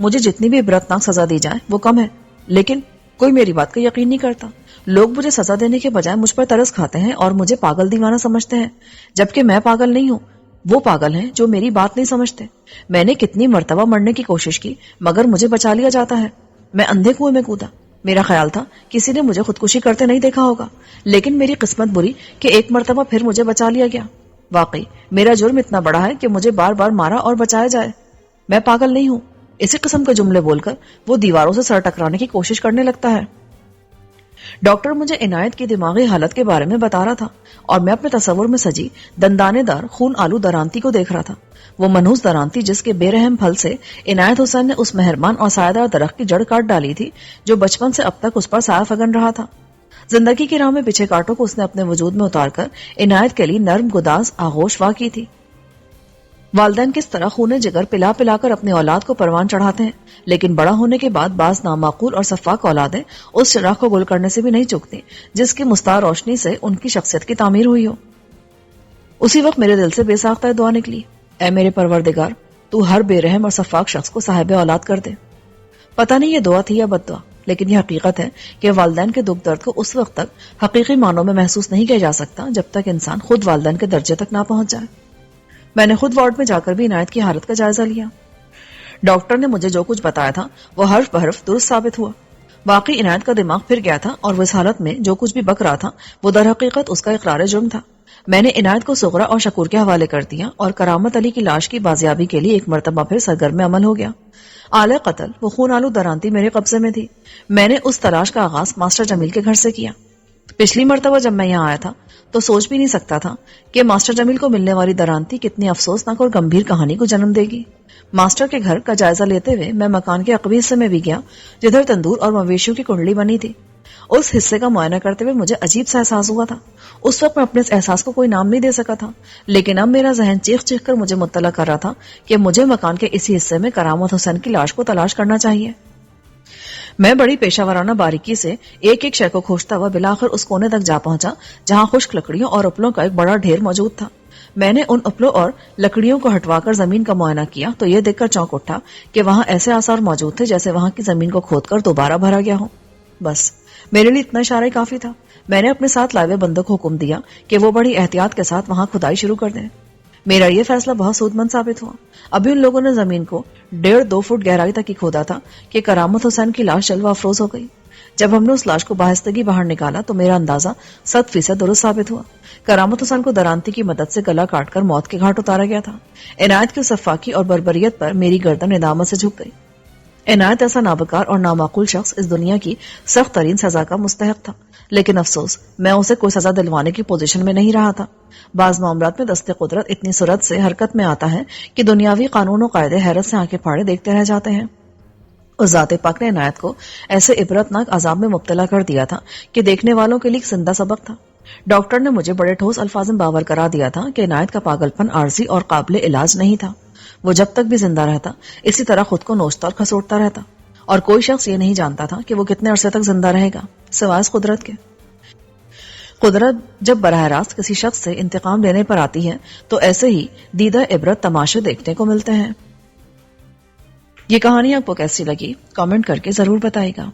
مجھے جتنی بھی عبرتناک سزا دی جائے وہ کم ہے، لیکن کوئی میری بات کا یقین نہیں کرتا، لوگ مجھے سزا دینے کے بجائے مجھ پر ترس کھاتے ہیں اور مجھے پاگل دیوانہ سمجھتے ہیں، جبکہ میں پاگل نہیں ہوں، وہ پاگل ہیں جو میری بات نہیں سمجھتے۔ میں نے کتنی مرتبہ مرنے کی کوشش کی مگر مجھے بچا لیا جاتا ہے، میں اندھے کنویں میں کودا، میرا خیال تھا کسی نے مجھے خودکشی کرتے نہیں دیکھا ہوگا، لیکن میری قسمت بری کہ ایک مرتبہ پھر مجھے بچا لیا گیا۔ واقعی میرا جرم اتنا بڑا ہے کہ مجھے بار بار مارا اور بچایا جائے، میں پاگل نہیں ہوں۔ اسی قسم کے جملے بول کر وہ دیواروں سے سر ٹکرانے کی کوشش کرنے لگتا ہے۔ ڈاکٹر مجھے عنایت کی دماغی حالت کے بارے میں بتا رہا تھا اور میں اپنے تصور میں سجی دندانے دار خون آلو درانتی کو دیکھ رہا تھا، وہ منحوس درانتی جس کے بے رحم پھل سے عنایت حسین نے اس مہربان اور سایہ درخت کی جڑ کاٹ ڈالی تھی جو بچپن سے اب تک اس پر سایہ فگن رہا تھا۔ زندگی کی راہ میں پیچھے کانٹوں کو اس نے اپنے وجود میں اتار کر عنایت کے لیے نرم گداز آغوش وا کی تھی۔ والدین کس طرح خون جگر پلا پلا کر اپنے اولاد کو پروان چڑھاتے ہیں، لیکن بڑا ہونے کے بعد بعض نامعقول اور سفاک اولادیں اس چراغ کو گل کرنے سے بھی نہیں چکتی جس کی مستعار روشنی سے ان کی شخصیت کی تعمیر ہوئی ہو۔ اسی وقت میرے دل سے بے ساختہ دعا نکلی، اے میرے پروردگار، تو ہر بے رحم اور سفاک شخص کو صاحب اولاد کر دے۔ پتہ نہیں یہ دعا تھی یا بد دعا، لیکن یہ حقیقت ہے کہ والدین کے دکھ درد کو اس وقت تک حقیقی معنوں میں محسوس نہیں کیا جا سکتا جب تک انسان خود والدین کے درجے تک نہ پہنچ جائے۔ میں نے خود وارڈ میں جا کر بھی عنایت کی حالت کا جائزہ لیا۔ ڈاکٹر نے مجھے جو کچھ بتایا تھا وہ حرف بحرف درست ثابت ہوا۔ واقعی عنایت کا دماغ پھر گیا تھا اور وہ اس حالت میں جو کچھ بھی بک رہا تھا وہ در حقیقت اس کا اقرار جرم تھا۔ میں نے عنایت کو سغرا اور شکور کے حوالے کر دیا اور کرامت علی کی لاش کی بازیابی کے لیے ایک مرتبہ پھر سرگرم عمل ہو گیا۔ آلے قتل وہ خون آلو درانتی میرے قبضے میں تھی۔ میں نے اس تلاش کا آغاز ماسٹر جمیل کے گھر سے کیا۔ پچھلی مرتبہ جب میں یہاں آیا تھا تو سوچ بھی نہیں سکتا تھا کہ ماسٹر جمیل کو ملنے والی درانتی کتنی افسوسناک اور گمبھیر کہانی کو جنم دے گی۔ ماسٹر کے گھر کا جائزہ لیتے ہوئے میں مکان کے عقبی حصے میں بھی گیا جدھر تندور اور مویشیوں کی کنڈلی بنی تھی۔ اس حصے کا معائنہ کرتے ہوئے مجھے عجیب سا احساس ہوا تھا۔ اس وقت میں اپنے اس احساس کو کوئی نام نہیں دے سکا تھا، لیکن اب میرا ذہن چیخ چیخ کر مجھے مطلع کر رہا تھا کہ مجھے مکان کے اسی حصے میں کرامت حسین کی لاش کو تلاش کرنا چاہیے۔ میں بڑی پیشہ ورانہ باریکی سے ایک ایک شے کو کھوجتا ہوا بلاخر اس کونے تک جا پہنچا جہاں خشک لکڑیوں اور اپلوں کا ایک بڑا ڈھیر موجود تھا۔ میں نے ان اپلوں اور لکڑیوں کو ہٹوا کر زمین کا معائنہ کیا تو یہ دیکھ کر چونک اٹھا کہ وہاں ایسے آثار موجود تھے جیسے وہاں کی زمین کو کھود کر دوبارہ بھرا گیا ہو۔ بس میرے لیے اتنا اشارہ ہی کافی تھا۔ میں نے اپنے ساتھ لائے ہوئے بندوں کو حکم دیا کہ وہ بڑی احتیاط کے ساتھ وہاں کھدائی شروع کر دیں۔ میرا یہ فیصلہ بہت سود مند ثابت ہوا۔ ابھی ان لوگوں نے زمین کو 1.5-2 فٹ گہرائی تک ہی کھودا تھا کہ کرامت حسین کی لاش جلوہ افروز ہو گئی۔ جب ہم نے اس لاش کو باہستگی باہر نکالا تو میرا اندازہ 100% درست ثابت ہوا. کرامت حسین کو درانتی کی مدد سے گلا کاٹ کر موت کے گھاٹ اتارا گیا تھا. عنایت کی صفاقی اور بربریت پر میری گردن ندامت سے جھک گئی. عنایت ایسا نابکار اور نامعقول شخص اس دنیا کی سخت ترین سزا کا مستحق تھا، لیکن افسوس میں اسے کوئی سزا دلوانے کی پوزیشن میں نہیں رہا تھا. بعض معاملات میں دست قدرت اتنی سرعت سے حرکت میں آتا ہے کہ دنیاوی قانون و قاعدے حیرت سے آنکھیں پھاڑے دیکھتے رہ جاتے ہیں. اس ذات پاک نے عنایت کو ایسے عبرتناک عذاب میں مبتلا کر دیا تھا کہ دیکھنے والوں کے لیے ایک زندہ سبق تھا. ڈاکٹر نے مجھے بڑے ٹھوس الفاظ میں باور کرا دیا تھا کہ عنایت کا پاگل پن عارضی اور قابل علاج نہیں تھا. وہ جب تک بھی زندہ رہتا اسی طرح خود کو نوچتا اور کھسوٹتا رہتا، اور کوئی شخص یہ نہیں جانتا تھا کہ وہ کتنے عرصے تک زندہ رہے گا سوائے قدرت کے. قدرت جب براہ راست کسی شخص سے انتقام لینے پر آتی ہے تو ایسے ہی دیدہ عبرت تماشے دیکھنے کو ملتے ہیں. یہ کہانی آپ کو کیسی لگی کامنٹ کر کے ضرور بتائیے گا.